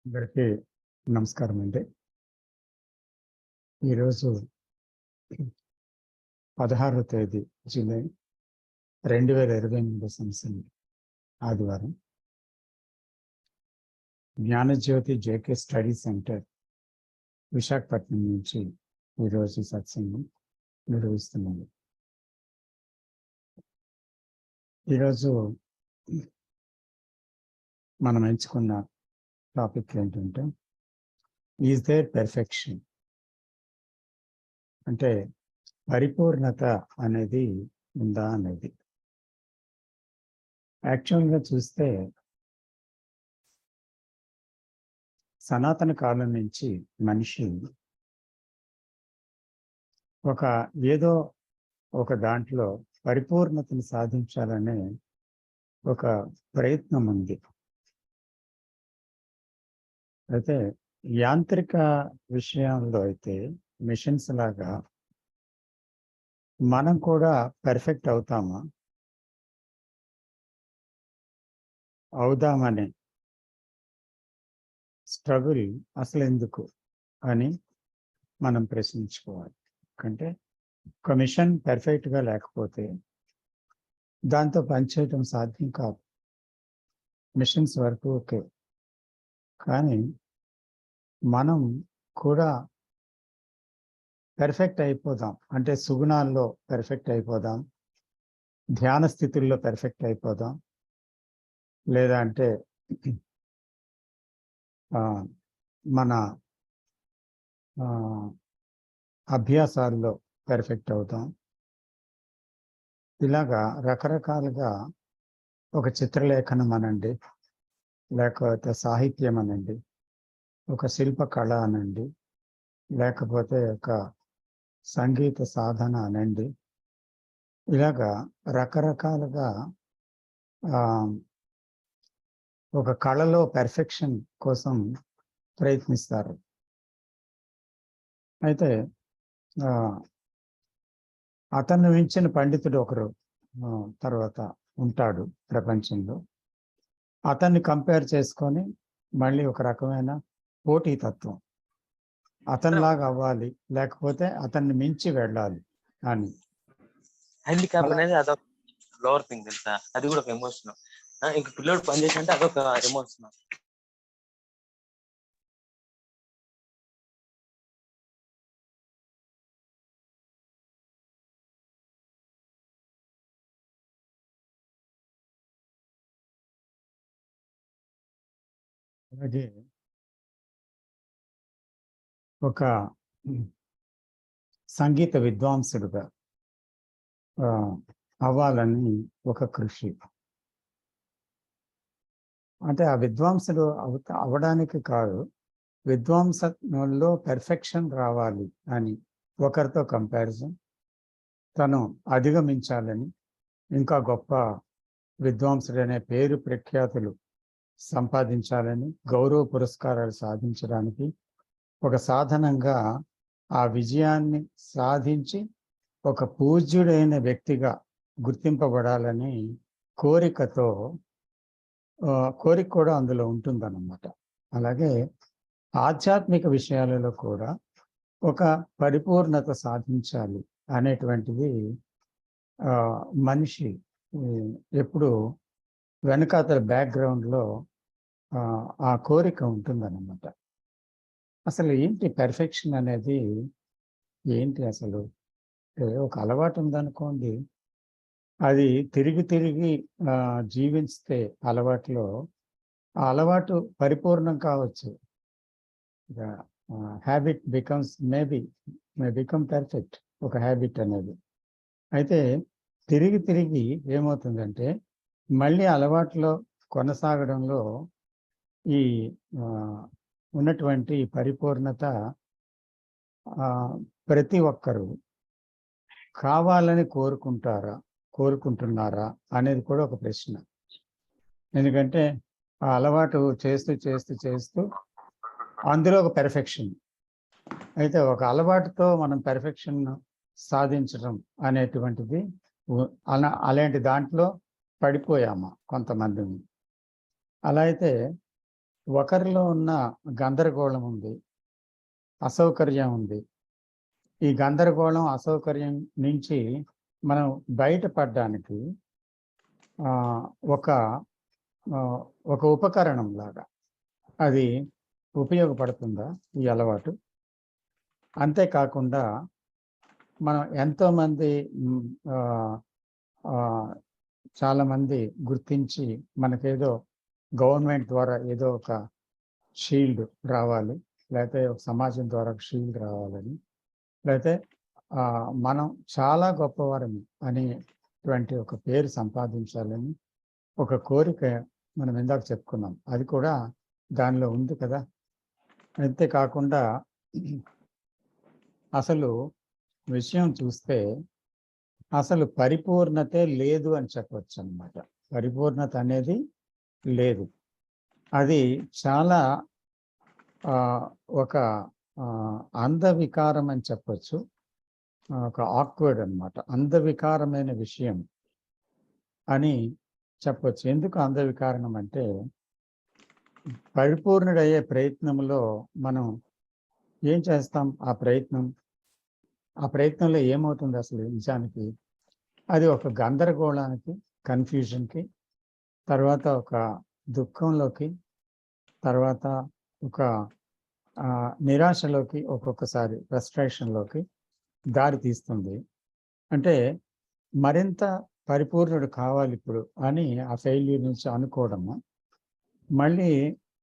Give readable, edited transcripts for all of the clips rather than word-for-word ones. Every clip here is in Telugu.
అందరికీ నమస్కారం అండి. ఈరోజు 16వ తేదీ జూలై 2028 సంవత్సరం ఆదివారం. Gnanajyothi JK study centre Visakhapatnam నుంచి ఈరోజు సత్సంగం నిర్వహిస్తున్నాము. ఈరోజు మనం ఎంచుకున్న టాపిక్ ఏంటంటే ఈజ్ దేర్ పెర్ఫెక్షన్, అంటే పరిపూర్ణత అనేది ఉందా అనేది. యాక్చువల్గా చూస్తే సనాతన కాలం నుంచి మనిషి ఏదో ఒక దాంట్లో పరిపూర్ణతను సాధించాలనే ఒక ప్రయత్నం ఉంది. అయితే యాంత్రిక విషయంలో అయితే మిషన్స్ లాగా మనం కూడా పర్ఫెక్ట్ అవుదామనే స్ట్రగుల్ అసలు ఎందుకు అని మనం ప్రశ్నించుకోవాలి. అంటే ఒక మిషన్ పర్ఫెక్ట్గా లేకపోతే దాంతో పనిచేయటం సాధ్యం కాదు. మిషన్స్ వరకు ఓకే, కానీ మనం కూడా పెర్ఫెక్ట్ అయిపోదాం అంటే సుగుణాల్లో పెర్ఫెక్ట్ అయిపోదాం, ధ్యాన స్థితుల్లో పెర్ఫెక్ట్ అయిపోదాం, లేదా అంటే మన అభ్యాసాల్లో పెర్ఫెక్ట్ అవుతాం. ఇలాగా రకరకాలుగా ఒక చిత్రలేఖనం అనండి, లేకపోతే సాహిత్యం అనండి, ఒక శిల్పకళ అనండి, లేకపోతే ఒక సంగీత సాధన అనండి, ఇలాగా రకరకాలుగా ఒక కళలో పెర్ఫెక్షన్ కోసం ప్రయత్నిస్తారు. అయితే అతన్ని మించిన పండితుడు ఒకరు తర్వాత ఉంటాడు ప్రపంచంలో. అతన్ని కంపేర్ చేసుకొని మళ్ళీ ఒక రకమైన పోటీతత్వం, అతనిలాగా అవ్వాలి, లేకపోతే అతన్ని మించి వెళ్ళాలి అని. హ్యాండిక్యాప్ అనేది అదొక లోవర్ థింగ్ తెలుసా, అది కూడా ఒక ఎమోషన్. ఇంక పిల్లోడు పనిచేసి అంటే అదొక ఎమోషన్. అలాగే ఒక సంగీత విద్వాంసుడుగా అవ్వాలని ఒక కృషి. అంటే ఆ విద్వాంసుడు అవ్వడానికి కాదు, విద్వాంసంలో పెర్ఫెక్షన్ రావాలి అని ఒకరితో కంపారిజన్, తను అధిగమించాలని, ఇంకా గొప్ప విద్వాంసుడనే పేరు ప్రఖ్యాతులు సంపాదించాలని, గౌరవ పురస్కారాలు సాధించడానికి ఒక సాధనంగా ఆ విజయాన్ని సాధించి ఒక పూజ్యుడైన వ్యక్తిగా గుర్తింపబడాలని కోరిక కూడా అందులో ఉంటుందన్నమాట. అలాగే ఆధ్యాత్మిక విషయాలలో కూడా ఒక పరిపూర్ణత సాధించాలి అనేటువంటిది మనిషి ఎప్పుడు వెనకాతల బ్యాక్గ్రౌండ్లో ఆ కోరిక ఉంటుందన్నమాట. అసలు ఏంటి పెర్ఫెక్షన్ అనేది? ఏంటి అసలు? ఒక అలవాటు ఉందనుకోండి, అది తిరిగి జీవిస్తే అలవాటులో ఆ అలవాటు పరిపూర్ణం కావచ్చు. హ్యాబిట్ మే బికమ్ పర్ఫెక్ట్, ఒక హ్యాబిట్ అనేది. అయితే తిరిగి ఏమవుతుందంటే మళ్ళీ అలవాటులో కొనసాగడంలో ఈ ఉన్నటువంటి పరిపూర్ణత ప్రతి ఒక్కరూ కావాలని కోరుకుంటున్నారా అనేది కూడా ఒక ప్రశ్న. ఎందుకంటే ఆ అలవాటు చేస్తూ అందులో ఒక పెర్ఫెక్షన్. అయితే ఒక అలవాటుతో మనం పెర్ఫెక్షన్ సాధించడం అనేటువంటిది అలాంటి దాంట్లో పడిపోయామా కొంతమంది. అలా అయితే ఒకరిలో ఉన్న గందరగోళం ఉంది, అసౌకర్యం ఉంది. ఈ గందరగోళం, అసౌకర్యం నుంచి మనం బయటపడడానికి ఒక ఒక ఉపకరణం లాగా అది ఉపయోగపడుతుందా ఈ అలవాటు? అంతేకాకుండా మనం ఎంతోమంది చాలామంది గుర్తించి మనకేదో గవర్నమెంట్ ద్వారా ఏదో ఒక షీల్డ్ రావాలి, లేకపోతే ఒక సమాజం ద్వారా ఒక షీల్డ్ రావాలని, లేకపోతే మనం చాలా గొప్పవారము అనేటువంటి ఒక పేరు సంపాదించాలని ఒక కోరిక మనం ఇందాక చెప్పుకున్నాం. అది కూడా దానిలో ఉంది కదా. అంతేకాకుండా అసలు విషయం చూస్తే అసలు పరిపూర్ణతే లేదు అని చెప్పవచ్చు అన్నమాట. పరిపూర్ణత అనేది లేదు. అది చాలా ఒక అందవికారం అని చెప్పచ్చు, ఒక ఆక్వర్డ్ అన్నమాట, అందవికారమైన విషయం అని చెప్పచ్చు. ఎందుకు అందవికారణం అంటే, పరిపూర్ణుడయ్యే ప్రయత్నంలో మనం ఏం చేస్తాం? ఆ ప్రయత్నంలో ఏమవుతుంది అసలు నిజానికి? అది ఒక గందరగోళానికి, కన్ఫ్యూజన్కి, తర్వాత ఒక దుఃఖంలోకి, తర్వాత ఒక నిరాశలోకి, ఒక్కొక్కసారి ఫ్రస్ట్రేషన్లోకి దారి తీస్తుంది. అంటే మరింత పరిపూర్ణుడు కావాలి ఇప్పుడు అని ఆ ఫెయిల్యూర్ నుంచి అనుకోవడము, మళ్ళీ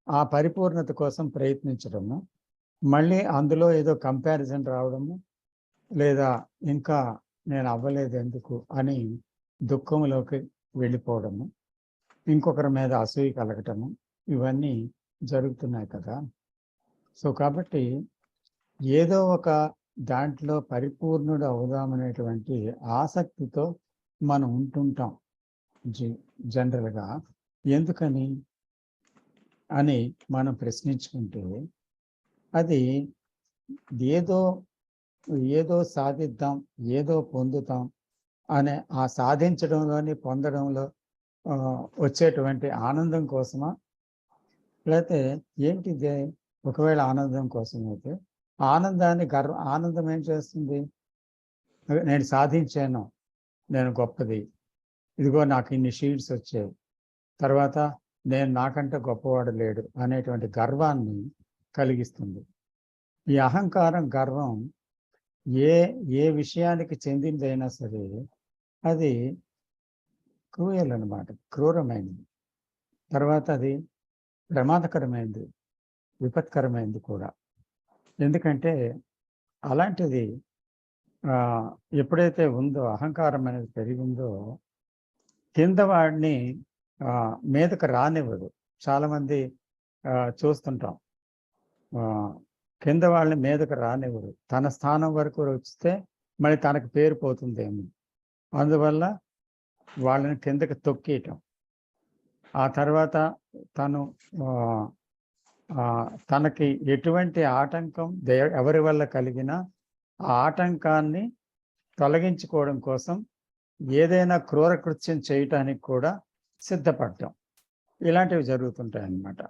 ఆ పరిపూర్ణత కోసం ప్రయత్నించడము, మళ్ళీ అందులో ఏదో కంపారిజన్ రావడము, లేదా ఇంకా నేను అవ్వలేదు ఎందుకు అని దుఃఖంలోకి వెళ్ళిపోవడము, ఇంకొకరి మీద అసూయ కలగటము, ఇవన్నీ జరుగుతున్నాయి కదా. సో కాబట్టి ఏదో ఒక దాంట్లో పరిపూర్ణుడు అవుదామనేటువంటి ఆసక్తితో మనం ఉంటుంటాం జనరల్గా. ఎందుకని అని మనం ప్రశ్నించుకుంటే, అది ఏదో సాధిద్దాం, ఏదో పొందుతాం అనే ఆ సాధించడంలోని, పొందడంలో వచ్చేటువంటి ఆనందం కోసమా? లేకపోతే ఏంటిదే? ఒకవేళ ఆనందం కోసం అయితే ఆనందం ఏం చేస్తుంది? నేను సాధించాను, నేను గొప్పది, ఇదిగో నాకు ఇన్ని షీల్డ్స్ వచ్చాయి, తర్వాత నేను నాకంటే గొప్పవాడు లేడు అనేటువంటి గర్వాన్ని కలిగిస్తుంది. ఈ అహంకారం, గర్వం ఏ విషయానికి చెందిందైనా సరే అది క్రూయల్ అన్నమాట, క్రూరమైనది. తర్వాత అది ప్రమాదకరమైనది, విపత్కరమైనది కూడా. ఎందుకంటే అలాంటిది ఎప్పుడైతే ఉందో, అహంకారం అనేది పెరిగిందో, కింద వాడిని మీదకు రానివ్వదు. చాలామంది చూస్తుంటాం, కింద వాళ్ళని మీదకు రానివ్వరు. తన స్థానం వరకు వస్తే మళ్ళీ తనకు పేరు పోతుందేమో, అందువల్ల వాళ్ళని కిందకి తొక్కేయటం. ఆ తర్వాత తనకి ఎటువంటి ఆటంకం ఎవరి వల్ల కలిగినా ఆ ఆటంకాన్ని తొలగించుకోవడం కోసం ఏదైనా క్రూర కృత్యం చేయటానికి కూడా సిద్ధపడటం, ఇలాంటివి జరుగుతుంటాయి అన్నమాట.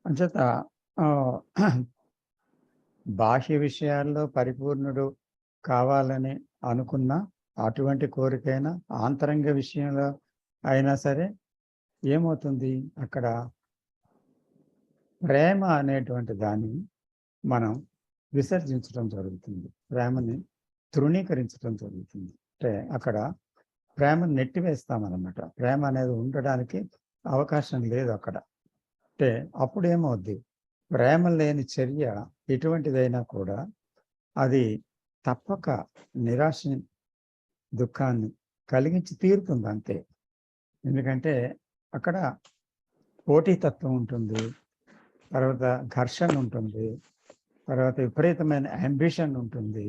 అంచేత బాహ్య విషయాల్లో పరిపూర్ణుడు కావాలని అనుకున్న అటువంటి కోరికైనా, ఆంతరంగ విషయంలో అయినా సరే ఏమవుతుంది? అక్కడ ప్రేమ అనేటువంటి దాన్ని మనం విసర్జించడం జరుగుతుంది, ప్రేమని తృణీకరించడం జరుగుతుంది. అంటే అక్కడ ప్రేమను నెట్టివేస్తామన్నమాట. ప్రేమ అనేది ఉండడానికి అవకాశం లేదు అక్కడ. అంటే అప్పుడు ఏమవుద్ది? ప్రేమ లేని చర్య ఎటువంటిదైనా కూడా అది తప్పక నిరాశని, దుఃఖాన్ని కలిగించి తీరుతుంది అంతే. ఎందుకంటే అక్కడ పోటీతత్వం ఉంటుంది, తర్వాత ఘర్షణ ఉంటుంది, తర్వాత విపరీతమైన అంబిషన్ ఉంటుంది,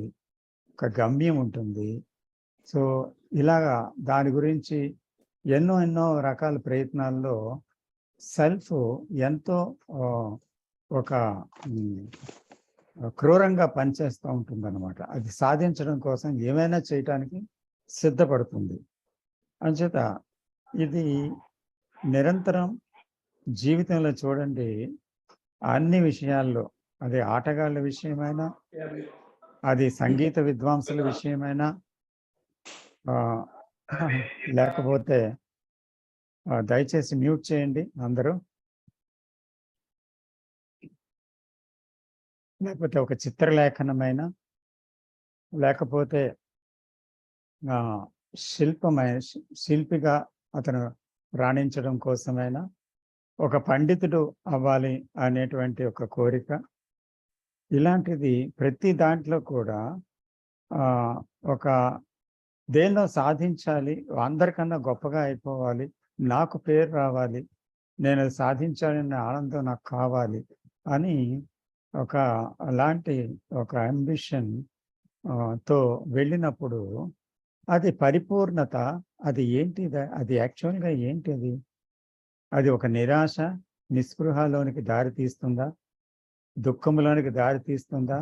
ఒక గమ్యం ఉంటుంది. సో ఇలాగా దాని గురించి ఎన్నో రకాల ప్రయత్నాల్లో సెల్ఫ్ ఎంతో ఒక క్రూరంగా పనిచేస్తూ ఉంటుంది అన్నమాట. అది సాధించడం కోసం ఏమైనా చేయటానికి సిద్ధపడుతుంది. అంచేత ఇది నిరంతరం జీవితంలో చూడండి, అన్ని విషయాల్లో, అది ఆటగాళ్ళ విషయమైనా, అది సంగీత విద్వాంసుల విషయమైనా, లేకపోతే దయచేసి మ్యూట్ చేయండి అందరూ. లేకపోతే ఒక చిత్రలేఖనమైన, లేకపోతే శిల్పిగా అతను రాణించడం కోసమైనా, ఒక పండితుడు అవ్వాలి అనేటువంటి ఒక కోరిక, ఇలాంటిది ప్రతి దాంట్లో కూడా ఒక దేన్నో సాధించాలి, అందరికన్నా గొప్పగా అయిపోవాలి, నాకు పేరు రావాలి, నేను సాధించాలనే ఆనందం నాకు కావాలి అని అలాంటి ఒక అంబిషన్ తో వెళ్ళినప్పుడు అది పరిపూర్ణత. అది ఏంటిది? అది యాక్చువల్గా ఏంటి? అది ఒక నిరాశ, నిస్పృహలోనికి దారి తీస్తుందా? దుఃఖంలోనికి దారి తీస్తుందా?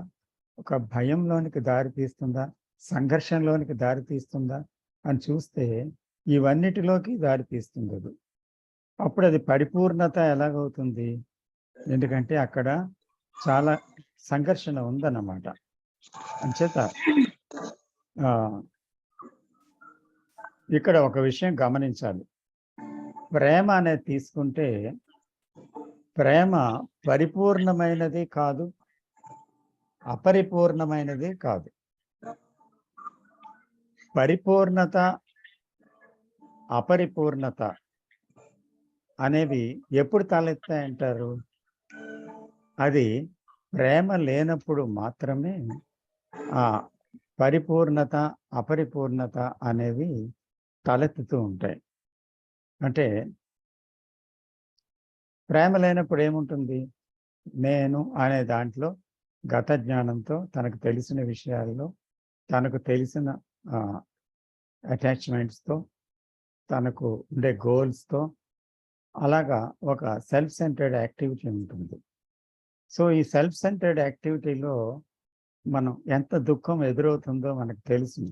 ఒక భయంలోనికి దారి తీస్తుందా? సంఘర్షణలోనికి దారి తీస్తుందా అని చూస్తే ఇవన్నిటిలోకి దారి తీస్తుంది అది. అప్పుడు అది పరిపూర్ణత ఎలాగవుతుంది? ఎందుకంటే అక్కడ చాలా సంఘర్షణ ఉందన్నమాట. అంచేత ఇక్కడ ఒక విషయం గమనించాలి. ప్రేమ అనేది తీసుకుంటే, ప్రేమ పరిపూర్ణమైనది కాదు, అపరిపూర్ణమైనది కాదు. పరిపూర్ణత, అపరిపూర్ణత అనేవి ఎప్పుడు తలెత్తాయంటారు? అది ప్రేమ లేనప్పుడు మాత్రమే ఆ పరిపూర్ణత, అపరిపూర్ణత అనేవి తలెత్తుతూ ఉంటాయి. అంటే ప్రేమ లేనప్పుడు ఏముంటుంది? నేను అనే దాంట్లో గత జ్ఞానంతో, తనకు తెలిసిన విషయాల్లో, తనకు తెలిసిన అటాచ్మెంట్స్తో, తనకు ఉండే గోల్స్తో, అలాగా ఒక సెల్ఫ్ సెంటర్డ్ యాక్టివిటీ ఉంటుంది. సో ఈ సెల్ఫ్ సెంటర్డ్ యాక్టివిటీలో మనం ఎంత దుఃఖం ఎదురవుతుందో మనకు తెలుసు.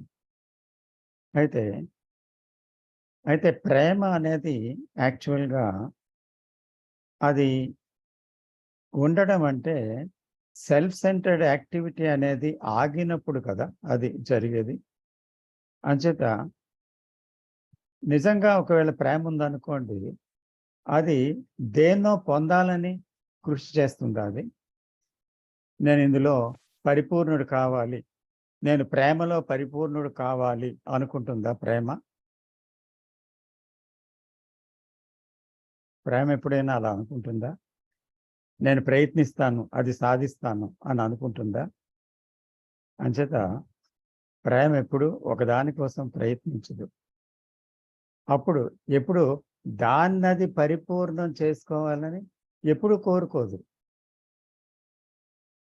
అయితే ప్రేమ అనేది యాక్చువల్గా అది ఉండడం అంటే సెల్ఫ్ సెంటర్డ్ యాక్టివిటీ అనేది ఆగినప్పుడు కదా అది జరిగేది. అంచేత నిజంగా ఒకవేళ ప్రేమ ఉందనుకోండి, అది దేన్నో పొందాలని కృషి చేస్తుందా? అది నేను ఇందులో పరిపూర్ణుడు కావాలి, నేను ప్రేమలో పరిపూర్ణుడు కావాలి అనుకుంటుందా ప్రేమ? ప్రేమ ఎప్పుడైనా అలా అనుకుంటుందా? నేను ప్రయత్నిస్తాను, అది సాధిస్తాను అని అనుకుంటుందా? అంచేత ప్రేమ ఎప్పుడు ఒకదాని కోసం ప్రయత్నించదు. అప్పుడు ఎప్పుడు దాన్నది పరిపూర్ణం చేసుకోవాలని ఎప్పుడు కోరుకోదు.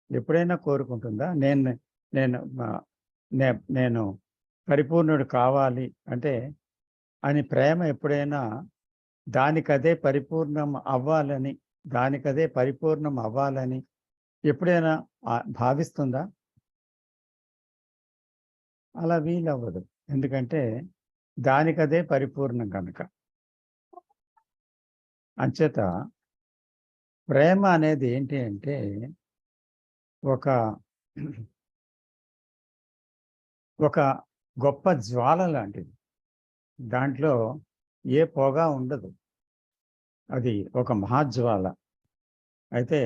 ఎప్పుడైనా కోరుకుంటుందా? నేను నేను నేను పరిపూర్ణుడు కావాలి అంటే అని ప్రేమ ఎప్పుడైనా దానికదే పరిపూర్ణం అవ్వాలని, దానికదే పరిపూర్ణం అవ్వాలని ఎప్పుడైనా భావిస్తుందా? అలా వీలవ్వదు. ఎందుకంటే దానికదే పరిపూర్ణం కనుక. అంచేత ప్రేమ అనేది ఏంటి అంటే ఒక గొప్ప జ్వాల లాంటిది. దాంట్లో ఏ పొగ ఉండదు. అది ఒక మహాజ్వాల. అయితే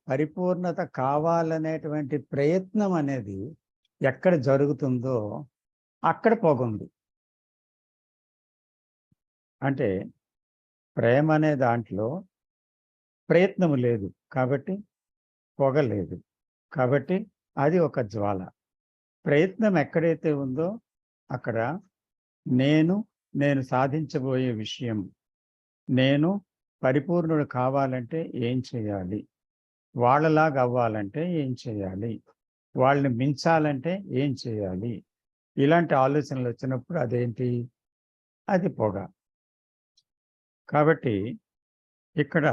పరిపూర్ణత కావాలనేటువంటి ప్రయత్నం అనేది ఎక్కడ జరుగుతుందో అక్కడ పొగ ఉంది. అంటే ప్రేమ అనే దాంట్లో ప్రయత్నం లేదు కాబట్టి పొగ లేదు. కాబట్టి అది ఒక జ్వాల. ప్రయత్నం ఎక్కడైతే ఉందో అక్కడ నేను సాధించబోయే విషయం, నేను పరిపూర్ణుడు కావాలంటే ఏం చేయాలి, వాళ్ళలాగా అవ్వాలంటే ఏం చేయాలి, వాళ్ళని మించాలంటే ఏం చేయాలి, ఇలాంటి ఆలోచనలు వచ్చినప్పుడు అదేంటి? అది పొగ. కాబట్టి ఇక్కడ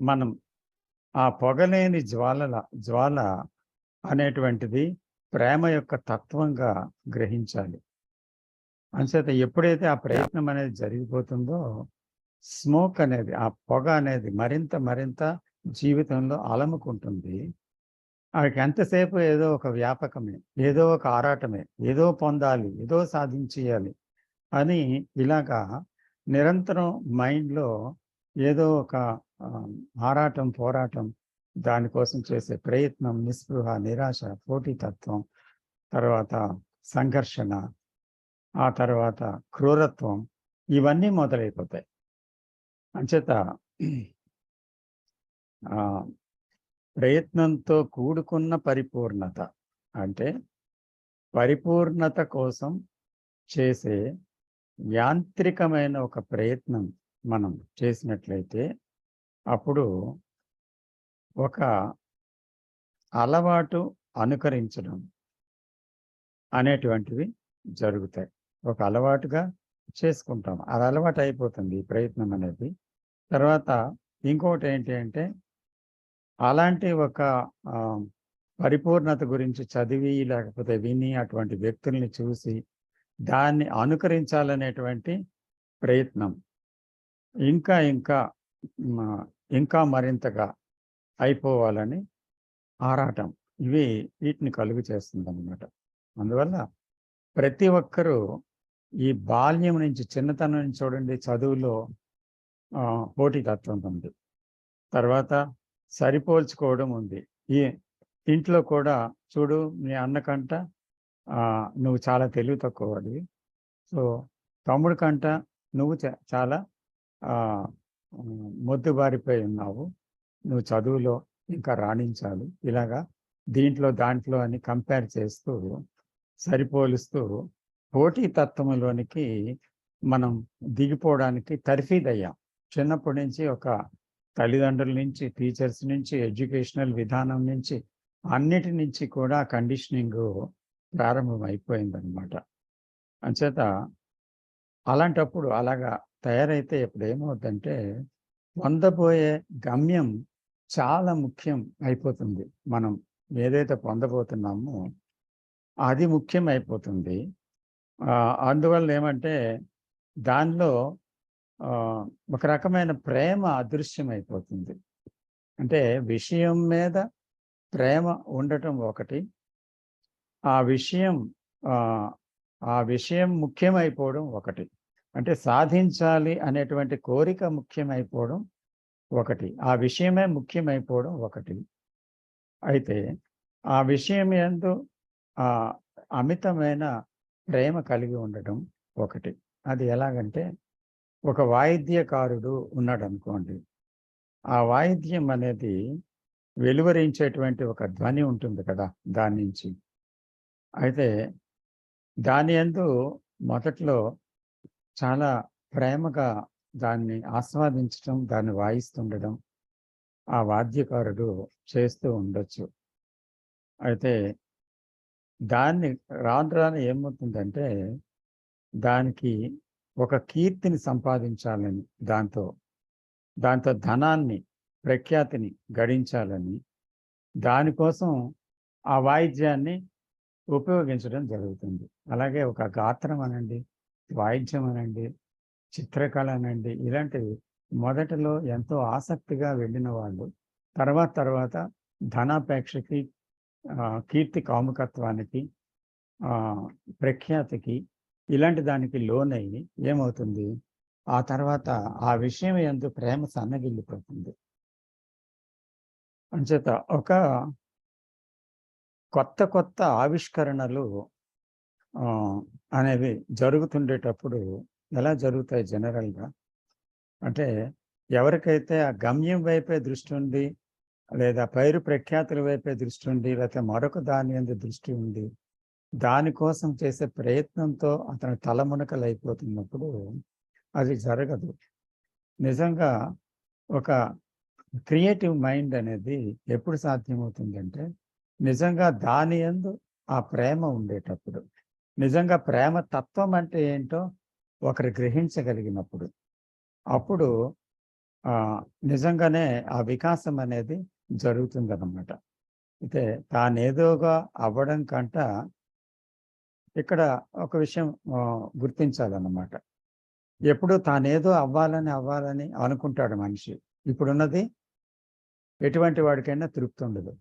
మనం ఆ పొగలేని జ్వాల అనేటువంటిది ప్రేమ యొక్క తత్వంగా గ్రహించాలి. అంచేత ఎప్పుడైతే ఆ ప్రయత్నం అనేది జరిగిపోతుందో స్మోక్ అనేది, ఆ పొగ అనేది మరింత మరింత జీవితంలో అలముకుంటుంది. ఆమెకి ఎంతసేపు ఏదో ఒక వ్యాపకమే, ఏదో ఒక ఆరాటమే, ఏదో పొందాలి, ఏదో సాధించేయాలి అని ఇలాగా నిరంతరం మైండ్‌లో ఏదో ఒక ఆరాటం, పోరాటం, దానికోసం చేసే ప్రయత్నం, నిస్పృహ, నిరాశ, పోటీతత్వం, తర్వాత సంఘర్షణ, ఆ తర్వాత క్రూరత్వం, ఇవన్నీ మొదలైపోతాయి. అంచేత ప్రయత్నంతో కూడుకున్న పరిపూర్ణత అంటే పరిపూర్ణత కోసం చేసే యాంత్రికమైన ఒక ప్రయత్నం మనం చేసినట్లయితే అప్పుడు ఒక అలవాటు అనుకరించడం అనేటువంటివి జరుగుతాయి. ఒక అలవాటుగా చేసుకుంటాం. అది అలవాటు అయిపోతుంది ఈ ప్రయత్నం అనేది. తర్వాత ఇంకొకటి ఏంటి అంటే అలాంటి ఒక పరిపూర్ణత గురించి చదివి లేకపోతే విని అటువంటి వ్యక్తుల్ని చూసి దాన్ని అనుకరించాలనేటువంటి ప్రయత్నం ఇంకా ఇంకా ఇంకా మరింతగా అయిపోవాలని ఆరాటం వీటిని కలుగు చేస్తుందన్నమాట. అందువల్ల ప్రతి ఒక్కరూ ఈ బాల్యం నుంచి, చిన్నతనం నుంచి చూడండి, చదువులో పోటీతత్వం ఉంది. తర్వాత సరిపోల్చుకోవడం ఉంది. ఈ ఇంట్లో కూడా చూడు, మీ అన్నకంట నువ్వు చాలా తెలివి తక్కువవాడివి. సో తమ్ముడి కంట నువ్వు చాలా మొద్దుబారిపోయి ఉన్నావు. నువ్వు చదువులో ఇంకా రాణించాలి. ఇలాగా దీంట్లో దాంట్లో అని కంపేర్ చేస్తూ, సరిపోలుస్తూ పోటీతత్వంలోనికి మనం దిగిపోవడానికి తర్ఫీదయ్యాం. చిన్నప్పటి నుంచి ఒక తల్లిదండ్రుల నుంచి, టీచర్స్ నుంచి, ఎడ్యుకేషనల్ విధానం నుంచి, అన్నిటి నుంచి కూడా కండిషనింగ్ ప్రారంభం అయిపోయిందనమాట. అంచేత అలాంటప్పుడు అలాగా తయారైతే ఇప్పుడు ఏమవుతుందంటే పొందబోయే గమ్యం చాలా ముఖ్యం అయిపోతుంది. మనం ఏదైతే పొందబోతున్నామో అది ముఖ్యం అయిపోతుంది. అందువల్ల ఏమంటే దానిలో ఒక రకమైన ప్రేమ అదృశ్యమైపోతుంది. అంటే విషయం మీద ప్రేమ ఉండటం ఒకటి, ఆ విషయం ముఖ్యమైపోవడం ఒకటి. అంటే సాధించాలి అనేటువంటి కోరిక ముఖ్యమైపోవడం ఒకటి, ఆ విషయమే ముఖ్యమైపోవడం ఒకటి. అయితే ఆ విషయం యందు అమితమైన ప్రేమ కలిగి ఉండటం ఒకటి. అది ఎలాగంటే ఒక వాయిద్యకారుడు ఉన్నాడనుకోండి. ఆ వాయిద్యం అనేది వెలువరించేటువంటి ఒక ధ్వని ఉంటుంది కదా దాని నుంచి. అయితే దాని యందు మొదట్లో చాలా ప్రేమగా దాన్ని ఆస్వాదించటం, దాన్ని వాయిస్తుండడం ఆ వాద్యకారుడు చేస్తూ ఉండొచ్చు. అయితే దాన్ని రాను రాను ఏమవుతుందంటే దానికి ఒక కీర్తిని సంపాదించాలని, దాంతో ధనాన్ని, ప్రఖ్యాతిని గడించాలని, దానికోసం ఆ వాయిద్యాన్ని ఉపయోగించడం జరుగుతుంది. అలాగే ఒక గాత్రం అనండి, వాయిద్యం అనండి, చిత్రకళ అనండి, ఇలాంటివి మొదటలో ఎంతో ఆసక్తిగా వెళ్ళిన వాళ్ళు తర్వాత ధనాపేక్షకి, కీర్తి కాముకత్వానికి, ప్రఖ్యాతికి, ఇలాంటి దానికి లోనయ్యి ఏమవుతుంది, ఆ తర్వాత ఆ విషయం యందు ప్రేమ సన్నగిల్లిపోతుంది. అంచేత ఒక కొత్త ఆవిష్కరణలు అనేవి జరుగుతుండేటప్పుడు ఎలా జరుగుతాయి జనరల్‌గా అంటే ఎవరికైతే ఆ గమ్యం వైపే దృష్టి ఉంది, లేదా పైరు ప్రఖ్యాతుల వైపే దృష్టి ఉంది, లేకపోతే మరొక దాని యందు దృష్టి ఉంది, దానికోసం చేసే ప్రయత్నంతో అతను తలమునకలైపోతున్నప్పుడు అది జరగదు. నిజంగా ఒక క్రియేటివ్ మైండ్ అనేది ఎప్పుడు సాధ్యమవుతుందంటే నిజంగా దాని యందు ఆ ప్రేమ ఉండేటప్పుడు, నిజంగా ప్రేమ తత్వం అంటే ఏంటో ఒకరు గ్రహించగలిగినప్పుడు, అప్పుడు నిజంగానే ఆ వికాసం అనేది జరుగుతుందన్నమాట. అయితే తానేదోగా అవ్వడం కంట ఇక్కడ ఒక విషయం గుర్తించాలన్నమాట. ఎప్పుడు తానేదో అవ్వాలని అనుకుంటాడు మనిషి. ఇప్పుడున్నది ఎటువంటి వాడికైనా తృప్తి ఉండదు.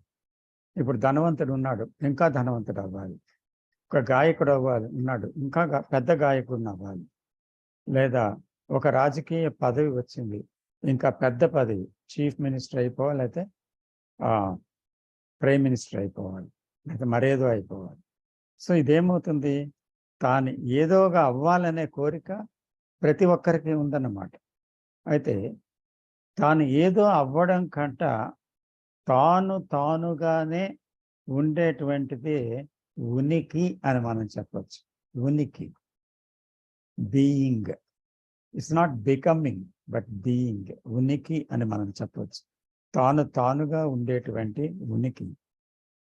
ఇప్పుడు ధనవంతుడు ఉన్నాడు, ఇంకా ధనవంతుడు అవ్వాలి. ఒక గాయకుడు ఉన్నాడు, ఇంకా పెద్ద గాయకుడిని అవ్వాలి. లేదా ఒక రాజకీయ పదవి వచ్చింది, ఇంకా పెద్ద పదవి, చీఫ్ మినిస్టర్ అయిపోవాలి, అయితే ప్రైమ్ మినిస్టర్ అయిపోవాలి, లేదా మరేదో అయిపోవాలి. సో ఇదేమవుతుంది, తాను ఏదోగా అవ్వాలనే కోరిక ప్రతి ఒక్కరికి ఉందన్నమాట. అయితే తాను ఏదో అవ్వడం కంట తానుగానే ఉండేటువంటిది ఉనికి అని మనం చెప్పచ్చు. ఉనికి, being. It's not becoming but being. ఉనికి అని మనం చెప్పచ్చు. తానుగా ఉండేటువంటి ఉనికి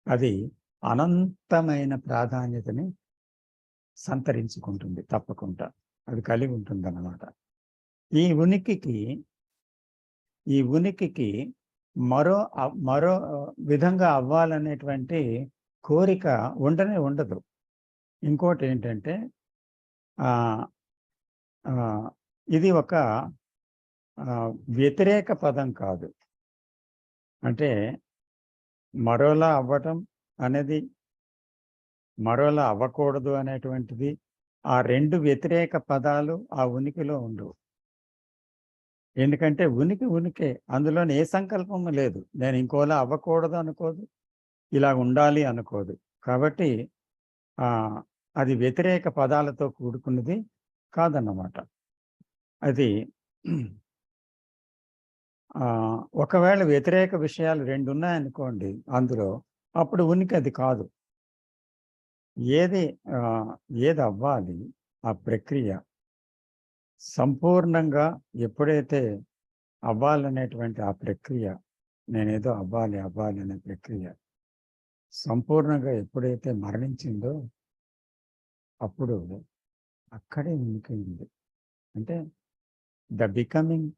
అది అనంతమైన ప్రాధాన్యతని సంతరించుకుంటుంది. తప్పకుండా అది కలిగి ఉంటుంది అన్నమాట. ఈ ఉనికికి మరో విధంగా అవ్వాలనేటువంటి కోరిక ఉండదు. ఇంకోటి ఏంటంటే ఇది ఒక వ్యతిరేక పదం కాదు. అంటే మరోలా అవ్వటం అనేది, మరోలా అవ్వకూడదు అనేటువంటిది, ఆ రెండు వ్యతిరేక పదాలు ఆ ఉనికిలో ఉండవు. ఎందుకంటే ఉనికే, అందులోని ఏ సంకల్పము లేదు. నేను ఇంకోలా అవ్వకూడదు అనుకోదు, ఇలా ఉండాలి అనుకోదు. కాబట్టి అది వ్యతిరేక పదాలతో కూడుకున్నది కాదన్నమాట. అది ఒకవేళ వ్యతిరేక విషయాలు రెండు ఉన్నాయనుకోండి అందులో, అప్పుడు ఉనికి అది కాదు. ఏది అవ్వాలి, ఆ ప్రక్రియ సంపూర్ణంగా ఎప్పుడైతే అవ్వాలనేటువంటి ఆ ప్రక్రియ, నేనేదో అవ్వాలి అనే ప్రక్రియ సంపూర్ణంగా ఎప్పుడైతే మరణించిందో అప్పుడు అక్కడే ఉనికి ఉంది. అంటే the becoming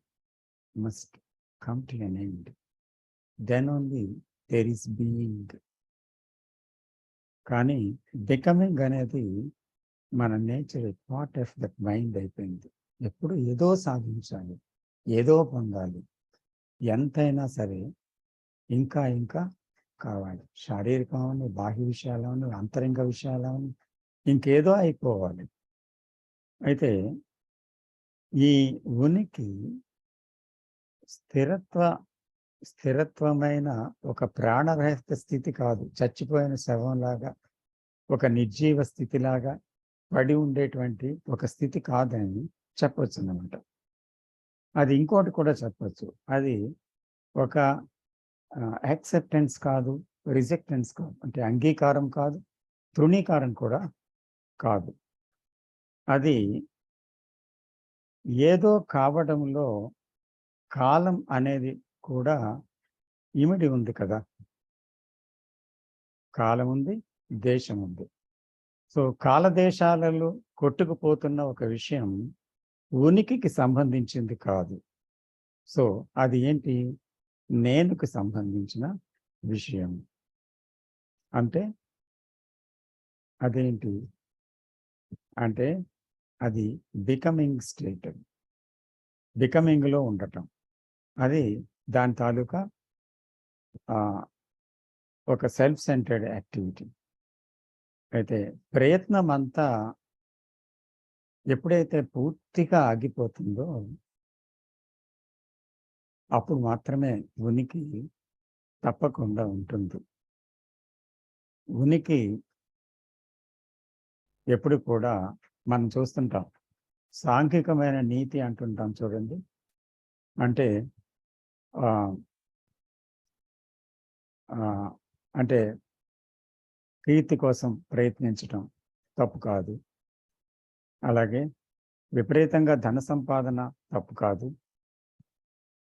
must come to an end. Then only there is being. కానీ బికమింగ్ అనేది మన nature, part of that mind అయిపోయింది. ఎప్పుడు ఏదో సాధించాలి, ఏదో పొందాలి, ఎంతైనా సరే ఇంకా కావాలి. శారీరకమని, బాహ్య విషయాలని, అంతరంగ విషయాలని, ఇంకేదో అయిపోవాలి. అయితే ఈ ఉనికి స్థిరత్వమైన ఒక ప్రాణరహిత స్థితి కాదు. చచ్చిపోయిన శవంలాగా, ఒక నిర్జీవ స్థితిలాగా పడి ఉండేటువంటి ఒక స్థితి కాదని చెప్పవచ్చు అన్నమాట. అది ఇంకోటి కూడా చెప్పచ్చు, అది ఒక యాక్సెప్టెన్స్ కాదు, రిజెక్టెన్స్ కాదు. అంటే అంగీకారం కాదు, తృణీకారం కూడా కాదు. అది ఏదో కావడంలో కాలం అనేది కూడా ఇమిడి ఉంది కదా. కాలం ఉంది, దేశం ఉంది. సో కాలదేశాలలో కొట్టుకుపోతున్న ఒక విషయం ఉనికికి సంబంధించింది కాదు. సో అది ఏంటి, నేనుకి సంబంధించిన విషయం. అంటే అదేంటి అంటే అది బికమింగ్ స్టేట్, బికమింగ్లో ఉండటం. అది దాని తాలూకా ఒక సెల్ఫ్ సెంటర్డ్ యాక్టివిటీ. అయితే ప్రయత్నం అంతా ఎప్పుడైతే పూర్తిగా ఆగిపోతుందో అప్పుడు మాత్రమే ఉనికి తప్పకుండా ఉంటుంది. ఉనికి ఎప్పుడు కూడా మనం చూస్తుంటాం, సాంఘికమైన నీతి అంటుంటాం చూడండి. అంటే అంటే కీర్తి కోసం ప్రయత్నించటం తప్పు కాదు. అలాగే విపరీతంగా ధన సంపాదన తప్పు కాదు.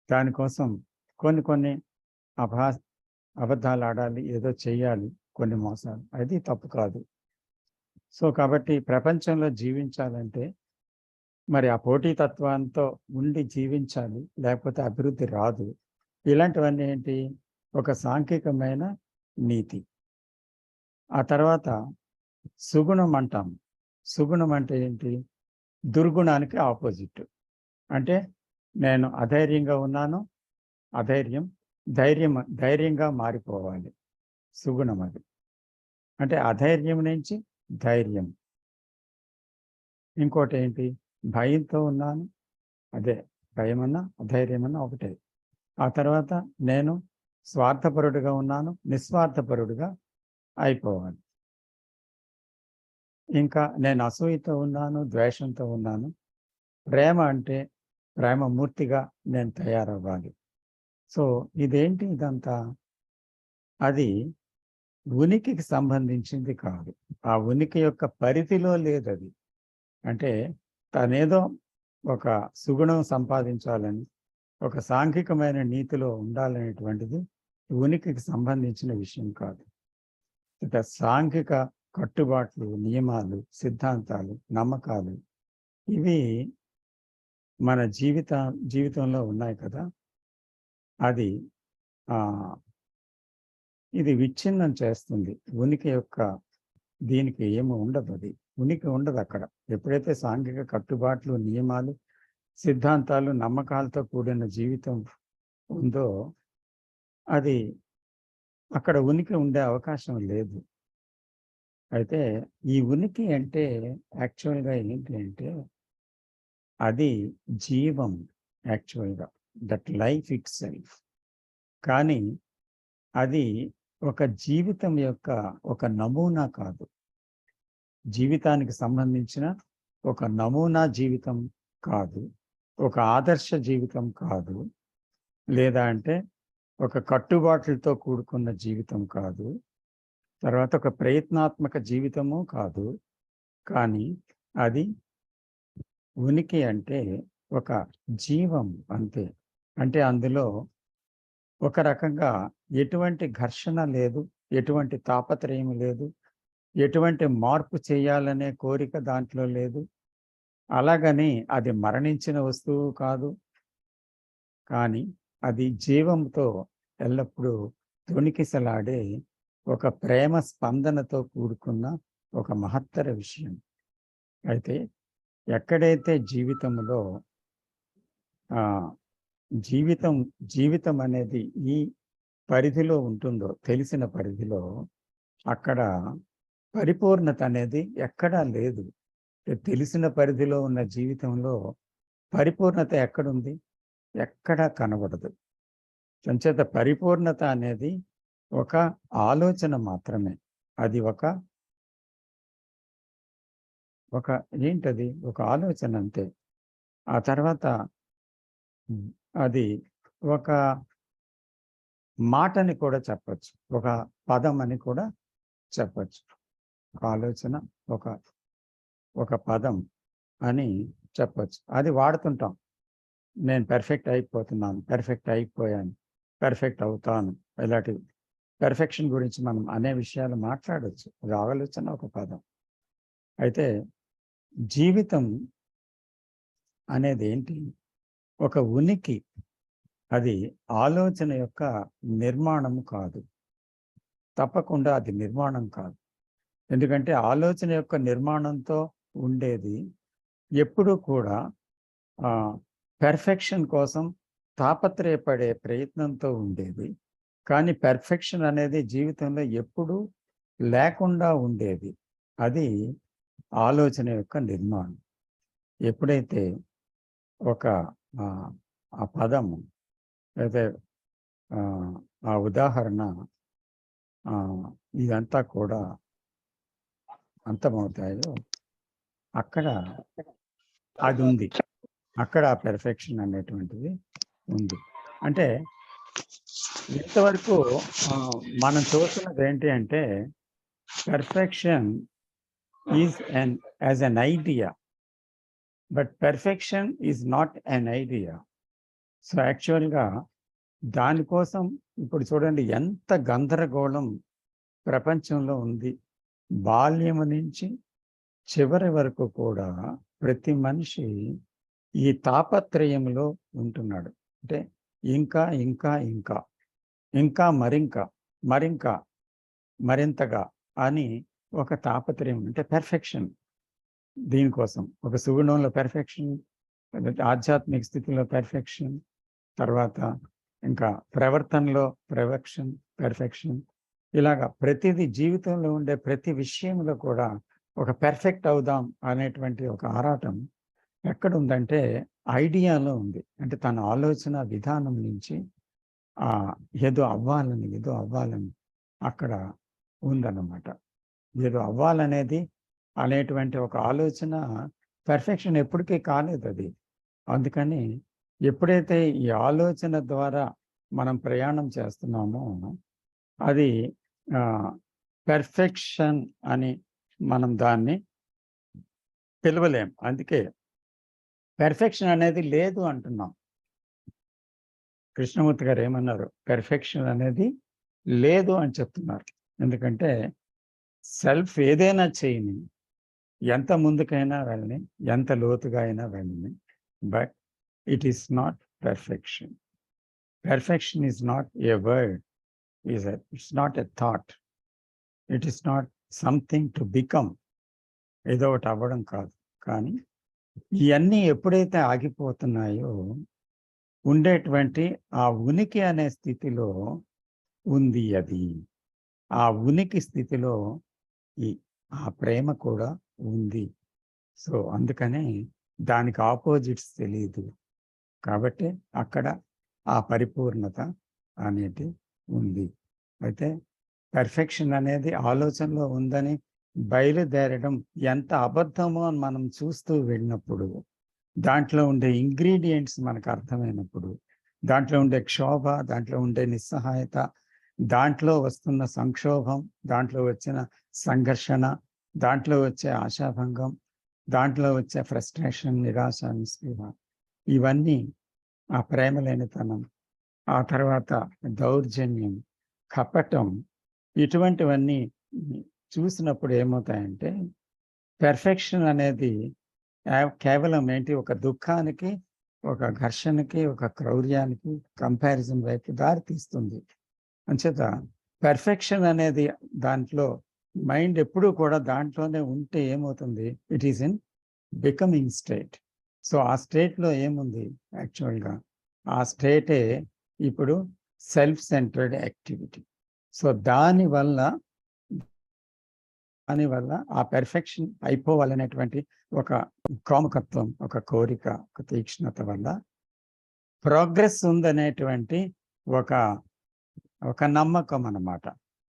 దానికోసం కొన్ని అబద్ధాలు ఆడాలి, ఏదో చెయ్యాలి, కొన్ని మోసాలు, అది తప్పు కాదు. సో కాబట్టి ప్రపంచంలో జీవించాలంటే మరి ఆ పోటీతత్వంతో ఉండి జీవించాలి, లేకపోతే అభివృద్ధి రాదు. ఇలాంటివన్నీ ఏంటి, ఒక సాంఘికమైన నీతి. ఆ తర్వాత సుగుణం అంటాం. సుగుణం అంటే ఏంటి, దుర్గుణానికి ఆపోజిట్. అంటే నేను అధైర్యంగా ఉన్నాను, ధైర్యంగా మారిపోవాలి, సుగుణం అది. అంటే అధైర్యం నుంచి ధైర్యం. ఇంకోటి ఏంటి, భయంతో ఉన్నాను, అదే భయమన్నా అధైర్యమన్నా ఒకటే. ఆ తర్వాత నేను స్వార్థపరుడుగా ఉన్నాను, నిస్వార్థపరుడుగా అయిపోవాలి. ఇంకా నేను అసూయతో ఉన్నాను, ద్వేషంతో ఉన్నాను. ప్రేమ అంటే ప్రేమమూర్తిగా నేను తయారవ్వాలి. సో ఇదేంటి ఇదంతా? అది ఉనికికి సంబంధించింది కాదు. ఆ ఉనికి యొక్క పరిధిలో లేదది. అంటే తనేదో ఒక సుగుణం సంపాదించాలని, ఒక సాంఘికమైన నీతిలో ఉండాలనేటువంటిది ఉనికికి సంబంధించిన విషయం కాదు. ఇక సాంఘిక కట్టుబాట్లు, నియమాలు, సిద్ధాంతాలు, నమ్మకాలు ఇవి మన జీవితంలో ఉన్నాయి కదా. అది ఇది విచ్ఛిన్నం చేస్తుంది. ఉనికి యొక్క దీనికి ఏమీ ఉండదు, అది ఉనికి ఉండదు అక్కడ. ఎప్పుడైతే సాంఘిక కట్టుబాట్లు, నియమాలు, సిద్ధాంతాలు, నమ్మకాలతో కూడిన జీవితం ఉందో అది అక్కడ ఉనికి ఉండే అవకాశం లేదు. అయితే ఈ ఉనికి అంటే యాక్చువల్గా ఏంటి అంటే అది జీవం, యాక్చువల్గా దట్ లైఫ్ ఇట్ సెల్ఫ్. కానీ అది ఒక జీవితం యొక్క ఒక నమూనా కాదు. జీవితానికి సంబంధించిన ఒక నమూనా జీవితం కాదు, ఒక ఆదర్శ జీవితం కాదు, లేదా అంటే ఒక కట్టుబాట్లతో కూడుకున్న జీవితం కాదు, తర్వాత ఒక ప్రయత్నాత్మక జీవితము కాదు. కానీ అది ఉనికి అంటే ఒక జీవం అంతే. అంటే అందులో ఒక రకంగా ఎటువంటి ఘర్షణ లేదు, ఎటువంటి తాపత్రయం లేదు, ఎటువంటి మార్పు చేయాలనే కోరిక దాంట్లో లేదు. అలాగని అది మరణించిన వస్తువు కాదు. కానీ అది జీవంతో ఎల్లప్పుడూ తొణికిసలాడే ఒక ప్రేమ స్పందనతో కూడుకున్న ఒక మహత్తర విషయం. అయితే ఎక్కడైతే జీవితంలో జీవితం అనేది ఈ పరిధిలో ఉంటుందో, తెలిసిన పరిధిలో, అక్కడ పరిపూర్ణత అనేది ఎక్కడా లేదు. తెలిసిన పరిధిలో ఉన్న జీవితంలో పరిపూర్ణత ఎక్కడుంది? ఎక్కడా కనబడదు. సంచేత పరిపూర్ణత అనేది ఒక ఆలోచన మాత్రమే. అది ఒక ఏంటది? ఒక ఆలోచన అంతే. ఆ తర్వాత అది ఒక మాటని కూడా చెప్పచ్చు, ఒక పదం అని కూడా చెప్పచ్చు. ఒక ఆలోచన ఒక పదం అని చెప్పచ్చు. అది వాడుతుంటాం. నేను పెర్ఫెక్ట్ అయిపోతున్నాను, పెర్ఫెక్ట్ అయిపోయాను, పెర్ఫెక్ట్ అవుతాను. ఇలాంటి పెర్ఫెక్షన్ గురించి మనం అనే విషయాలు మాట్లాడచ్చు. అది ఆలోచన ఒక పదం. అయితే జీవితం అనేది ఏంటి? ఒక ఉనికి. అది ఆలోచన యొక్క నిర్మాణము కాదు. తప్పకుండా అది నిర్మాణం కాదు. ఎందుకంటే ఆలోచన యొక్క నిర్మాణంతో ఉండేది ఎప్పుడూ కూడా పెర్ఫెక్షన్ కోసం తాపత్రయపడే ప్రయత్నంతో ఉండేది. కానీ పెర్ఫెక్షన్ అనేది జీవితంలో ఎప్పుడూ లేకుండా ఉండేది. అది ఆలోచన యొక్క నిర్మాణం. ఎప్పుడైతే ఒక ఆ పదము అయితే ఆ ఉదాహరణ ఇదంతా కూడా అంతమవుతాయో అక్కడ అది ఉంది. అక్కడ పెర్ఫెక్షన్ అనేటువంటిది ఉంది. అంటే ఇంతవరకు మనం చూస్తున్నది ఏంటి అంటే perfection is as an idea, but perfection is not an idea. So యాక్చువల్గా దానికోసం ఇప్పుడు చూడండి ఎంత గందరగోళం ప్రపంచంలో ఉంది. బాల్యం నుంచి చివరి వరకు కూడా ప్రతి మనిషి ఈ తాపత్రయంలో ఉంటున్నాడు. అంటే ఇంకా ఇంకా ఇంకా ఇంకా మరింతగా అని ఒక తాపత్రయం. అంటే పెర్ఫెక్షన్. దీనికోసం ఒక సుగుణంలో పెర్ఫెక్షన్, ఆధ్యాత్మిక స్థితిలో పెర్ఫెక్షన్, తర్వాత ఇంకా ప్రవర్తనలో పెర్ఫెక్షన్, ఇలాగా ప్రతిదీ జీవితంలో ఉండే ప్రతి విషయంలో కూడా ఒక పెర్ఫెక్ట్ అవుదాం అనేటువంటి ఒక ఆరాటం ఎక్కడుందంటే ఐడియాలో ఉంది. అంటే తన ఆలోచన విధానం నుంచి ఏదో అవ్వాలని అక్కడ ఉందన్నమాట. ఏదో అవ్వాలనేది అనేటువంటి ఒక ఆలోచన పెర్ఫెక్షన్ ఎప్పటికీ కాలేదు అది. అందుకని ఎప్పుడైతే ఈ ఆలోచన ద్వారా మనం ప్రయాణం చేస్తున్నామో అది పెర్ఫెక్షన్ అని మనం దాన్ని పిలవలేం. అందుకే పెర్ఫెక్షన్ అనేది లేదు అంటున్నాం. కృష్ణమూర్తి గారు ఏమన్నారు? పెర్ఫెక్షన్ అనేది లేదు అని చెప్తున్నారు. ఎందుకంటే సెల్ఫ్ ఏదైనా చేయని, ఎంత ముందుకైనా వెళ్ళని, ఎంత లోతుగా అయినా వెళ్ళని, but it is not perfection. Perfection is not a word, it's not a thought, it is not something to become. ఏదో ఒకటి అవ్వడం కాదు. కానీ ఇవన్నీ ఎప్పుడైతే ఆగిపోతున్నాయో ఉండేటువంటి ఆ ఉనికి అనే స్థితిలో ఉంది అది. ఆ ఉనికి స్థితిలో ఆ ప్రేమ కూడా ఉంది. సో అందుకనే దానికి ఆపోజిట్స్ తెలియదు. కాబట్టి అక్కడ ఆ పరిపూర్ణత అనేది ఉంది. అయితే పెర్ఫెక్షన్ అనేది ఆలోచనలో ఉందని బయలుదేరడం ఎంత అబద్ధమో అని మనం చూస్తూ వెళ్ళినప్పుడు, దాంట్లో ఉండే ఇంగ్రీడియంట్స్ మనకు అర్థమైనప్పుడు, దాంట్లో ఉండే క్షోభ, దాంట్లో ఉండే నిస్సహాయత, దాంట్లో వస్తున్న సంక్షోభం, దాంట్లో వచ్చిన సంఘర్షణ, దాంట్లో వచ్చే ఆశాభంగం, దాంట్లో వచ్చే ఫ్రస్ట్రేషన్, నిరాశ, నిస్పృహ, ఇవన్నీ ఆ ప్రేమ లేనితనం, ఆ తర్వాత దౌర్జన్యం, కపటం, ఇటువంటివన్నీ చూసినప్పుడు ఏమవుతాయంటే పెర్ఫెక్షన్ అనేది కేవలం ఏంటి, ఒక దుఃఖానికి, ఒక ఘర్షణకి, ఒక క్రౌర్యానికి, కంపారిజన్ వైపు దారి తీస్తుంది. అంచేత పెర్ఫెక్షన్ అనేది దాంట్లో మైండ్ ఎప్పుడూ కూడా దాంట్లోనే ఉంటే ఏమవుతుంది, it is in becoming state. So ఆ స్టేట్లో ఏముంది యాక్చువల్గా, ఆ స్టేటే ఇప్పుడు సెల్ఫ్ సెంటర్డ్ యాక్టివిటీ. సో దానివల్ల ఆ పెర్ఫెక్షన్ అయిపోవాలనేటువంటి ఒక కాముకత్వం, ఒక కోరిక, ఒక తీక్ష్ణత వల్ల ప్రోగ్రెస్ ఉందనేటువంటి ఒక నమ్మకం అన్నమాట.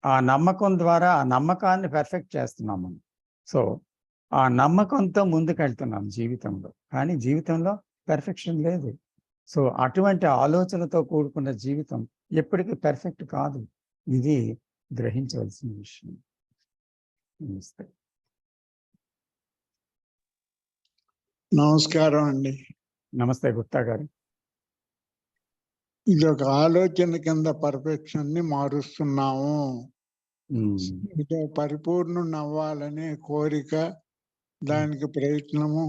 ఆ నమ్మకం ద్వారా ఆ నమ్మకాన్ని పెర్ఫెక్ట్ చేస్తున్నాం మనం. సో ఆ నమ్మకంతో ముందుకెళ్తున్నాం జీవితంలో. కానీ జీవితంలో పెర్ఫెక్షన్ లేదు. సో అటువంటి ఆలోచనతో కూడుకున్న జీవితం ఎప్పటికీ పెర్ఫెక్ట్ కాదు. ఇది గ్రహించవలసిన విషయం. నమస్తే. నమస్కారం అండి. నమస్తే గుప్తా గారు. ఇది ఒక ఆలోచన కింద పర్ఫెక్షన్ ని మారుస్తున్నాము. ఇది పరిపూర్ణం అవ్వాలనే కోరిక, దానికి ప్రయత్నము,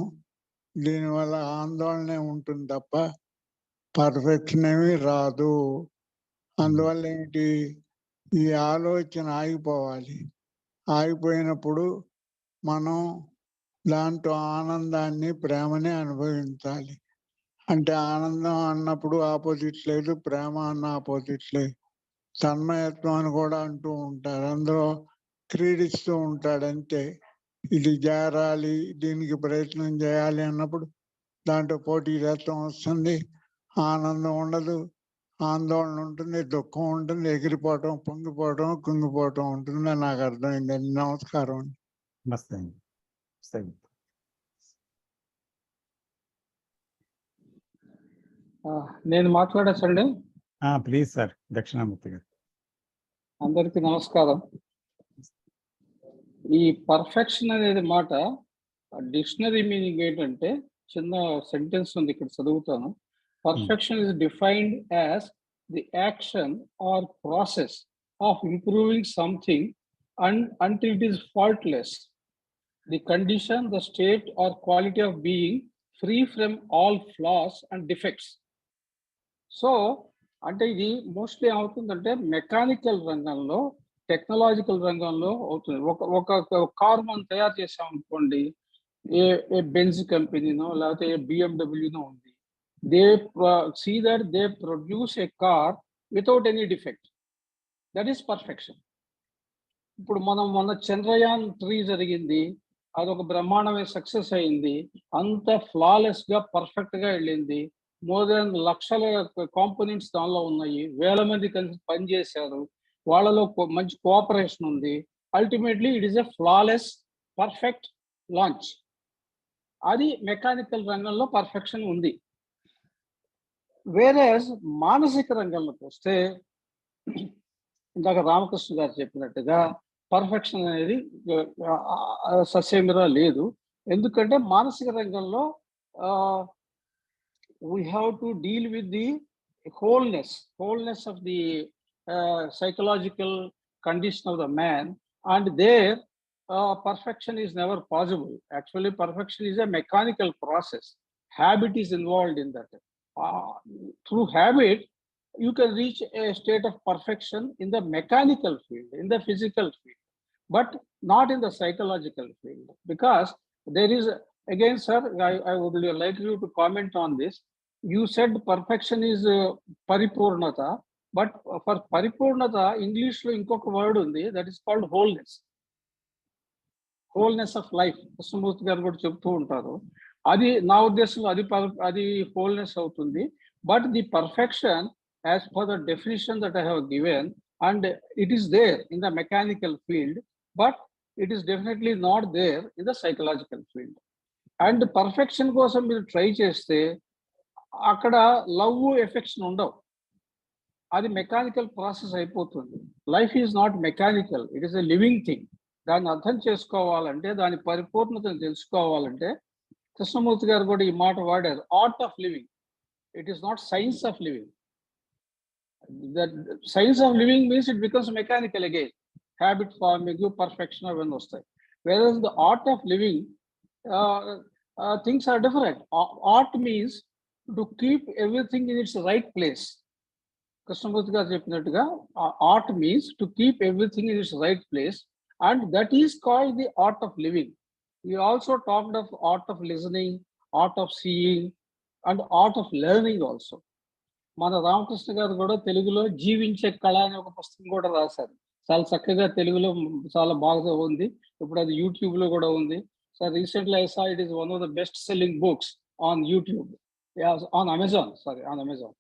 దీనివల్ల ఆందోళనే ఉంటుంది తప్ప పర్ఫెక్షన్ ఏమీ రాదు. అందువల్ల ఏంటి, ఈ ఆలోచన ఆగిపోవాలి. ఆగిపోయినప్పుడు మనం దాంట్లో ఆనందాన్ని, ప్రేమని అనుభవించాలి. అంటే ఆనందం అన్నప్పుడు ఆపోజిట్ లేదు, ప్రేమ అన్న ఆపోజిట్ లేదు. తన్మయత్వం అని కూడా అంటూ ఉంటారు. అందులో క్రీడిస్తూ ఉంటాడు అంతే. ఇది చేరాలి, దీనికి ప్రయత్నం చేయాలి అన్నప్పుడు దాంట్లో పోటీతత్వం వస్తుంది, ఆనందం ఉండదు, ఆందోళన ఉంటుంది, దుఃఖం ఉంటుంది, ఎగిరిపోవటం, పొంగిపోవటం, కుంగిపోవటం ఉంటుంది. నాకు అర్థమైందండి. నమస్కారం అండి. నమస్తే. నేను మాట్లాడచ్చండి. Please sir. దక్షిణామూర్తి గారు. అందరికీ నమస్కారం. ఈ పర్ఫెక్షన్ అనేది మాట డిక్షనరీ మీనింగ్ ఏంటంటే, చిన్న సెంటెన్స్ ఉంది ఇక్కడ చదువుతాను. Perfection is defined as the action or process of improving something until it is faultless. The condition, the state or quality of being free from all flaws and defects. So అంటే ఇది మోస్ట్లీ అవుతుందంటే మెకానికల్ రంగంలో, టెక్నాలజికల్ రంగంలో అవుతుంది. ఒక కారు మనం తయారు చేసాం అనుకోండి, ఏ బెంజ్ కంపెనీనో లేకపోతే ఏ బిఎండబ్ల్యూనో ఉంది. They see that they produce a car without any defect. That is perfection. ఇప్పుడు మనం మొన్న చంద్రయాన్ 3 జరిగింది, అదొక బ్రహ్మాండమైన సక్సెస్ అయింది, అంత ఫ్లాలెస్ గా పర్ఫెక్ట్ గా వెళ్ళింది. మోర్ దెన్ లక్షల కాంపోనెంట్స్ దానిలో ఉన్నాయి, వేల మంది కలిసి పనిచేశారు, వాళ్ళలో మంచి కోఆపరేషన్ ఉంది. Ultimately it is a flawless perfect launch. అది మెకానికల్ రంగంలో పర్ఫెక్షన్ ఉంది. వేరేస్ మానసిక రంగంలోకి వస్తే ఇందాక రామకృష్ణ గారు చెప్పినట్టుగా పర్ఫెక్షన్ అనేది సస్యమిరా లేదు. ఎందుకంటే మానసిక రంగంలో we have to deal with the wholeness of the psychological condition of the man, and there perfection is never possible. Actually, perfection is a mechanical process. Habit is involved in that. Through habit, you can reach a state of perfection in the mechanical field, in the physical field, but not in the psychological field. Because there is, again, sir, I would like you to comment on this. You said perfection is paripurnata, but for paripurnata, English lo inkoka word undi, that is called wholeness of life. Krishnamurti garu kuda cheptu untaru. Adi na uddesham adi wholeness avutundi. But the perfection, as per the definition that I have given, and it is there in the mechanical field, but it is definitely not there in the psychological field. And perfection కోసం మీరు ట్రై చేస్తే అక్కడ లవ్ ఎఫెక్షన్ ఉండవు, అది మెకానికల్ ప్రాసెస్ అయిపోతుంది. Life is not mechanical, it is a living thing. దాన్ని అర్థం చేసుకోవాలంటే, దాని పరిపూర్ణతను తెలుసుకోవాలంటే, కృష్ణమూర్తి గారు కూడా ఈ మాట వాడారు, art of living. It is not science of living. That science of living means it becomes mechanical again. Habit forming, perfection అవన్నీ వస్తాయి. Whereas the art of living, things are different. Art means to keep everything in its right place. Krishnamurti garu చెప్పినట్టుగా art means to keep everything in its right place, and that is called the art of living. We also talked of art of listening, art of seeing, and art of learning also. మన రామకృష్ణ గారు కూడా తెలుగులో జీవించే కళ అనే ఒక పుస్తకం కూడా రాశారు. చాలా చక్కగా తెలుగులో చాలా బాగా ఉంది. ఇప్పుడు అది యూట్యూబ్ లో కూడా ఉంది. So recently I saw it is one of the best selling books on YouTube, on Amazon, on Amazon.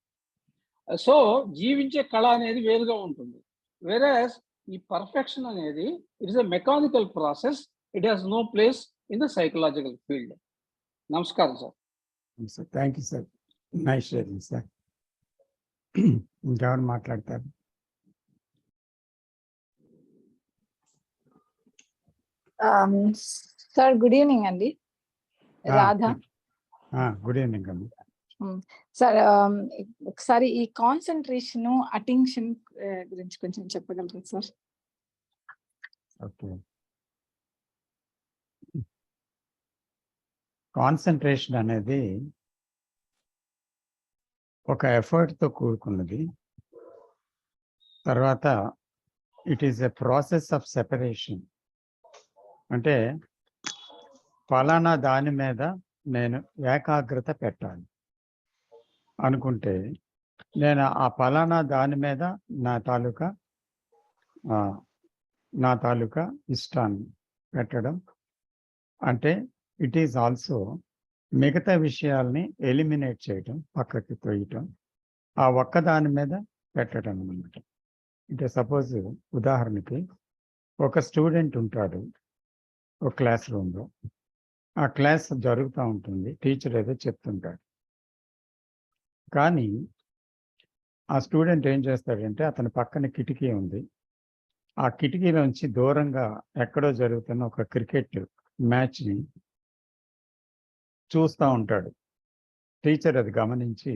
So జీవించే కళ అనేది వేరుగా ఉంటుంది. వేరేస్ ఈ పర్ఫెక్షన్ అనేది it is a mechanical process. It has no place in the psychological field. నమస్కారం sir. Thank you sir. Nice sharing sir. ఇంకెవరు మాట్లాడతారు? సార్ గుడ్ ఈవినింగ్ అండి. రాధా. గుడ్ ఈవినింగ్ అండి. సార్ ఒకసారి ఈ కాన్సన్ట్రేషన్, అటెన్షన్ గురించి కొంచెం చెప్పగలరా సార్? ఓకే. కాన్సన్ట్రేషన్ అనేది ఒక ఎఫర్ట్తో కూడుకున్నది. తర్వాత it is a process of separation. అంటే ఫలానా దాని మీద నేను ఏకాగ్రత పెట్టాలి అనుకుంటే, నేను ఆ ఫలానా దాని మీద నా తాలూకా ఇష్టాన్ని పెట్టడం. అంటే ఇట్ ఈజ్ ఆల్సో మిగతా విషయాల్ని ఎలిమినేట్ చేయటం, పక్కకి తోయటం, ఆ ఒక్క దాని మీద పెట్టడం అన్నమాట. అంటే సపోజ్ ఉదాహరణకి ఒక స్టూడెంట్ ఉంటాడు ఒక క్లాస్ రూమ్లో. ఆ క్లాస్ జరుగుతూ ఉంటుంది, టీచర్ ఏదో చెప్తుంటాడు. కానీ ఆ స్టూడెంట్ ఏం చేస్తాడంటే, అతని పక్కన కిటికీ ఉంది, ఆ కిటికీలోంచి దూరంగా ఎక్కడో జరుగుతున్న ఒక క్రికెట్ మ్యాచ్ని చూస్తూ ఉంటాడు. టీచర్ అది గమనించి,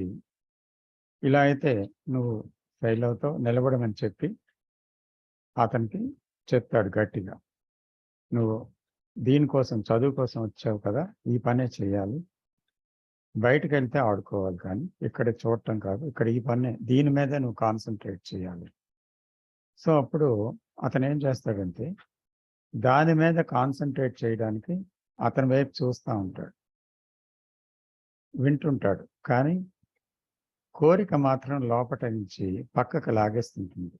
ఇలా అయితే నువ్వు ఫెయిల్ అవుతావు, నిలబడమని చెప్పి అతనికి చెప్తాడు గట్టిగా, నువ్వు దీనికోసం చదువు కోసం వచ్చావు కదా, ఈ పనే చేయాలి, బయటకు వెళ్తే ఆడుకోవాలి కానీ ఇక్కడ చూడటం కాదు, ఇక్కడ ఈ పనే, దీని మీదే నువ్వు కాన్సన్ట్రేట్ చేయాలి. సో అప్పుడు అతను ఏం చేస్తాడంటే, దాని మీద కాన్సన్ట్రేట్ చేయడానికి అతని వైపు చూస్తూ ఉంటాడు, వింటుంటాడు. కానీ కోరిక మాత్రం లోపట నుంచి పక్కకు లాగేస్తుంటుంది.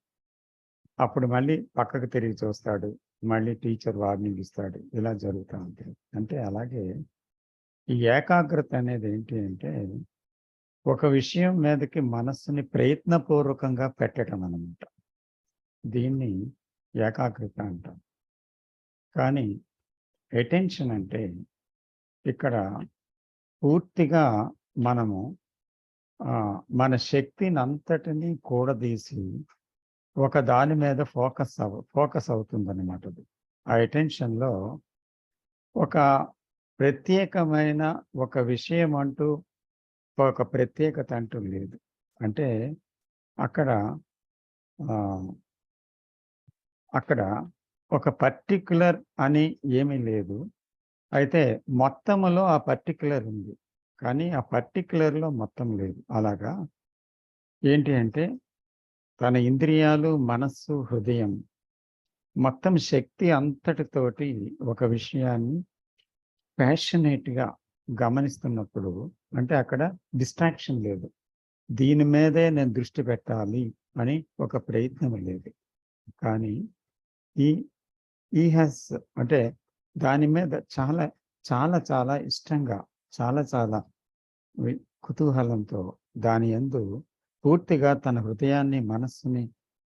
అప్పుడు మళ్ళీ పక్కకు తిరిగి చూస్తాడు, మళ్ళీ టీచర్ వార్నింగ్ ఇస్తాడు. ఇలా జరుగుతూ ఉంటుంది. అంటే అలాగే ఈ ఏకాగ్రత అనేది ఏంటి అంటే ఒక విషయం మీదకి మనస్సుని ప్రయత్నపూర్వకంగా పెట్టడం అన్నమాట. దీన్ని ఏకాగ్రత అంటాం. కానీ అటెన్షన్ అంటే ఇక్కడ పూర్తిగా మనము మన శక్తిని అంతటిని కూడదీసి ఒక దాని మీద ఫోకస్ అవుతుందన్నమాట. ఆ అటెన్షన్లో ఒక ప్రత్యేకమైన ఒక విషయం అంటూ ఒక ప్రత్యేకత అంటూ లేదు. అంటే అక్కడ అక్కడ ఒక పర్టిక్యులర్ అని ఏమీ లేదు. అయితే మొత్తములో ఆ పర్టిక్యులర్ ఉంది, కానీ ఆ పర్టిక్యులర్లో మొత్తం లేదు. అలాగా ఏంటి అంటే తన ఇంద్రియాలు, మనస్సు, హృదయం మొత్తం శక్తి అంతటితోటి ఒక విషయాన్ని ప్యాషనేట్గా గమనిస్తున్నప్పుడు, అంటే అక్కడ డిస్ట్రాక్షన్ లేదు. దీని మీదే నేను దృష్టి పెట్టాలి అని ఒక ప్రయత్నం లేదు. కానీ ఈ హ్యాస్ అంటే దాని మీద చాలా చాలా చాలా ఇష్టంగా, చాలా చాలా కుతూహలంతో దాని యందు పూర్తిగా తన హృదయాన్ని, మనస్సుని,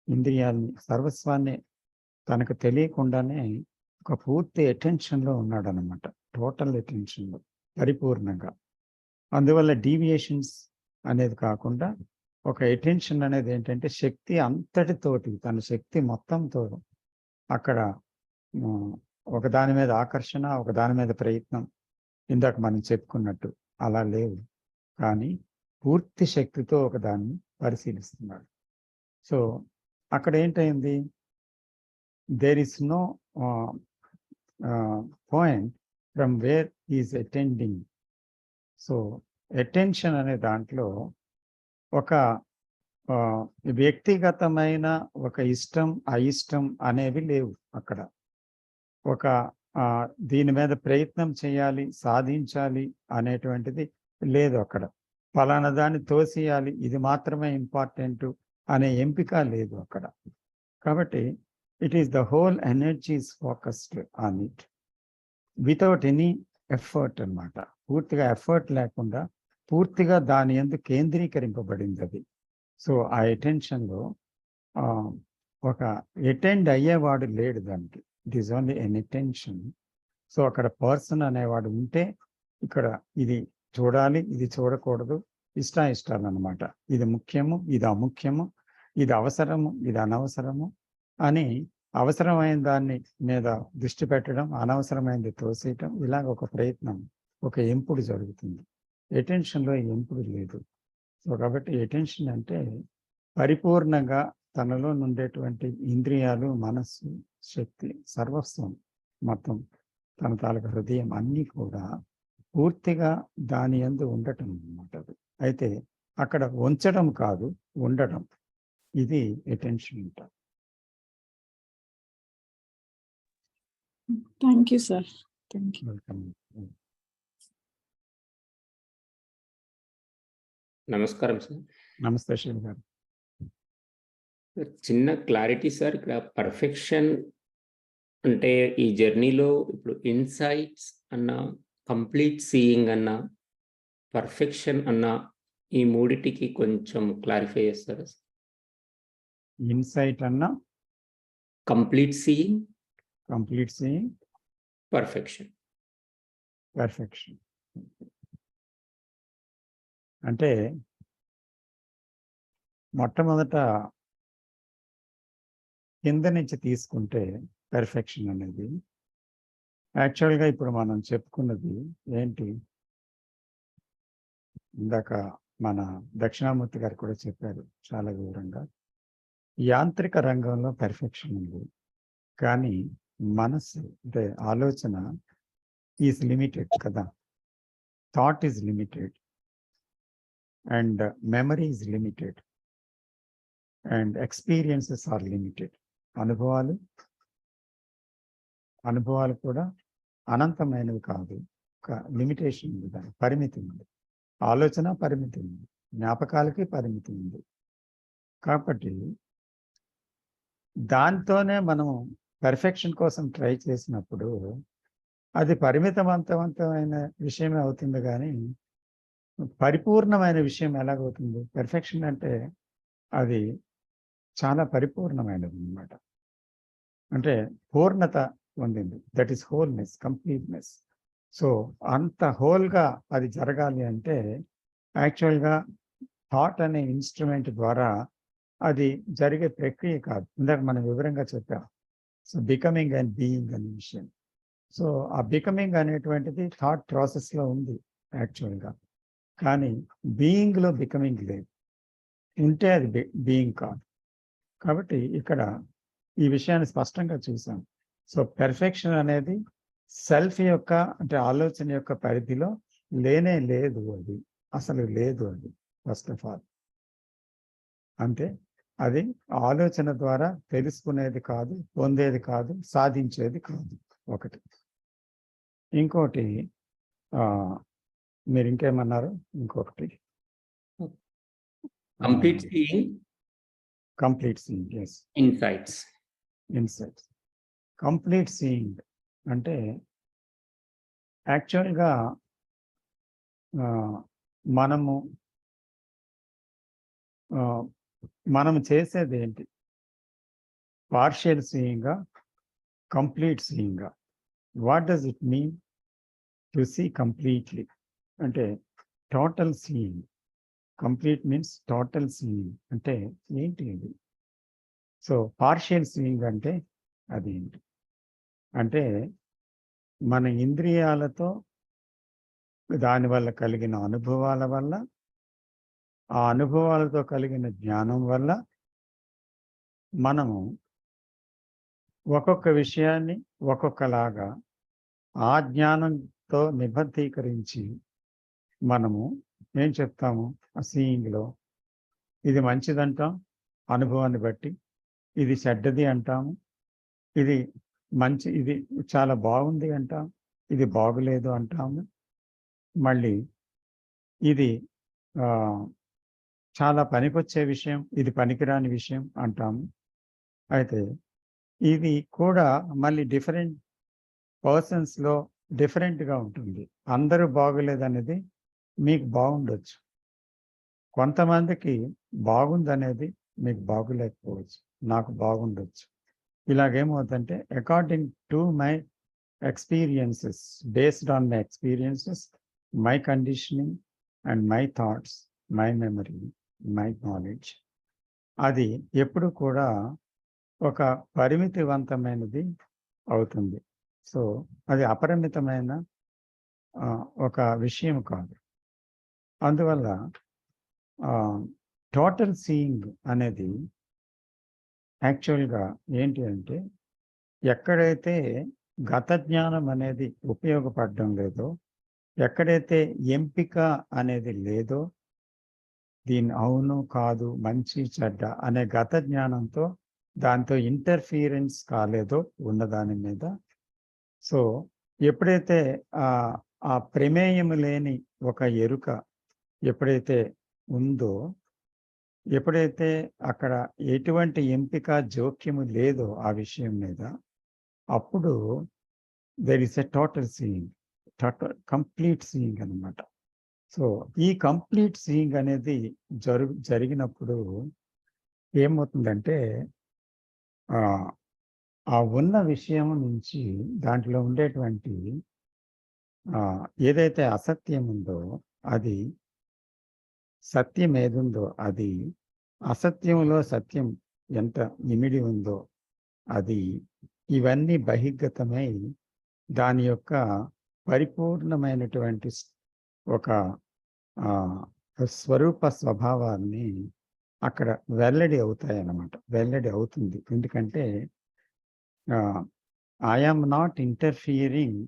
ఇంద్రియాలని, సర్వస్వాన్ని తనకు తెలియకుండానే ఒక పూర్తి అటెన్షన్లో ఉన్నాడనమాట. టోటల్ అటెన్షన్లో పరిపూర్ణంగా. అందువల్ల డీవియేషన్స్ అనేది కాకుండా ఒక అటెన్షన్ అనేది ఏంటంటే శక్తి అంతటితోటి, తన శక్తి మొత్తంతో అక్కడ ఒక దాని మీద ఆకర్షణ, ఒక దాని మీద ప్రయత్నం. ఇందాక మనం చెప్పుకున్నట్టు అలా లేవు, కానీ పూర్తి శక్తితో ఒక దాన్ని పరిశీలిస్తున్నాడు. సో అక్కడ ఏంటైంది, there is no point from where is attending. So attention అనే దాంట్లో ఒక వ్యక్తిగతమైన ఒక ఇష్టం, అయిష్టం అనేవి లేవు అక్కడ. ఒక దీని మీద ప్రయత్నం చేయాలి, సాధించాలి అనేటువంటిది లేదు అక్కడ. ఫలానా దాన్ని తోసేయాలి, ఇది మాత్రమే ఇంపార్టెంట్ అనే ఎంపిక లేదు అక్కడ. కాబట్టి it is the whole energy is focused on it without any effort అన్నమాట. పూర్తిగా ఎఫర్ట్ లేకుండా పూర్తిగా దాని యందు కేంద్రీకరింపబడింది అది. సో ఆ అటెన్షన్లో ఒక అటెండ్ అయ్యేవాడు లేడు దానికి. It is only an attention. So అక్కడ పర్సన్ అనేవాడు ఉంటే ఇక్కడ ఇది చూడాలి, ఇది చూడకూడదు, ఇష్టాలు అన్నమాట. ఇది ముఖ్యము, ఇది అముఖ్యము, ఇది అవసరము, ఇది అనవసరము అని అవసరమైన దాన్ని మీద దృష్టి పెట్టడం, అనవసరమైనది తోసేయటం, ఇలాగ ఒక ప్రయత్నం, ఒక ఎంపుడు జరుగుతుంది. అటెన్షన్లో ఎంపుడు లేదు. సో కాబట్టి అటెన్షన్ అంటే పరిపూర్ణంగా తనలో ఉండేటువంటి ఇంద్రియాలు, మనస్సు, శక్తి, సర్వస్వం మొత్తం తన తాలూకు హృదయం అన్నీ కూడా పూర్తిగా దాని యందు ఉండటం అన్నమాట. అయితే అక్కడ ఉంచడం కాదు, ఉండడం. ఇది అటెన్షన్ అంటారు. Thank you sir. Thank you. Welcome. నమస్కారం సార్. నమస్తే శివ గారు. చిన్న క్లారిటీ సార్, ఇక్కడ పర్ఫెక్షన్ అంటే ఈ జర్నీలో ఇప్పుడు ఇన్సైట్స్ అన్న, కంప్లీట్ సీయింగ్ అన్న, పర్ఫెక్షన్ అన్న, ఈ మూడిటికి కొంచెం క్లారిఫై చేస్తారా? ఇన్సైట్ అన్న, కంప్లీట్ సీయింగ్, పర్ఫెక్షన్. అంటే మొట్టమొదట కింద నుంచి తీసుకుంటే పెర్ఫెక్షన్ అనేది యాక్చువల్గా ఇప్పుడు మనం చెప్పుకున్నది ఏంటి, ఇందాక మన దక్షిణామూర్తి గారు కూడా చెప్పారు చాలా వివరంగా. యాంత్రిక రంగంలో పెర్ఫెక్షన్ ఉంది, కానీ మనసు అంటే ఆలోచన ఈజ్ లిమిటెడ్ కదా. Thought is limited and memory is limited and experiences are limited. అనుభవాలు కూడా అనంతమైనవి కాదు. ఒక లిమిటేషన్ ఉంది, దానికి పరిమితి ఉంది. ఆలోచన పరిమితి ఉంది, జ్ఞాపకాలకి పరిమితి ఉంది. కాబట్టి దాంతోనే మనం పెర్ఫెక్షన్ కోసం ట్రై చేసినప్పుడు అది పరిమితవంతమైన విషయమే అవుతుంది, కానీ పరిపూర్ణమైన విషయం ఎలాగవుతుంది? పెర్ఫెక్షన్ అంటే అది చాలా పరిపూర్ణమైనది అన్నమాట. అంటే పూర్ణత పొందింది. That is wholeness, completeness. So అంత హోల్గా అది జరగాలి అంటే యాక్చువల్గా థాట్ అనే ఇన్స్ట్రుమెంట్ ద్వారా అది జరిగే ప్రక్రియ కాదు. ఇందాక మనం వివరంగా చెప్పాం. సో బికమింగ్ అండ్ బీయింగ్ అనే విషయం. సో ఆ బికమింగ్ అనేటువంటిది థాట్ ప్రాసెస్లో ఉంది యాక్చువల్గా, కానీ బీయింగ్లో బికమింగ్ లేదు. ఉంటే అది బీయింగ్ కాదు. కాబట్టి ఇక్కడ ఈ విషయాన్ని స్పష్టంగా చూసాం. సో పెర్ఫెక్షన్ అనేది సెల్ఫ్ యొక్క, అంటే ఆలోచన యొక్క పరిధిలో లేనే లేదు. అది అసలు లేదు. అది ఫస్ట్ ఆఫ్ ఆల్ అంటే అది ఆలోచన ద్వారా తెలుసుకునేది కాదు, పొందేది కాదు, సాధించేది కాదు. ఒకటి. ఇంకోటి మీరు ఇంకేమన్నారు? ఇంకొకటి complete seeing, complete seeing. Yes, insights. Insights. Complete seeing అంటే యాక్చువల్గా మనము చేసేది ఏంటి? పార్షియల్ సీయింగా, కంప్లీట్ సీయింగా? What does it mean to see completely? అంటే total seeing. Complete means total seeing అంటే ఏంటి ఇది? సో పార్షియల్ సీయింగ్ అంటే అది ఏంటి అంటే మన ఇంద్రియాలతో దానివల్ల కలిగిన అనుభవాల వల్ల, ఆ అనుభవాలతో కలిగిన జ్ఞానం వల్ల మనము ఒక్కొక్క విషయాన్ని ఒక్కొక్కలాగా ఆ జ్ఞానంతో నిబద్ధీకరించి మనము ఏం చెప్తాము? ఆ సీయింగ్లో ఇది మంచిదంటాం అనుభవాన్ని బట్టి, ఇది చెడ్డది అంటాము, ఇది మంచి, ఇది చాలా బాగుంది అంటాం, ఇది బాగులేదు అంటాము, మళ్ళీ ఇది చాలా పనికొచ్చే విషయం, ఇది పనికిరాని విషయం అంటాము. అయితే ఇది కూడా మళ్ళీ డిఫరెంట్ పర్సన్స్లో డిఫరెంట్గా ఉంటుంది. అందరూ బాగోలేదనేది మీకు బాగుండొచ్చు, కొంతమందికి బాగుందనేది మీకు బాగులేకపోవచ్చు, నాకు బాగుండొచ్చు. ఇలాగేమవుతుందంటే according to my experiences, based on my experiences, my conditioning and my thoughts, my memory, my knowledge, అది ఎప్పుడు కూడా ఒక పరిమితివంతమైనది అవుతుంది. సో అది అపరిమితమైన ఒక విషయం కాదు. అందువల్ల టోటల్ సీయింగ్ అనేది యాక్చువల్గా ఏంటి అంటే ఎక్కడైతే గత జ్ఞానం అనేది ఉపయోగపడడం లేదో, ఎక్కడైతే ఎంపిక అనేది లేదో, దీని అవును కాదు, మంచి చెడ్డ అనే గత జ్ఞానంతో దాంతో ఇంటర్ఫీరెన్స్ కాలేదో ఉన్నదాని మీద, సో ఎప్పుడైతే ఆ ప్రమేయం లేని ఒక ఎరుక ఎప్పుడైతే ఉందో, ఎప్పుడైతే అక్కడ ఎటువంటి ఎంపిక జోక్యము లేదో ఆ విషయం మీద, అప్పుడు there is a total seeing, complete seeing అనమాట. సో ఈ కంప్లీట్ సీయింగ్ అనేది జరిగినప్పుడు ఏమవుతుందంటే ఆ ఉన్న విషయం నుంచి దాంట్లో ఉండేటువంటి ఏదైతే అసత్యం ఉందో అది సత్యం ఏదుందో అది, అసత్యంలో సత్యం ఎంత ఇమిడి ఉందో అది, ఇవన్నీ బహిర్గతమై దాని యొక్క పరిపూర్ణమైనటువంటి ఒక స్వరూప స్వభావాన్ని అక్కడ వెల్లడి అవుతాయి అన్నమాట. వెల్లడి అవుతుంది. ఎందుకంటే I am not interfering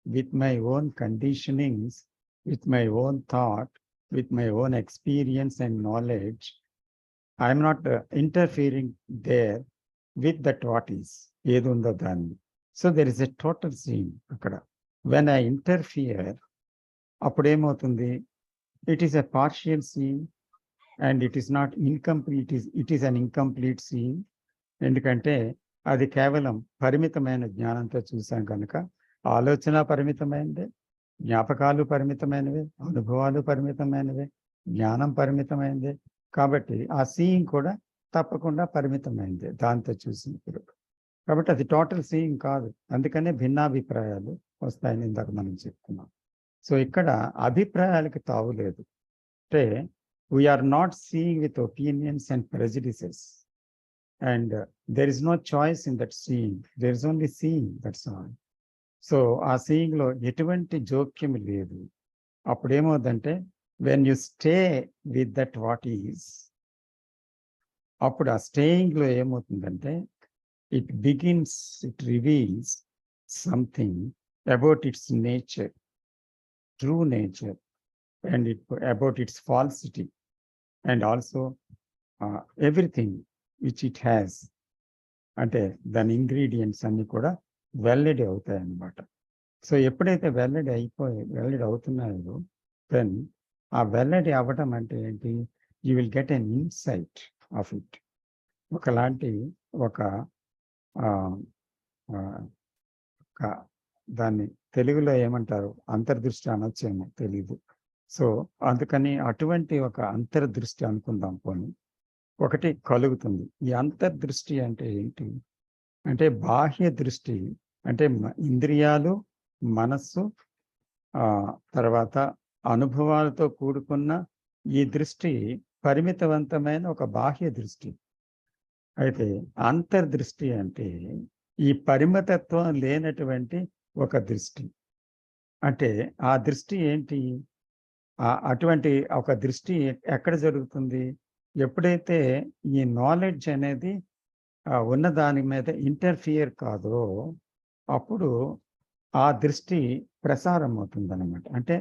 with my own conditionings, with my own thought, with my own experience and knowledge. I am not interfering there with that what is, ఏది ఉందో దాన్ని. So there is a total seeing అక్కడ. వెన్ ఐ ఇంటర్ఫియర్ అప్పుడు ఏమవుతుంది, it is a partial seeing and it is not incomplete, it is an incomplete seeing. ఎందుకంటే అది కేవలం పరిమితమైన జ్ఞానంతో చూసాం కనుక ఆలోచన పరిమితమైనదే, జ్ఞాపకాలు పరిమితమైనవే, అనుభవాలు పరిమితమైనవే, జ్ఞానం పరిమితమైనదే. కాబట్టి ఆ సీయింగ్ కూడా తప్పకుండా పరిమితమైనదే దాంతో చూసినప్పుడు. కాబట్టి అది టోటల్ సీయింగ్ కాదు. అందుకనే భిన్నాభిప్రాయాలు వస్తాయని ఇందాక మనం చెప్పుకున్నాం. సో ఇక్కడ అభిప్రాయాలకి తావు లేదు. అంటే we're not seeing with opinions and prejudices, and there is no choice in that seeing, there is only seeing, that's all. So ఆ సీయింగ్లో ఎటువంటి జోక్యం లేదు. అప్పుడు ఏమవుతుందంటే when you stay with that what is, అప్పుడు ఆ స్టేయింగ్లో ఏమవుతుందంటే it begins, it reveals something about its nature, true nature, and about its falsity, and also everything which it has. అంటే దాని ఇంగ్రీడియంట్స్ అన్నీ కూడా వెల్లడి అవుతాయి అన్నమాట. సో ఎప్పుడైతే వెల్లడి అవుతున్నాయో దెన్ ఆ వెల్లడి అవ్వడం అంటే ఏంటి, you will get an insight of it. ఒకలాంటి ఒక దాన్ని తెలుగులో ఏమంటారు, అంతర్దృష్టి అనొచ్చేమో తెలీదు. సో అందుకని అటువంటి ఒక అంతర్దృష్టి అనుకుందాం పోనీ, ఒకటి కలుగుతుంది. ఈ అంతర్దృష్టి అంటే ఏంటి అంటే బాహ్య దృష్టి, అంటే ఇంద్రియాలు, మనస్సు, తర్వాత అనుభవాలతో కూడుకున్న ఈ దృష్టి పరిమితవంతమైన ఒక బాహ్య దృష్టి. అయితే అంతర్దృష్టి అంటే ఈ పరిమితత్వం లేనటువంటి ఒక దృష్టి. అంటే ఆ దృష్టి ఏంటి, అటువంటి ఒక దృష్టి ఎక్కడ జరుగుతుంది, ఎప్పుడైతే ఈ నాలెడ్జ్ అనేది ఉన్న దాని మీద ఇంటర్ఫియర్ కాదో అప్పుడు ఆ దృష్టి ప్రసారం అవుతుంది అన్నమాట. అంటే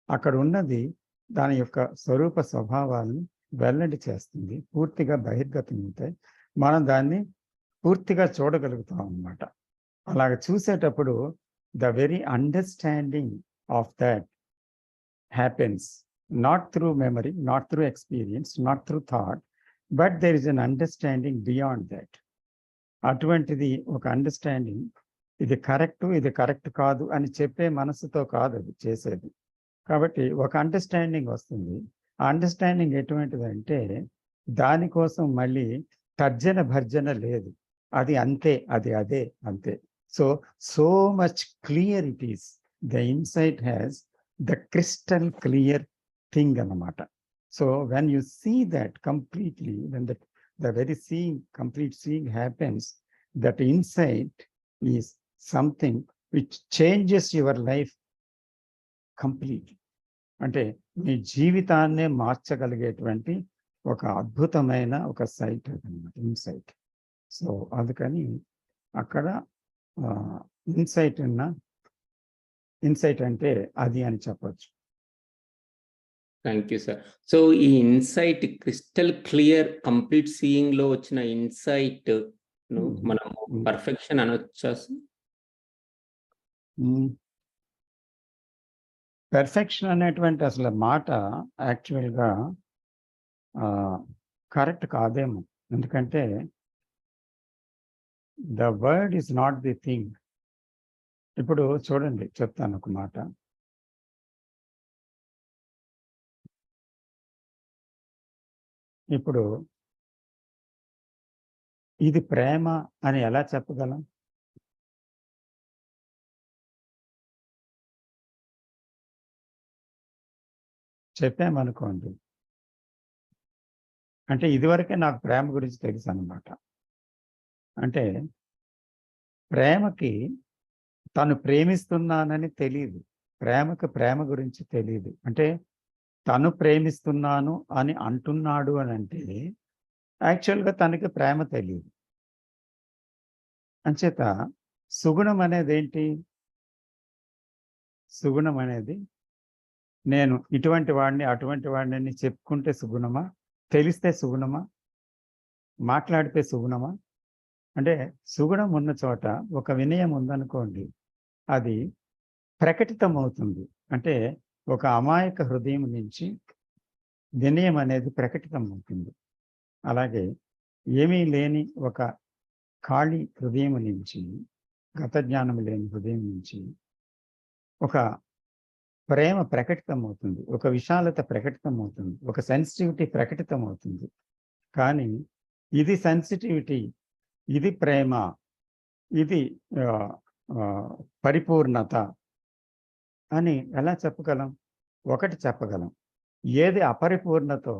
అక్కడ ఉన్నది దాని యొక్క స్వరూప స్వభావాలను వెల్లడి చేస్తుంది, పూర్తిగా బహిర్గతం అవుతాయి, మనం దాన్ని పూర్తిగా చూడగలుగుతాం అన్నమాట. అలాగ చూసేటప్పుడు the very understanding of that happens, not through memory, not through experience, not through thought, but there is an understanding beyond that. అటువంటిది ఒక అండర్స్టాండింగ్, ఇది కరెక్ట్ కాదు అని చెప్పే మనసుతో కాదు అది చేసేది. కాబట్టి ఒక అండర్స్టాండింగ్ వస్తుంది. ఆ అండర్స్టాండింగ్ ఎటువంటిదంటే దానికోసం మళ్ళీ తర్జన భర్జన లేదు, అది అంతే, అదే అంతే. So much clear it is, the insight has the crystal clear thing అన్నమాట. So when you see that completely, when the very seeing, complete seeing happens, that insight is something which changes your life completely. అంటే మీ జీవితాన్నే మార్చగలిగేటువంటి ఒక అద్భుతమైన ఒక సైట్ అన్నమాట, ఇన్సైట్. సో అందుకని అక్కడ ఇన్సైట్ అంటే అది అని చెప్పచ్చు. Thank you sir. సో ఈ insight crystal clear complete seeing లో వచ్చిన ఇన్సైట్ మనం పర్ఫెక్షన్ అనొచ్చా? పెర్ఫెక్షన్ అనేటువంటి అసలు మాట యాక్చువల్గా కరెక్ట్ కాదేమో. ఎందుకంటే the word is not the thing. ఇప్పుడు చూడండి, చెప్తాను ఒక మాట. ఇప్పుడు ఇది ప్రేమ అని ఎలా చెప్పగలం? చెప్పామనుకోండి, అంటే ఇదివరకే నాకు ప్రేమ గురించి తెలుసు అన్నమాట. అంటే ప్రేమకి తను ప్రేమిస్తున్నానని తెలియదు, ప్రేమకు ప్రేమ గురించి తెలియదు. అంటే తను ప్రేమిస్తున్నాను అని అంటున్నాడు అని అంటే యాక్చువల్గా తనకి ప్రేమ తెలియదు. అంచేత సుగుణం అనేది ఏంటి? సుగుణం అనేది నేను ఇటువంటి వాడిని అటువంటి వాడిని చెప్పుకుంటే సుగుణమా, తెలిస్తే సుగుణమా, మాట్లాడితే సుగుణమా? అంటే సుగుణం ఉన్న చోట ఒక వినయం ఉందనుకోండి, అది ప్రకటితమవుతుంది. అంటే ఒక అమాయక హృదయం నుంచి వినయం అనేది ప్రకటితమవుతుంది. అలాగే ఏమీ లేని ఒక ఖాళీ హృదయం నుంచి, గత జ్ఞానం లేని హృదయం నుంచి ఒక ప్రేమ ప్రకటితమవుతుంది, ఒక విశాలత ప్రకటితమవుతుంది, ఒక సెన్సిటివిటీ ప్రకటితమవుతుంది. కానీ ఇది సెన్సిటివిటీ, ఇది ప్రేమ, ఇది పరిపూర్ణత అని ఎలా చెప్పగలం? ఒకటి చెప్పగలం, ఏది అపరిపూర్ణతో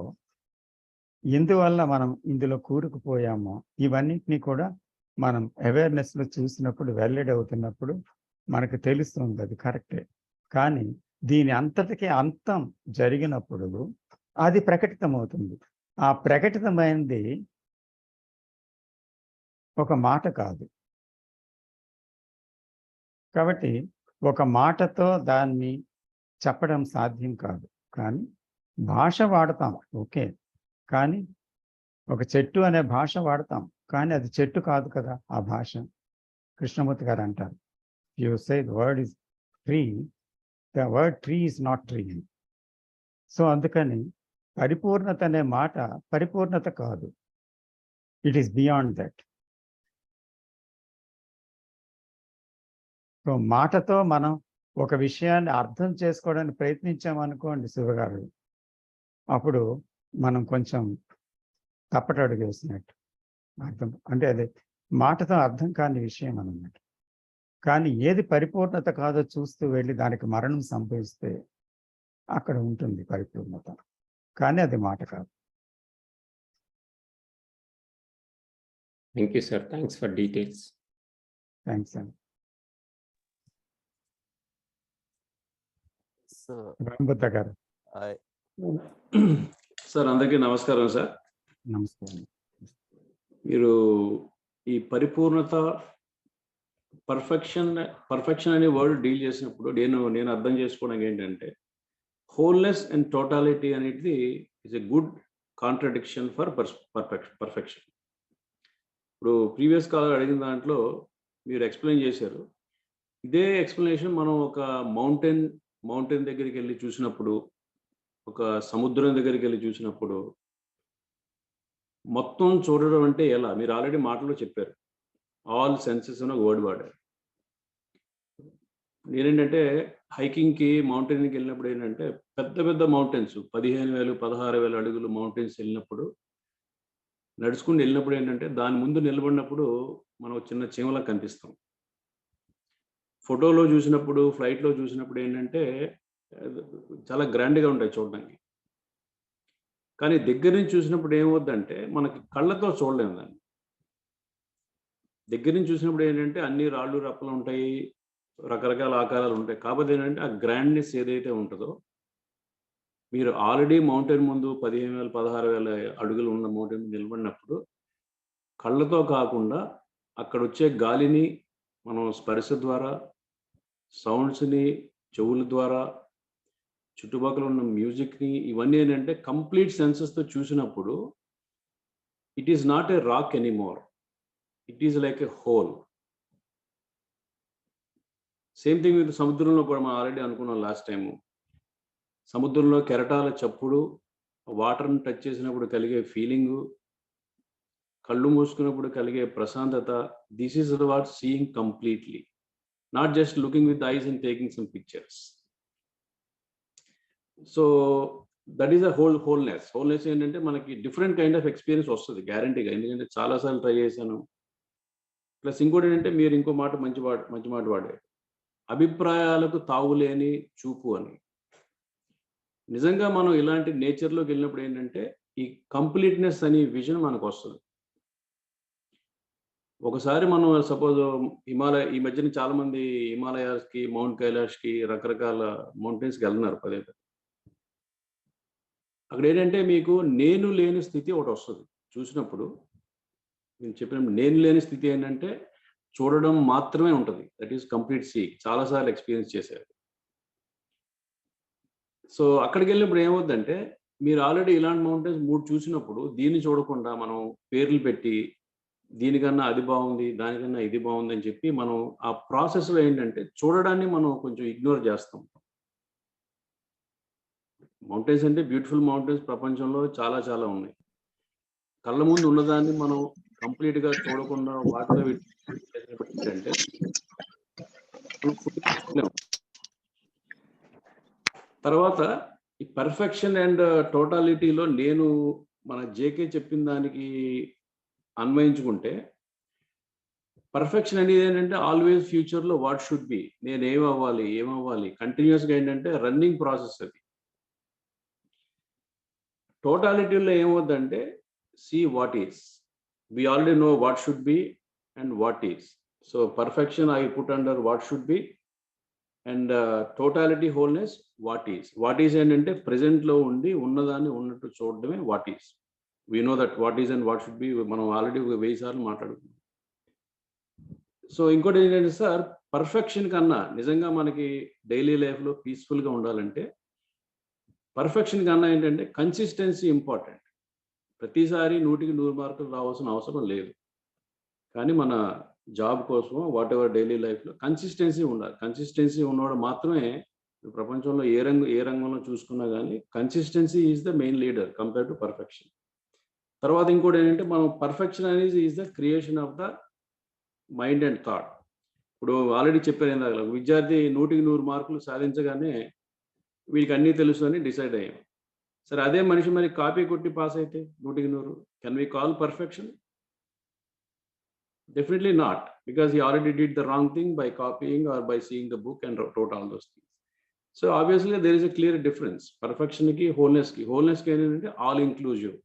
ఎందువల్ల మనం ఇందులో కూరుకుపోయామో ఇవన్నింటినీ కూడా మనం అవేర్నెస్లో చూసినప్పుడు, వెల్లడి అవుతున్నప్పుడు మనకు తెలుస్తుంది అది కరెక్టే. కానీ దీని అంతటికీ అంతం జరిగినప్పుడు అది ప్రకటితమవుతుంది. ఆ ప్రకటితమైనది ఒక మాట కాదు. కాబట్టి ఒక మాటతో దాన్ని చెప్పడం సాధ్యం కాదు. కానీ భాష వాడతాం, ఓకే. కానీ ఒక చెట్టు అనే భాష వాడతాం, కానీ అది చెట్టు కాదు కదా ఆ భాష. కృష్ణమూర్తి గారు అంటారు, you say the word is tree, the word tree is not tree. So అందుకని పరిపూర్ణత అనే మాట పరిపూర్ణత కాదు, it is beyond that. So మాటతో మనం ఒక విషయాన్ని అర్థం చేసుకోవడానికి ప్రయత్నించామనుకోండి శివగారు, అప్పుడు మనం కొంచెం తప్పటడుగు వేసినట్టు అర్థం. అంటే అది మాటతో అర్థం కాని విషయం అన్నమాట. కానీ ఏది పరిపూర్ణత కాదో చూస్తూ వెళ్ళి దానికి మరణం సంభవిస్తే అక్కడ ఉంటుంది పరిపూర్ణత. కానీ అది మాట కాదు. Thank you, sir. Thanks for details. Thanks అండి. రాంబుద్ధ గారు. సార్ అందరికీ నమస్కారం సార్. నమస్కారం. మీరు ఈ పరిపూర్ణత, పర్ఫెక్షన్ అనే వర్డ్ డీల్ చేసినప్పుడు నేను అర్థం చేసుకోవడానికి ఏంటంటే, హోల్నెస్ అండ్ టోటాలిటీ అనేది is a good contradiction for perfection. ఇప్పుడు ప్రీవియస్ కాలర్ అడిగిన దాంట్లో మీరు ఎక్స్ప్లెయిన్ చేశారు. ఇదే ఎక్స్ప్లెనేషన్ మనం ఒక మౌంటైన్ దగ్గరికి వెళ్ళి చూసినప్పుడు, ఒక సముద్రం దగ్గరికి వెళ్ళి చూసినప్పుడు మొత్తం చూడడం అంటే ఎలా, మీరు ఆల్రెడీ మాటలో చెప్పారు, ఆల్ సెన్సెస్ అని ఒక వర్డ్ వాడారు. నేనేంటంటే హైకింగ్కి మౌంటైన్కి వెళ్ళినప్పుడు ఏంటంటే పెద్ద పెద్ద మౌంటైన్స్ 15,000 16,000 అడుగులు మౌంటైన్స్ వెళ్ళినప్పుడు, నడుచుకుని వెళ్ళినప్పుడు ఏంటంటే దాని ముందు నిలబడినప్పుడు మనం చిన్న చీమలా కనిపిస్తాం. ఫోటోలో చూసినప్పుడు, ఫ్లైట్లో చూసినప్పుడు ఏంటంటే చాలా గ్రాండ్గా ఉంటాయి చూడడానికి. కానీ దగ్గర నుంచి చూసినప్పుడు ఏమవుద్దంటే మనకి కళ్ళతో చూడలేము దాన్ని. దగ్గర నుంచి చూసినప్పుడు ఏంటంటే అన్ని రాళ్ళు రప్పలు ఉంటాయి, రకరకాల ఆకారాలు ఉంటాయి. కాకపోతే ఏంటంటే ఆ గ్రాండ్నెస్ ఏదైతే ఉంటుందో, మీరు ఆల్రెడీ మౌంటైన్ ముందు 15,000 16,000 అడుగులు ఉన్న మౌంటైన్ మీద నిలబడినప్పుడు కళ్ళతో కాకుండా అక్కడ వచ్చే గాలిని మనం స్పర్శ ద్వారా, సౌండ్స్ని చెవుల ద్వారా, చుట్టుపక్కల ఉన్న మ్యూజిక్ని, ఇవన్నీ ఏంటంటే కంప్లీట్ సెన్సెస్తో చూసినప్పుడు it is not a rock anymore, it is like A whole. Same thing with సముద్రంలో కూడా మనం ఆల్రెడీ అనుకున్నాం లాస్ట్ టైము. సముద్రంలో కెరటాల చప్పుడు, వాటర్ని టచ్ చేసినప్పుడు కలిగే ఫీలింగు, కళ్ళు మూసుకున్నప్పుడు కలిగే ప్రశాంతత, this is what seeing completely, not just looking with ice and taking some pictures. So that is a wholeness ఏంటంటే మనకి డిఫరెంట్ కైండ్ ఆఫ్ ఎక్స్పీరియన్స్ వస్తుంది గ్యారంటీగా. ఎందుకంటే చాలాసార్లు ట్రై చేశాను. ప్లస్ ఇంకోటి ఏంటంటే మీరు ఇంకో మాట మంచి మాట వాడారు, అభిప్రాయాలకు తావులేని చూపు అని. నిజంగా మనం ఇలాంటి నేచర్లోకి వెళ్ళినప్పుడు ఏంటంటే ఈ కంప్లీట్నెస్ అనే విజన్ మనకు వస్తుంది. ఒకసారి మనం సపోజ్ ఈ మధ్యన చాలా మంది హిమాలయాస్కి, మౌంట్ కైలాష్కి, రకరకాల మౌంటైన్స్కి వెళ్తున్నారు పదే. అక్కడ ఏంటంటే మీకు నేను లేని స్థితి ఒకటి వస్తుంది చూసినప్పుడు. నేను చెప్పినప్పుడు నేను లేని స్థితి ఏంటంటే చూడడం మాత్రమే ఉంటుంది. That is complete see. చాలాసార్లు ఎక్స్పీరియన్స్ చేశారు. సో అక్కడికి వెళ్ళినప్పుడు ఏమవుద్దంటే మీరు ఆల్రెడీ ఇలాంటి మౌంటైన్స్ 3 చూసినప్పుడు దీన్ని చూడకుండా మనం పేర్లు పెట్టి దీనికన్నా అది బాగుంది, దానికన్నా ఇది బాగుంది అని చెప్పి మనం ఆ ప్రాసెస్లో ఏంటంటే చూడడాన్ని మనం కొంచెం ఇగ్నోర్ చేస్తాం. మౌంటైన్స్ అంటే బ్యూటిఫుల్ మౌంటైన్స్ ప్రపంచంలో చాలా చాలా ఉన్నాయి. కళ్ళ ముందు ఉన్నదాన్ని మనం కంప్లీట్గా చూడకుండా వాటిలో ఏంటంటే తర్వాత ఈ పర్ఫెక్షన్ అండ్ టోటాలిటీలో నేను మన జేకే చెప్పిన దానికి అన్వయించుకుంటే పర్ఫెక్షన్ అనేది ఏంటంటే ఆల్వేస్ ఫ్యూచర్లో వాట్ షుడ్ బి, నేను ఏమవ్వాలి కంటిన్యూస్గా ఏంటంటే రన్నింగ్ ప్రాసెస్ అది. టోటాలిటీలో ఏమవుద్దంటే see what is, we already know what should be and what is. So perfection I put under what should be, and totality wholeness what is ఏంటంటే present లో ఉండి ఉన్నదాన్ని ఉన్నట్టు చూడడమే what is. We know that what is and what should be మనం ఆల్రెడీ 1000 సార్లు మాట్లాడుకున్నాం. సో ఇంకోటి ఏంటంటే సార్, పర్ఫెక్షన్ కన్నా నిజంగా మనకి డైలీ లైఫ్లో పీస్ఫుల్గా ఉండాలంటే పర్ఫెక్షన్ కన్నా ఏంటంటే కన్సిస్టెన్సీ ఇంపార్టెంట్. ప్రతిసారి 100కి 100 మార్కులు రావాల్సిన అవసరం లేదు. కానీ మన జాబ్ కోసం వాట్ ఎవర్ డైలీ లైఫ్లో కన్సిస్టెన్సీ ఉండాలి. కన్సిస్టెన్సీ ఉన్నవాడు మాత్రమే ప్రపంచంలో ఏ రంగంలో చూసుకున్నా కానీ consistency is the main leader compare to perfection. తర్వాత ఇంకోటి ఏంటంటే మనం పర్ఫెక్షన్ అనేది is the creation of the mind and thought. ఇప్పుడు ఆల్రెడీ చెప్పాను ఇందాక, విద్యార్థి 100కి 100 మార్కులు సాధించగానే వీడికి అన్నీ తెలుసు అని డిసైడ్ అయ్యాం. సరే అదే మనిషి మరి కాపీ కొట్టి పాస్ అయితే 100కి 100, can we call perfection? Definitely not, because he already did the wrong thing by copying or by seeing the book and wrote all those things. So obviously there is a clear difference. Perfection ki wholeness ki ఏంటంటే ఆల్ ఇంక్లూజివ్.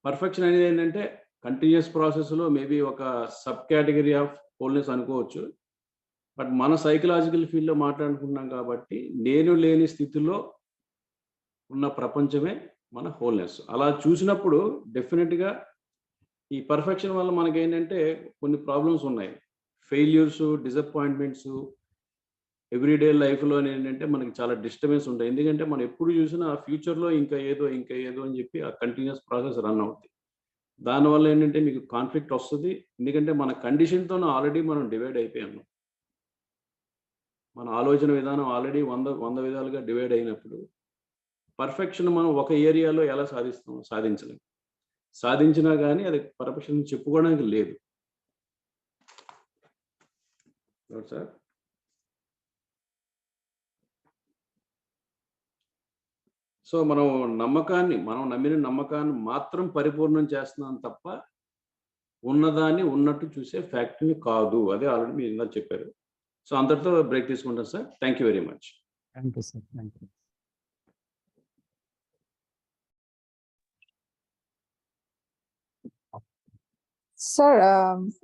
పర్ఫెక్షన్ అనేది ఏంటంటే కంటిన్యూస్ ప్రాసెస్లో మేబీ ఒక సబ్ కేటగిరీ ఆఫ్ హోల్నెస్ అనుకోవచ్చు. బట్ మన సైకలాజికల్ ఫీల్డ్లో మాట్లాడుకుంటున్నాం కాబట్టి నేను లేని స్థితిలో ఉన్న ప్రపంచమే మన హోల్నెస్. అలా చూసినప్పుడు డెఫినెట్గా ఈ పర్ఫెక్షన్ వల్ల మనకి ఏంటంటే కొన్ని ప్రాబ్లమ్స్ ఉన్నాయి. ఫెయిల్యూర్స్, డిసప్పాయింట్మెంట్స్ ఎవ్రీడే లైఫ్లో ఏంటంటే మనకి చాలా డిస్టర్బెన్స్ ఉంటాయి. ఎందుకంటే మనం ఎప్పుడు చూసినా ఫ్యూచర్లో ఇంకా ఏదో అని చెప్పి ఆ కంటిన్యూస్ ప్రాసెస్ రన్ అవుతుంది. దానివల్ల ఏంటంటే మీకు కాన్ఫ్లిక్ట్ వస్తుంది. ఎందుకంటే మన కండిషన్తో ఆల్రెడీ మనం డివైడ్ అయిపోయాము. మన ఆలోచన విధానం ఆల్రెడీ 100 విధాలుగా డివైడ్ అయినప్పుడు పర్ఫెక్షన్ మనం ఒక ఏరియాలో ఎలా సాధించలేం. సాధించినా కానీ అది పర్ఫెక్షన్ చెప్పుకోవడానికి లేదు సార్. సో మనం నమ్మిన నమ్మకాన్ని మాత్రం పరిపూర్ణం చేస్తున్నాం తప్ప ఉన్నదాన్ని ఉన్నట్టు చూసే ఫ్యాక్టరీని కాదు. అదే ఆల్రెడీ మీరు ఇందాక చెప్పారు. సో అందరితో బ్రేక్ తీసుకుంటాం sir. Thank you very much. Thank you sir. Thank you. Sir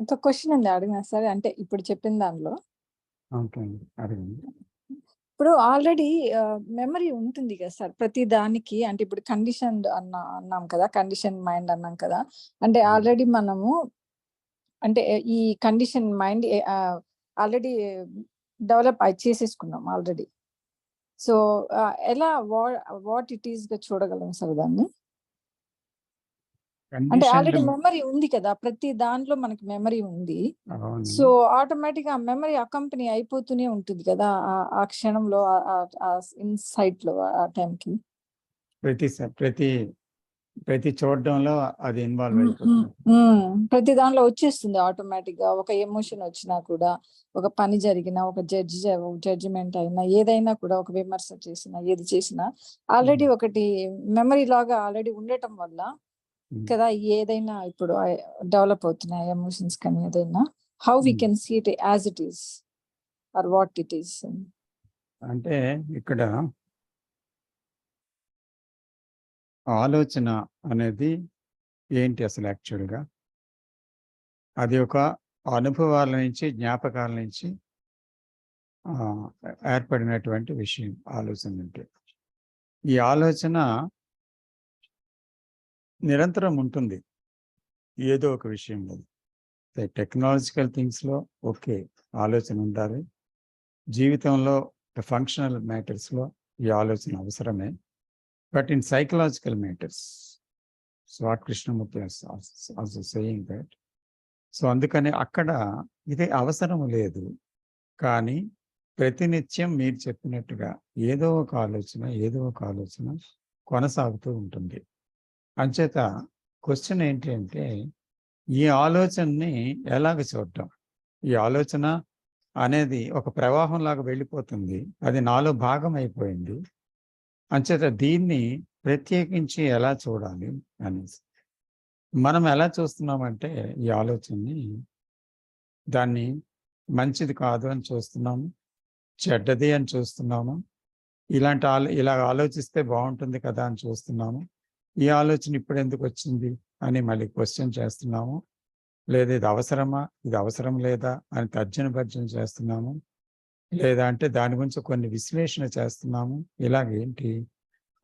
ఒక క్వశ్చన్ ఉంది అడిగిన సార్, అంటే ఇప్పుడు చెప్పిన దానిలో ఓకే అండి, అడగండి. ఇప్పుడు ఆల్రెడీ మెమరీ ఉంటుంది కదా సార్ ప్రతి దానికి. అంటే ఇప్పుడు కండిషన్ అన్నాం కదా, కండిషన్ మైండ్ అన్నాం కదా. అంటే ఆల్రెడీ మనము అంటే ఈ కండిషన్ మైండ్ ఆల్రెడీ డెవలప్ చేసేసుకున్నాం ఆల్రెడీ. సో ఎలా వాట్ ఇట్ ఈస్ గా చూడగలం సార్ దాన్ని? అంటే ఆల్రెడీ మెమరీ ఉంది కదా, ప్రతి దాంట్లో మనకి మెమరీ ఉంది. సో ఆటోమేటిక్ గా మెమరీ అకంపెనీ అయిపోతూనే ఉంటుంది కదా ఆ క్షణంలో, ఇన్సైట్ లో, ఆ టైంకి ప్రతి చూడడంలో అది ఇన్వాల్వ్ అయిపోతుంది. ప్రతి దానిలో వచ్చేస్తుంది ఆటోమేటిక్ గా. ఒక ఎమోషన్ వచ్చినా కూడా, ఒక పని జరిగినా, ఒక జడ్జిమెంట్ అయినా, ఏదైనా కూడా, ఒక విమర్శ చేసినా, ఏది చేసినా ఆల్రెడీ ఒకటి మెమరీ లాగా ఆల్రెడీ ఉండటం వల్ల కదా ఏదైనా ఇప్పుడు డెవలప్ అవుతున్నాయి ఎమోషన్స్ కానీ ఏదైనా. How we can see it as it is or what it is? అంటే ఇక్కడ ఆలోచన అనేది ఏంటి అసలు? యాక్చువల్గా అది ఒక అనుభవాల నుంచి, జ్ఞాపకాల నుంచి ఏర్పడినటువంటి విషయం ఆలోచన. అంటే ఈ ఆలోచన నిరంతరం ఉంటుంది ఏదో ఒక విషయంలో. టెక్నాలజికల్ థింగ్స్లో ఓకే ఆలోచన ఉండాలి, జీవితంలో ఫంక్షనల్ మ్యాటర్స్లో ఈ ఆలోచన అవసరమే. But in psychological matters, so what Krishnamurthy also saying that. So అందుకని అక్కడ ఇది అవసరం లేదు. కానీ ప్రతినిత్యం మీరు చెప్పినట్టుగా ఏదో ఒక ఆలోచన కొనసాగుతూ ఉంటుంది. అంచేత క్వశ్చన్ ఏంటి అంటే, ఈ ఆలోచనని ఎలాగ చూడటం? ఈ ఆలోచన అనేది ఒక ప్రవాహంలాగా వెళ్ళిపోతుంది, అది నాలో భాగం అయిపోయింది. అంచేత దీన్ని ప్రత్యేకించి ఎలా చూడాలి అనేసి మనం ఎలా చూస్తున్నామంటే, ఈ ఆలోచనని దాన్ని మంచిది కాదు అని చూస్తున్నాము, చెడ్డది అని చూస్తున్నాము, ఇలా ఆలోచిస్తే బాగుంటుంది కదా అని చూస్తున్నాము. ఈ ఆలోచన ఇప్పుడు ఎందుకు వచ్చింది అని మళ్ళీ క్వశ్చన్ చేస్తున్నాము. లేదా ఇది అవసరమా, ఇది అవసరం లేదా అని తర్జన చేస్తున్నాము. లేదా అంటే దాని గురించి కొన్ని విశ్లేషణ చేస్తున్నాము. ఇలాగేంటి,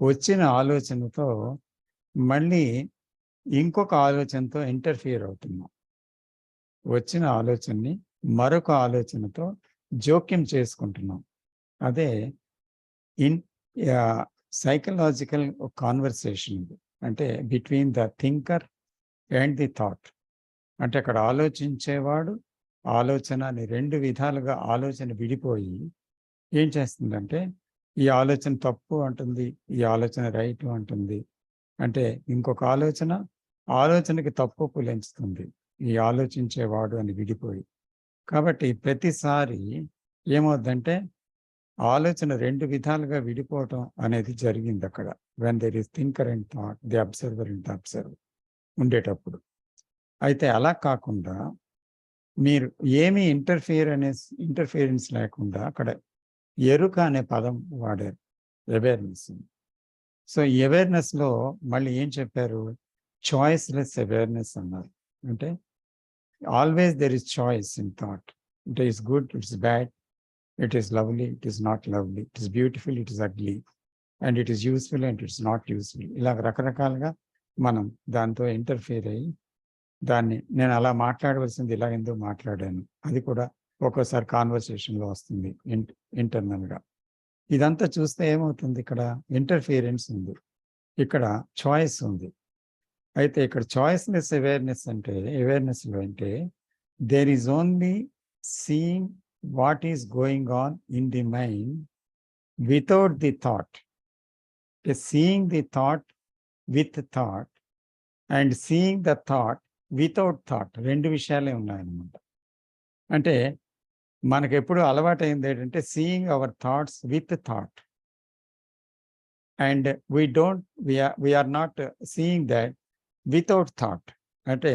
వచ్చిన ఆలోచనతో మళ్ళీ ఇంకొక ఆలోచనతో ఇంటర్ఫియర్ అవుతున్నాం. వచ్చిన ఆలోచనని మరొక ఆలోచనతో జోక్యం చేసుకుంటున్నాం. అదే సైకలాజికల్ కాన్వర్సేషన్ ఇది. అంటే between the thinker and the thought. అంటే అక్కడ ఆలోచించేవాడు, ఆలోచన అని రెండు విధాలుగా ఆలోచన విడిపోయి ఏం చేస్తుందంటే, ఈ ఆలోచన తప్పు అంటుంది, ఈ ఆలోచన రైట్ అంటుంది. అంటే ఇంకొక ఆలోచనకి తప్పు పులించుతుంది ఈ ఆలోచించేవాడు అని విడిపోయి. కాబట్టి ప్రతిసారి ఏమవుద్దంటే, ఆలోచన రెండు విధాలుగా విడిపోవటం అనేది జరిగింది అక్కడ. When there is thinker and thought, the observer and the observer ఉండేటప్పుడు. అయితే అలా కాకుండా మీరు ఏమీ ఇంటర్ఫియరెన్స్ లేకుండా అక్కడ ఎరుక అనే పదం వాడారు, అవేర్నెస్. సో ఈ అవేర్నెస్లో మళ్ళీ ఏం చెప్పారు? చాయిస్లెస్ అవేర్నెస్ అన్నారు. అంటే always there is choice in thought. It is good, it's bad, it is lovely, it is not lovely, it is beautiful, it is ugly, and it is useful and it's not useful. ఇలా రకరకాలుగా మనం దాంతో ఇంటర్ఫియర్ అయ్యి దాన్ని నేను అలా మాట్లాడవలసింది ఇలా ఎందుకు మాట్లాడాను, అది కూడా ఒక్కోసారి కాన్వర్సేషన్లో వస్తుంది ఇంటర్నల్గా. ఇదంతా చూస్తే ఏమవుతుంది, ఇక్కడ ఇంటర్ఫియరెన్స్ ఉంది, ఇక్కడ చాయిస్ ఉంది. అయితే ఇక్కడ చాయిస్లెస్ అవేర్నెస్ అంటే, అవేర్నెస్లో అంటే there is only seeing what is going on in the mind without the thought. Seeing the thought with thought and seeing the thought without thought, రెండు విషయాలే ఉన్నాయన్నమాట. అంటే మనకు ఎప్పుడు అలవాటైంది ఏంటంటే seeing our thoughts with thought, and we're not seeing that without thought. అంటే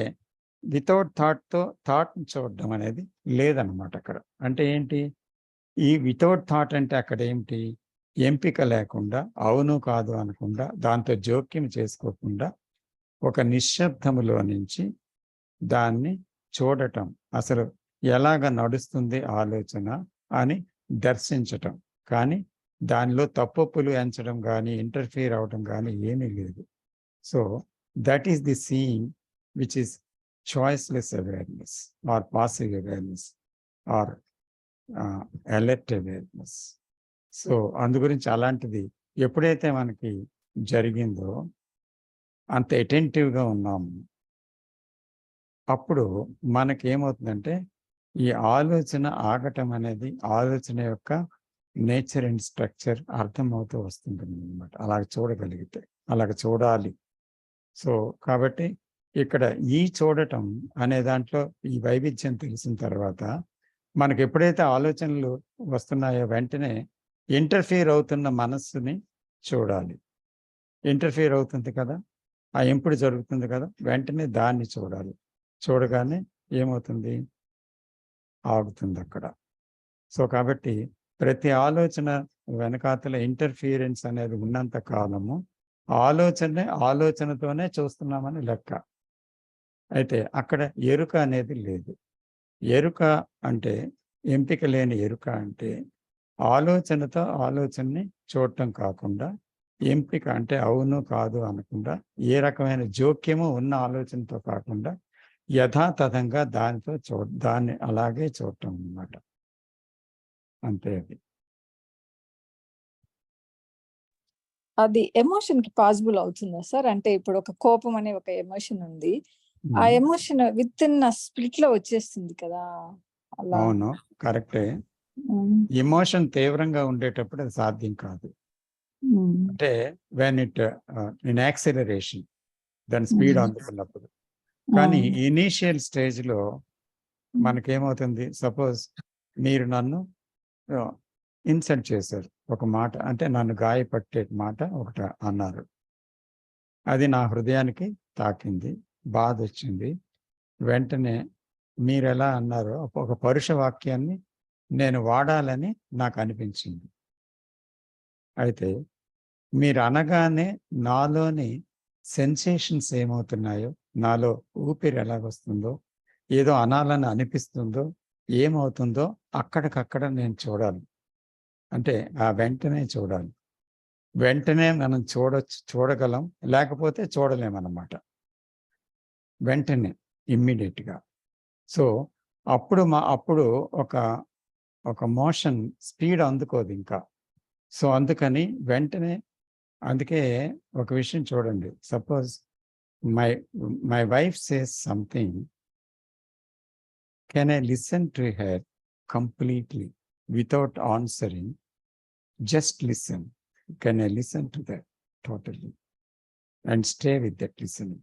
వితౌట్ థాట్తో థాట్ని చూడడం అనేది లేదన్నమాట అక్కడ. అంటే ఏంటి, ఈ వితౌట్ థాట్ అంటే అక్కడ ఏంటి, ఎంపిక లేకుండా, అవును కాదు అనకుండా, దాంతో జోక్యం చేసుకోకుండా ఒక నిశ్శబ్దములో నుంచి దాన్ని చూడటం, అసలు ఎలాగ నడుస్తుంది ఆలోచన అని దర్శించటం. కానీ దానిలో తప్పులు ఎంచడం కానీ ఇంటర్ఫియర్ అవడం కానీ ఏమీ లేదు. So that is the seeing which is choiceless awareness are passive awareness are alert awareness. So అందు గురించి అలాంటిది ఎప్పుడైతే మనకి జరిగిందో, అంత అటెంటివ్గా ఉన్నాము, అప్పుడు మనకేమవుతుందంటే ఈ ఆలోచన ఆగటం అనేది ఆలోచన యొక్క నేచర్ అండ్ స్ట్రక్చర్ అర్థమవుతూ వస్తుంటుంది అనమాట. అలాగ చూడగలిగితే, అలాగ చూడాలి. సో కాబట్టి ఇక్కడ ఈ చూడటం అనే దాంట్లో ఈ వైవిధ్యం తెలిసిన తర్వాత మనకు ఎప్పుడైతే ఆలోచనలు వస్తున్నాయో వెంటనే ఇంటర్ఫియర్ అవుతున్న మనస్సుని చూడాలి. ఇంటర్ఫియర్ అవుతుంది కదా, ఆ ఎంపుడు జరుగుతుంది కదా, వెంటనే దాన్ని చూడాలి. చూడగానే ఏమవుతుంది, ఆగుతుంది అక్కడ. సో కాబట్టి ప్రతి ఆలోచన వెనకాతల ఇంటర్ఫియరెన్స్ అనేది ఉన్నంత కాలము ఆలోచనతోనే చూస్తున్నామని లెక్క. అయితే అక్కడ ఎరుక అనేది లేదు. ఎరుక అంటే, ఎంపిక లేని ఎరుక అంటే ఆలోచనతో ఆలోచనని చూడటం కాకుండా, ఎంపిక అంటే అవును కాదు అనకుండా, ఏ రకమైన జోక్యము ఉన్న ఆలోచనతో కాకుండా యథాతథంగా దాన్ని అలాగే చూడటం అన్నమాట. అంతే అది. అది ఎమోషన్ కి పాసిబుల్ అవుతుందా సార్? అంటే ఇప్పుడు ఒక కోపం అనే ఒక ఎమోషన్ ఉంది, ఆ ఎమోషన్ విత్ ఇన్ స్ప్లిట్ లో వచ్చేస్తుంది కదా అలా. అవును, కరెక్టే. ఎమోషన్ తీవ్రంగా ఉండేటప్పుడు అది సాధ్యం కాదు. అంటే వెన్ ఇట్ ఇన్ యాక్సిలరేషన్, దాని స్పీడ్ అందుకున్నప్పుడు. కానీ ఇనీషియల్ స్టేజ్ లో మనకేమవుతుంది, సపోజ్ మీరు నన్ను ఇన్సల్ట్ చేశారు, ఒక మాట అంటే నన్ను గాయపట్టే మాట ఒకటి అన్నారు, అది నా హృదయానికి తాకింది, బాధ వచ్చింది. వెంటనే మీరు ఎలా అన్నారో ఒక పరుష వాక్యాన్ని నేను వాడాలని నాకు అనిపించింది. అయితే మీరు అనగానే నాలోని సెన్సేషన్స్ ఏమవుతున్నాయో, నాలో ఊపిరి ఎలాగొస్తుందో, ఏదో అనాలని అనిపిస్తుందో, ఏమవుతుందో అక్కడికక్కడ నేను చూడాలి. అంటే ఆ వెంటనే చూడాలి. వెంటనే మనం చూడగలం, లేకపోతే చూడలేమన్నమాట. వెంటనే ఇమ్మీడియట్గా. సో అప్పుడు ఒక మోషన్ స్పీడ్ అందుకోదు ఇంకా. సో అందుకని వెంటనే, అందుకే ఒక విషయం చూడండి, suppose my wife says something, can I listen to her completely without answering, just listen. Can I listen to that totally and stay with that listening?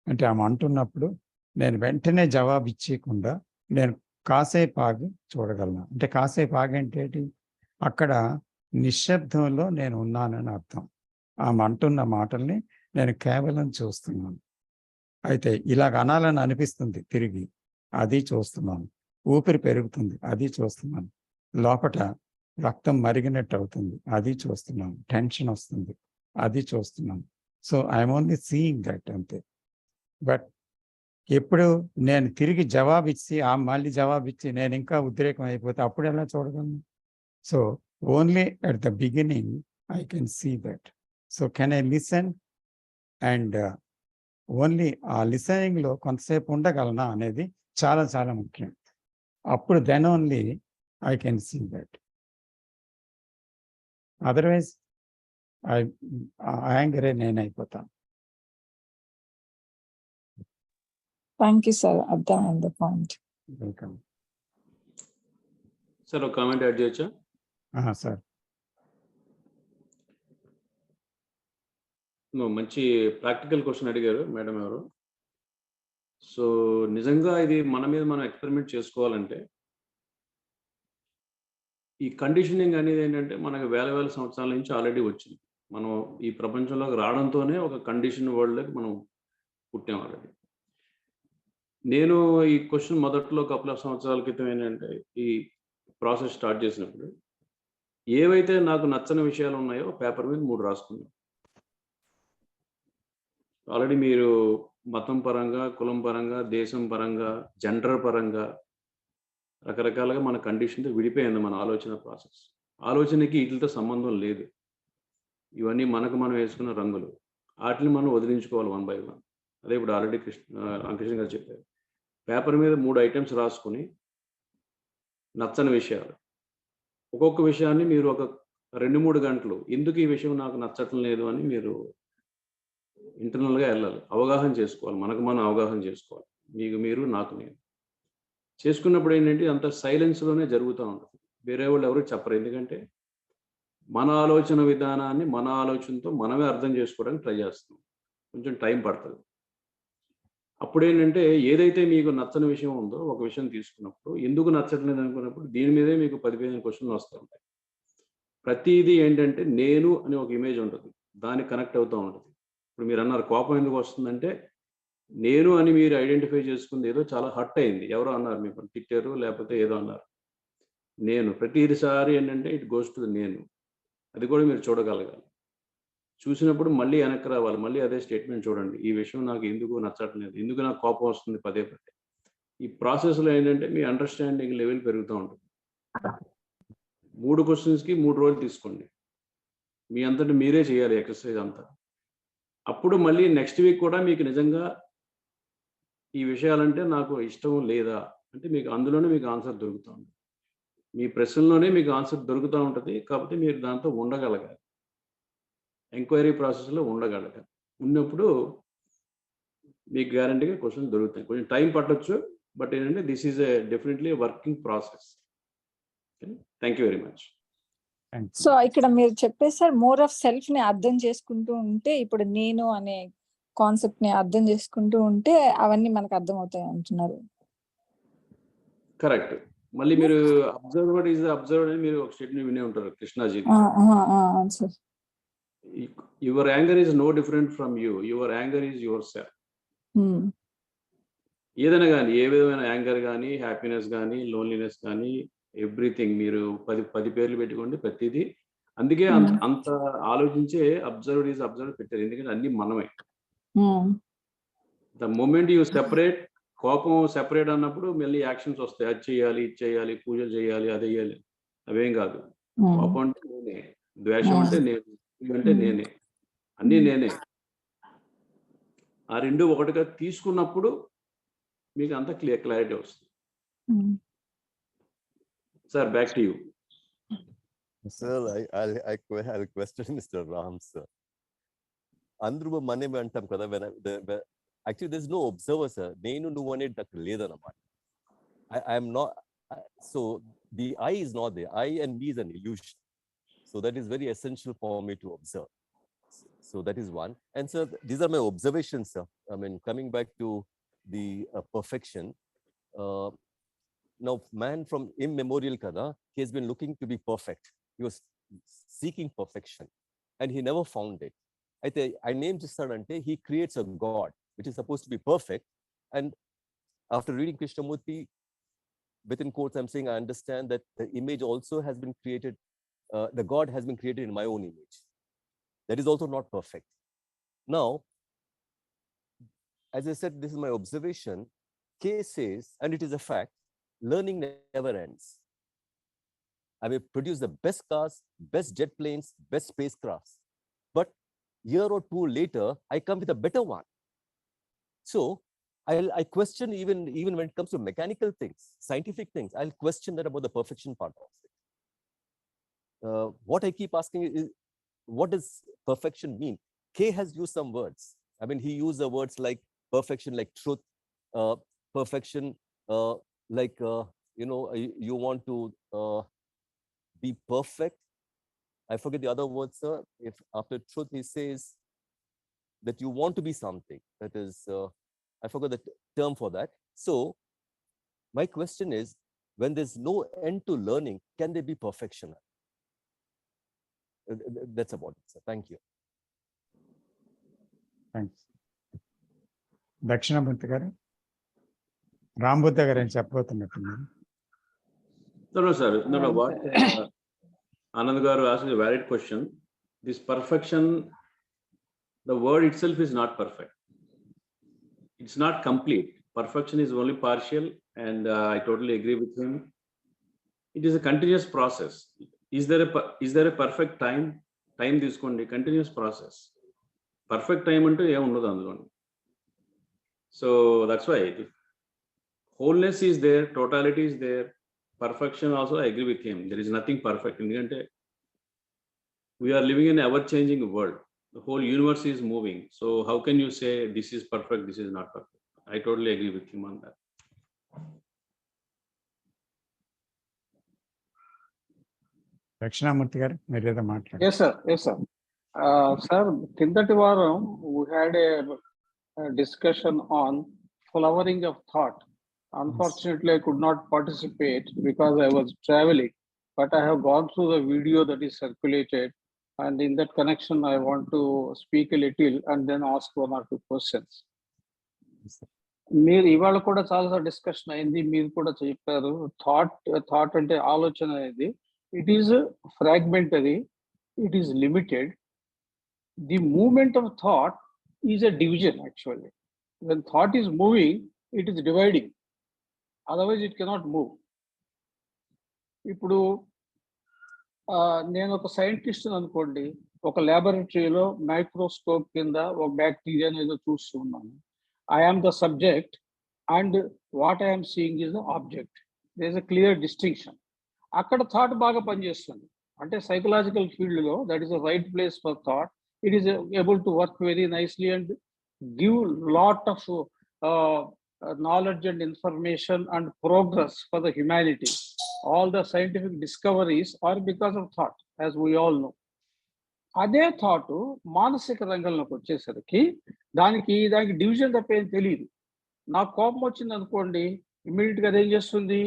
అంటే ఆమె అంటున్నప్పుడు నేను వెంటనే జవాబు ఇచ్చేయకుండా నేను కాసేపు ఆగి చూడగలను. అంటే కాసేపు ఆగి అంటే ఏంటి, అక్కడ నిశ్శబ్దంలో నేను ఉన్నానని అర్థం. ఆమె అంటున్న మాటల్ని నేను కేవలం చూస్తున్నాను. అయితే ఇలాగ అనాలని అనిపిస్తుంది తిరిగి, అది చూస్తున్నాను. ఊపిరి పెరుగుతుంది, అది చూస్తున్నాను. లోపట రక్తం మరిగినట్టు అవుతుంది, అది చూస్తున్నాను. టెన్షన్ వస్తుంది, అది చూస్తున్నాను. So I'm only seeing that, అంతే. బట్ ఎప్పుడు నేను తిరిగి జవాబిచ్చి మళ్ళీ జవాబిచ్చి నేను ఇంకా ఉద్రేకం అయిపోతే అప్పుడు ఎలా చూడగలను? So only at the beginning I can see that. So can I listen, and only ఆ లిసనింగ్లో కొంతసేపు ఉండగలనా అనేది చాలా చాలా ముఖ్యం. అప్పుడు then only I can see that. Otherwise, యాంగరే నేనైపోతాను. థ్యాంక్ యూ సార్, అర్థమైంది పాయింట్. Welcome sir. ఒక కామెంట్ యాడ్ చేయొచ్చా? సార్, మంచి ప్రాక్టికల్ క్వశ్చన్ అడిగారు మేడం ఎవరు. సో నిజంగా ఇది మన మీద మనం ఎక్స్పెరిమెంట్ చేసుకోవాలంటే, ఈ కండిషనింగ్ అనేది ఏంటంటే మనకు వేల సంవత్సరాల నుంచి ఆల్రెడీ వచ్చింది. మనం ఈ ప్రపంచంలోకి రావడంతోనే ఒక కండిషన్ వరల్డ్లోకి మనం పుట్టాం ఆల్రెడీ. నేను ఈ క్వశ్చన్ మొదట్లో కపుల్ ఆఫ్ సంవత్సరాల క్రితం ఏంటంటే, ఈ ప్రాసెస్ స్టార్ట్ చేసినప్పుడు ఏవైతే నాకు నచ్చని విషయాలు ఉన్నాయో పేపర్ మీద 3 రాసుకున్నాను. ఆల్రెడీ మీరు మతం పరంగా, కులం పరంగా, దేశం పరంగా, జెండర్ పరంగా రకరకాలుగా మన కండిషన్తో విడిపోయింది మన ఆలోచన ప్రాసెస్. ఆలోచనకి వీటితో సంబంధం లేదు. ఇవన్నీ మనకు మనం వేసుకున్న రంగులు. వాటిని మనం వదిలించుకోవాలి 1 by 1. అదే ఇప్పుడు ఆల్రెడీ రామకృష్ణ గారు చెప్పారు. పేపర్ మీద 3 ఐటమ్స్ రాసుకుని నచ్చని విషయాలు, ఒక్కొక్క విషయాన్ని మీరు ఒక 2-3 గంటలు ఎందుకు ఈ విషయం నాకు నచ్చటం లేదు అని మీరు ఇంటర్నల్గా వెళ్ళాలి, అవగాహన చేసుకోవాలి. మనకు మనం అవగాహన చేసుకోవాలి, మీకు మీరు, నాకు నేను. చేసుకున్నప్పుడు ఏంటంటే అంత సైలెన్స్లోనే జరుగుతూ ఉంటుంది. వేరే వాళ్ళు ఎవరు చెప్పరు. ఎందుకంటే మన ఆలోచన విధానాన్ని మన ఆలోచనతో మనమే అర్థం చేసుకోవడానికి ట్రై చేస్తాం. కొంచెం టైం పడుతుంది. అప్పుడేంటంటే ఏదైతే మీకు నచ్చని విషయం ఉందో ఒక విషయం తీసుకున్నప్పుడు ఎందుకు నచ్చట్లేదు అనుకున్నప్పుడు దీని మీదే మీకు 10-15 క్వశ్చన్లు వస్తూ ఉంటాయి. ప్రతిదీ ఏంటంటే నేను అని ఒక ఇమేజ్ ఉంటుంది, దానికి కనెక్ట్ అవుతూ ఉంటుంది. ఇప్పుడు మీరు అన్నారు కోపం ఎందుకు వస్తుందంటే, నేను అని మీరు ఐడెంటిఫై చేసుకుంది ఏదో చాలా హర్ట్ అయింది, ఎవరో అన్నారు, మీకు తిట్టారు లేకపోతే ఏదో అన్నారు. నేను ప్రతిసారి ఏంటంటే ఇట్ గోస్ టు నేను. అది కూడా మీరు చూడగలగాలి. చూసినప్పుడు మళ్ళీ వెనక్కి రావాలి, మళ్ళీ అదే స్టేట్మెంట్ చూడండి, ఈ విషయం నాకు ఎందుకు నచ్చట్లేదు, ఎందుకు నాకు కోపం వస్తుంది పదే. ఈ ప్రాసెస్లో ఏంటంటే మీ అండర్స్టాండింగ్ లెవెల్ పెరుగుతూ ఉంటుంది. 3 క్వశ్చన్స్కి 3 రోజులు తీసుకోండి. మీ అంతటి మీరే చేయాలి ఎక్సర్సైజ్ అంతా. అప్పుడు మళ్ళీ నెక్స్ట్ వీక్ కూడా మీకు నిజంగా ఈ విషయాలంటే నాకు ఇష్టం లేదా అంటే మీకు అందులోనే మీకు ఆన్సర్ దొరుకుతూ ఉంటుంది. మీ ప్రశ్నలోనే మీకు ఆన్సర్ దొరుకుతూ ఉంటుంది. కాబట్టి మీరు దాంతో ఉండగలగాలి. ఎంక్వైరీ ప్రాసెస్లో ఉన్నప్పుడు మీకు గ్యారంటీగా క్వశ్చన్ దొరుకుతాయి. కొంచెం టైం పట్టొచ్చు, బట్ ఏంటంటే this is definitely working process. Thank you very much. So ఇక్కడ మీరు చెప్పేసారు మోర్ ఆఫ్ సెల్ఫ్ ని అర్థం చేసుకుంటూ ఉంటే, ఇప్పుడు నేను అనే కాన్సెప్ట్ ని అర్థం చేసుకుంటూ ఉంటే అవన్నీ మనకు అర్థం అవుతాయి అంటున్నారు. కరెక్ట్. మళ్ళీ మీరు అబ్జర్వర్డ్ ఈజ్ అబ్జర్వర్డ్ అని మీరు ఒక స్టేట్మెంట్ వినే ఉంటారు Krishnaji. Your anger is no different from you, your anger is your self. ఏదైనా కానీ, ఏ విధమైన యాంగర్ కానీ, హ్యాపీనెస్ కానీ, లోన్లీనెస్ కానీ, ఎవ్రీథింగ్ మీరు 10 పేర్లు పెట్టుకోండి ప్రతిదీ. అందుకే అంత ఆలోచించే అబ్జర్వ్డ్ ఈజ్ అబ్జర్వ్డ్ పెట్టారు, ఎందుకంటే అన్ని మనమే. ద మూమెంట్ యూ సెపరేట్, కోపం సెపరేట్ అన్నప్పుడు మళ్ళీ యాక్షన్స్ వస్తాయి. అది చేయాలి, ఇది చేయాలి, పూజలు చేయాలి, అది చేయాలి. అవేం కాదు. కోపం అంటే నేనే, ద్వేషం అంటే నేను, అంటే నేనే, అన్నీ నేనే. ఆ రెండు ఒకటిగా తీసుకున్నప్పుడు మీకు అంత క్లారిటీ వస్తుంది. Sir, back to you. Sir, I'll question Mr. Ram, sir. Andru mane antam kada, actually there's no observer, sir. Nenu nu ane dakku ledanamata. I am not, so the I is not there. I and me is an illusion. So that is very essential for me to observe. So that is one. And sir, these are my observations, sir. I mean, coming back to the perfection. Now, man from immemorial kada, he has been looking to be perfect. He was seeking perfection, and he never found it. I named this ante, he creates a God which is supposed to be perfect. And after reading Krishnamurti, within quotes, I'm saying I understand that the image also has been created. The God has been created in my own image. That is also not perfect. Now, as I said, this is my observation. K says, and it is a fact, learning never ends. I may produce the best cars, best jet planes, best spacecrafts, but year or two later, I come with a better one. So I question even when it comes to mechanical things, scientific things, I'll question that about the perfection part of it. What I keep asking is, what does perfection mean? K has used some words. I mean, he used the words like perfection, like truth, perfection, like, you want to be perfect. I forget the other words, sir. If after truth, he says that you want to be something. That is, I forgot the term for that. So my question is, when there's no end to learning, can there be perfection? That's about it, sir. Thank you. Thanks. Dakshinamurthy గారు, రాంబుద్ధ గారు ఏం చెప్పబోతున్నట్టున్నారు? No, sir. No. What Anand garu asked is a valid question. This perfection, the word itself is not perfect. It's not complete. Perfection is only partial, and I totally agree with him. It is a continuous process. Is there a perfect time? Time తీసుకోండి, continuous process. Perfect time అంటే ఏం ఉండదు అందులో. So that's why wholeness is there, totality is there, perfection also, I agree with him. There is nothing perfect. ఎందుకంటే we are living in an ever-changing world. The whole universe is moving. So how can you say this is perfect, this is not perfect? I totally agree with him on that. Dakshinamurthy గారు, మీరు ఏదో మాట్లాడారు? Yes, sir. Sir, కిందటి వారం we had a discussion on flowering of thought. Unfortunately, I could not participate because I was traveling, but I have gone through the video that is circulated, and in that connection, I want to speak a little and then ask one or two questions. మీరు ఇవాళ కూడా చాలా డిస్కషన్ అయింది, మీరు కూడా చెప్పారు. థాట్ అంటే ఆలోచన అనేది, it is fragmentary, it is limited. The movement of thought is a division actually. When thought is moving, it is dividing. Otherwise, it cannot move. ఇప్పుడు నేను ఒక సైంటిస్ట్ అనుకోండి, ఒక ల్యాబొరేటరీలో మైక్రోస్కోప్ కింద ఒక బ్యాక్టీరియా ఏదో చూస్తున్నాను. I am the subject and what I am seeing is the object. There is a clear distinction. అక్కడ థాట్ బాగా పనిచేస్తుంది. అంటే సైకలాజికల్ ఫీల్డ్లో that is the right place for thought. it is able to work very nicely and give lot of knowledge and information and progress for the humanity. All the scientific discoveries are because of thought, as we all know. అదే థాట్ మానసిక రంగంలోకి వచ్చేసరికి దానికి డివిజన్ తప్ప ఏం తెలియదు. నాకు కోపం వచ్చింది అనుకోండి, ఇమ్మీడియట్ గా ఏం చేస్తుంది,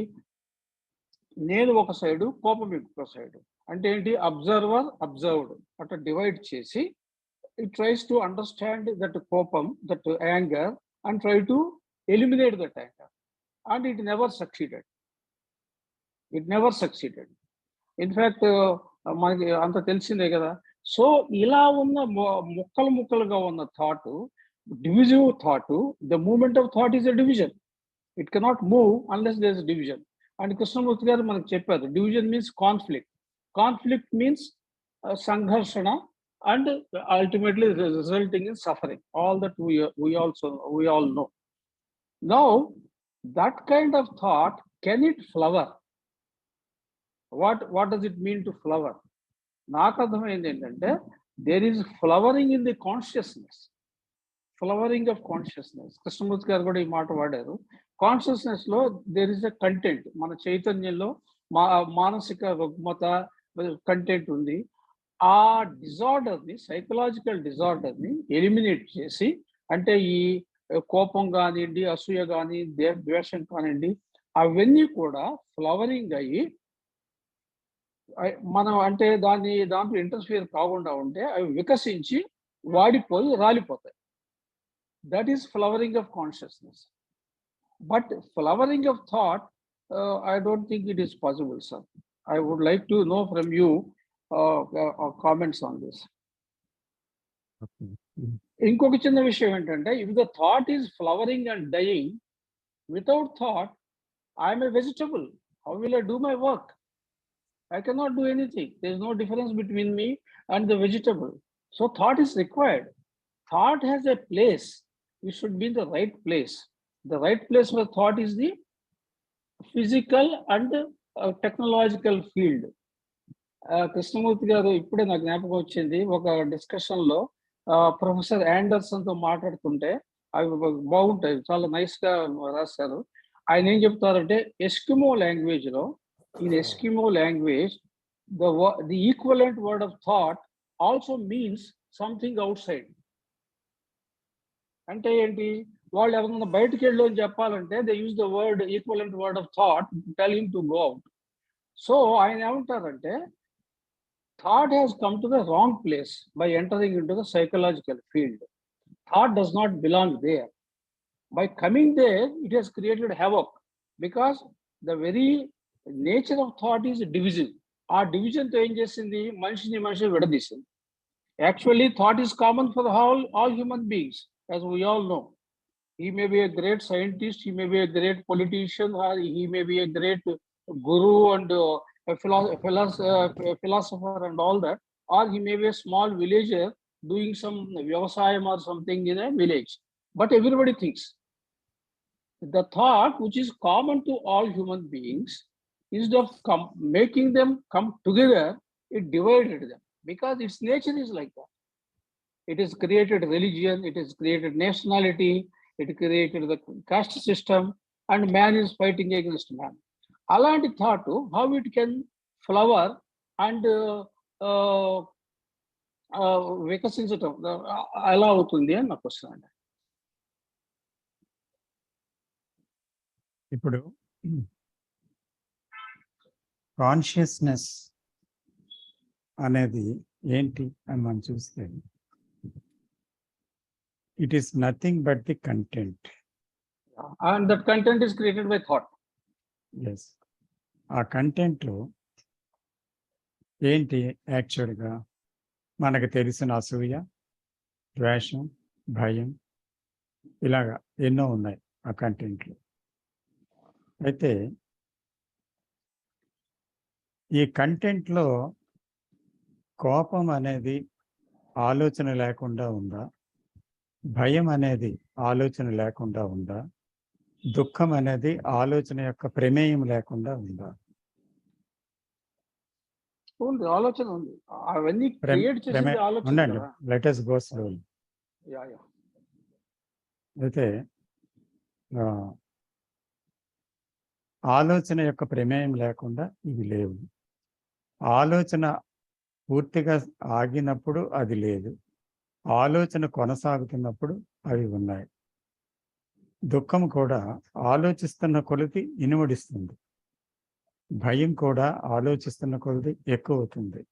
నేను ఒక సైడు, కోపం ఇంకొక సైడు. అంటే ఏంటి, అబ్జర్వర్ అబ్జర్వ్డ్ అట్లా డివైడ్ చేసి it tries to understand that kopam, that anger, and try to eliminate that anger, and it never succeeded. It never succeeded. In fact, మనకి అంత తెలిసిందే కదా. సో ఇలా ఉన్న ముక్కలు ముక్కలుగా ఉన్న thought, divisive thought, the movement of thought is a division. It cannot move unless there is division. And Krishnamurti గారు మనకు చెప్పారు, division means conflict. Conflict means సంఘర్షణ, and ultimately resulting in suffering. All that we all know. Now, that kind of thought, can it flower? What does it mean to flower? నాకు అర్థమైంది ఏంటంటే, there is flowering in the consciousness. Flowering of consciousness. Krishnamurthy garu కూడా ఈ మాట వాడారు. కాన్షియస్నెస్ లో there is a content. మన చైతన్యంలో మానసిక రుగ్మత కంటెంట్ ఉంది. ఆ డిజార్డర్ని, సైకలాజికల్ డిజార్డర్ని ఎలిమినేట్ చేసి, అంటే ఈ కోపం కానివ్వండి, అసూయ కానీ, ద్వేషం కానివ్వండి, అవన్నీ కూడా ఫ్లవరింగ్ అయ్యి మనం అంటే దాంట్లో ఇంటర్ఫియర్ కాకుండా ఉంటే అవి వికసించి వాడిపోయి రాలిపోతాయి. That is flowering of consciousness. But flowering of thought, I don't think it is possible, sir. I would like to know from you comments on this. ఇంకొక చిన్న విషయం ఏంటంటే, if the thought is flowering and dying, without thought I am a vegetable. How will I do my work? I cannot do anything. There is no difference between me and the vegetable. So thought is required. Thought has a place. We should be in the right place. The right place for thought is the physical and technological field. Krishnamurthy గారు ఇప్పుడే నాకు జ్ఞాపకం వచ్చింది, ఒక డిస్కషన్ లో ప్రొఫెసర్ ఆండర్సన్ తో మాట్లాడుతుంటే, అవి బాగుంటాయి, చాలా నైస్ గా రాశారు. ఆయన ఏం చెప్తారంటే, ఎస్కిమో లాంగ్వేజ్ లో, in Eskimo language the equivalent word of thought also means something out side. అంటే ఏంటి, వాళ్ళు ఎవరైనా బయటకు వెళ్ళు అని చెప్పాలంటే they use the word equivalent word of thought, tell him to go out. So ఆయన ఏమంటారంటే, thought has come to the wrong place by entering into the psychological field. Thought does not belong there. By coming there, it has created havoc, because the very nature of thought is division. Our division to changes in the manishi vidadisam. Actually, thought is common for all human beings, as we all know. He may be a great scientist, he may be a great politician, or he may be a great guru and a philosopher and all that, or he may be a small villager doing some vyavasayam or something in a village. But everybody thinks. The thought which is common to all human beings, instead of making them come together, it divided them, because its nature is like that. It has created religion, it has created nationality, it created the caste system, and man is fighting against man. అలాంటి thought how it can flower and వికసించటం ఎలా అవుతుంది అని నాకు వస్తుంది. ఇప్పుడు కాన్షియస్నెస్ అనేది ఏంటి అని మనం చూస్తే, it is nothing but the content, and that content is created by thought. Yes, ఆ కంటెంట్లో ఏంటి, యాక్చువల్గా మనకు తెలిసిన అసూయ, ద్వేషం, భయం, ఇలాగా ఎన్నో ఉన్నాయి ఆ కంటెంట్లో. అయితే ఈ కంటెంట్లో కోపం అనేది ఆలోచన లేకుండా ఉందా, భయం అనేది ఆలోచన లేకుండా ఉందా, దుఃఖం అనేది ఆలోచన యొక్క ప్రమేయం లేకుండా ఉందా? ఉంది, ఆలోచన ఉంది. అవన్నీ ప్రేమ క్రియేట్ చేసింది ఆలోచన ఉండండి, కదా. Let us go slowly. Yeah yeah. అయితే ఆలోచన యొక్క ప్రమేయం లేకుండా ఇవి లేవు. ఆలోచన పూర్తిగా ఆగినప్పుడు అది లేదు, ఆలోచన కొనసాగుతున్నప్పుడు అవి ఉన్నాయి. దుఃఖం కూడా ఆలోచిస్తున్న కొలది ఇనుమడిస్తుంది, భయం కూడా ఆలోచిస్తున్న కొలది ఎక్కువ అవుతుంది.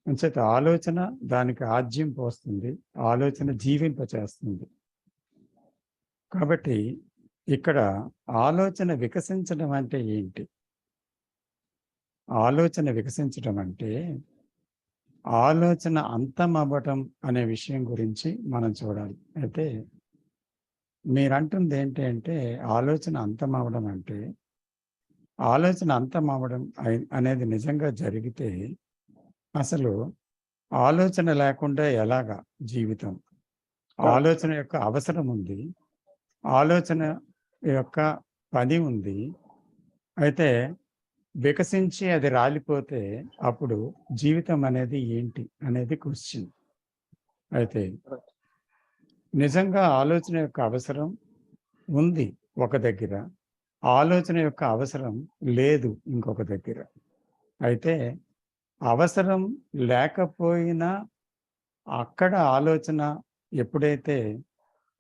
అంచేత ఆలోచన దానికి ఆజ్యం పోస్తుంది, ఆలోచన జీవింపచేస్తుంది. కాబట్టి ఇక్కడ ఆలోచన వికసించడం అంటే ఏంటి? ఆలోచన వికసించడం అంటే ఆలోచన అంతం అవ్వటం అనే విషయం గురించి మనం చూడాలి. అయితే మీరంటుంది ఏంటి అంటే ఆలోచన అంతం అవ్వడం అంటే, ఆలోచన అంతం అవ్వడం అనేది నిజంగా జరిగితే అసలు ఆలోచన లేకుండా ఎలాగా జీవితం? ఆలోచన యొక్క అవసరం ఉంది, ఆలోచన యొక్క పని ఉంది. అయితే వికసించి అది రాలిపోతే అప్పుడు జీవితం అనేది ఏంటి అనేది క్వశ్చన్. అయితే నిజంగా ఆలోచన యొక్క అవసరం ఉంది ఒక దగ్గర, ఆలోచన యొక్క అవసరం లేదు ఇంకొక దగ్గర. అయితే అవసరం లేకపోయినా అక్కడ ఆలోచన ఎప్పుడైతే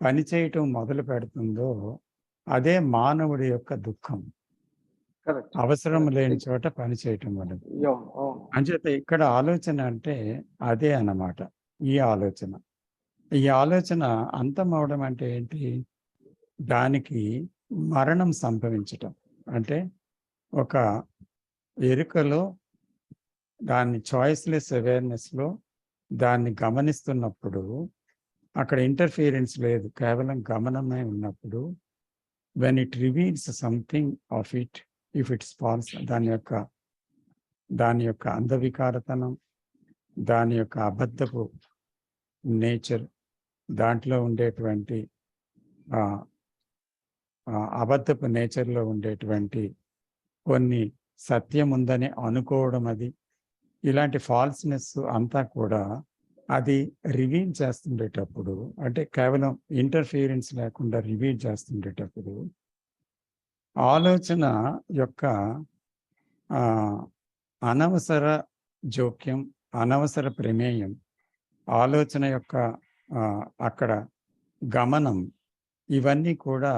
పనిచేయటం మొదలు పెడుతుందో అదే మానవుడి యొక్క దుఃఖం. అవసరం లేని చోట పనిచేయటం వల్ల. అంచేత ఇక్కడ ఆలోచన అంటే అదే అన్నమాట. ఈ ఆలోచన అంతం అవడం అంటే ఏంటి? దానికి మరణం సంభవించటం. అంటే ఒక ఎరుకలో దాన్ని చాయిస్లెస్ అవేర్నెస్లో దాన్ని గమనిస్తున్నప్పుడు అక్కడ ఇంటర్ఫియరెన్స్ లేదు, కేవలం గమనమే ఉన్నప్పుడు when it reveals something of it, if it's false, దాని యొక్క అందవికారతనం, దాని యొక్క అబద్ధపు నేచర్, దాంట్లో ఉండేటువంటి అబద్ధపు నేచర్లో ఉండేటువంటి కొన్ని సత్యం ఉందని అనుకోవడం, అది ఇలాంటి ఫాల్స్నెస్ అంతా కూడా అది రివీల్ చేస్తుండేటప్పుడు, అంటే కేవలం ఇంటర్ఫియరెన్స్ లేకుండా రివీల్ చేస్తుండేటప్పుడు ఆలోచన యొక్క అనవసర జోక్యం, అనవసర ప్రమేయం, ఆలోచన యొక్క అక్కడ గమనం, ఇవన్నీ కూడా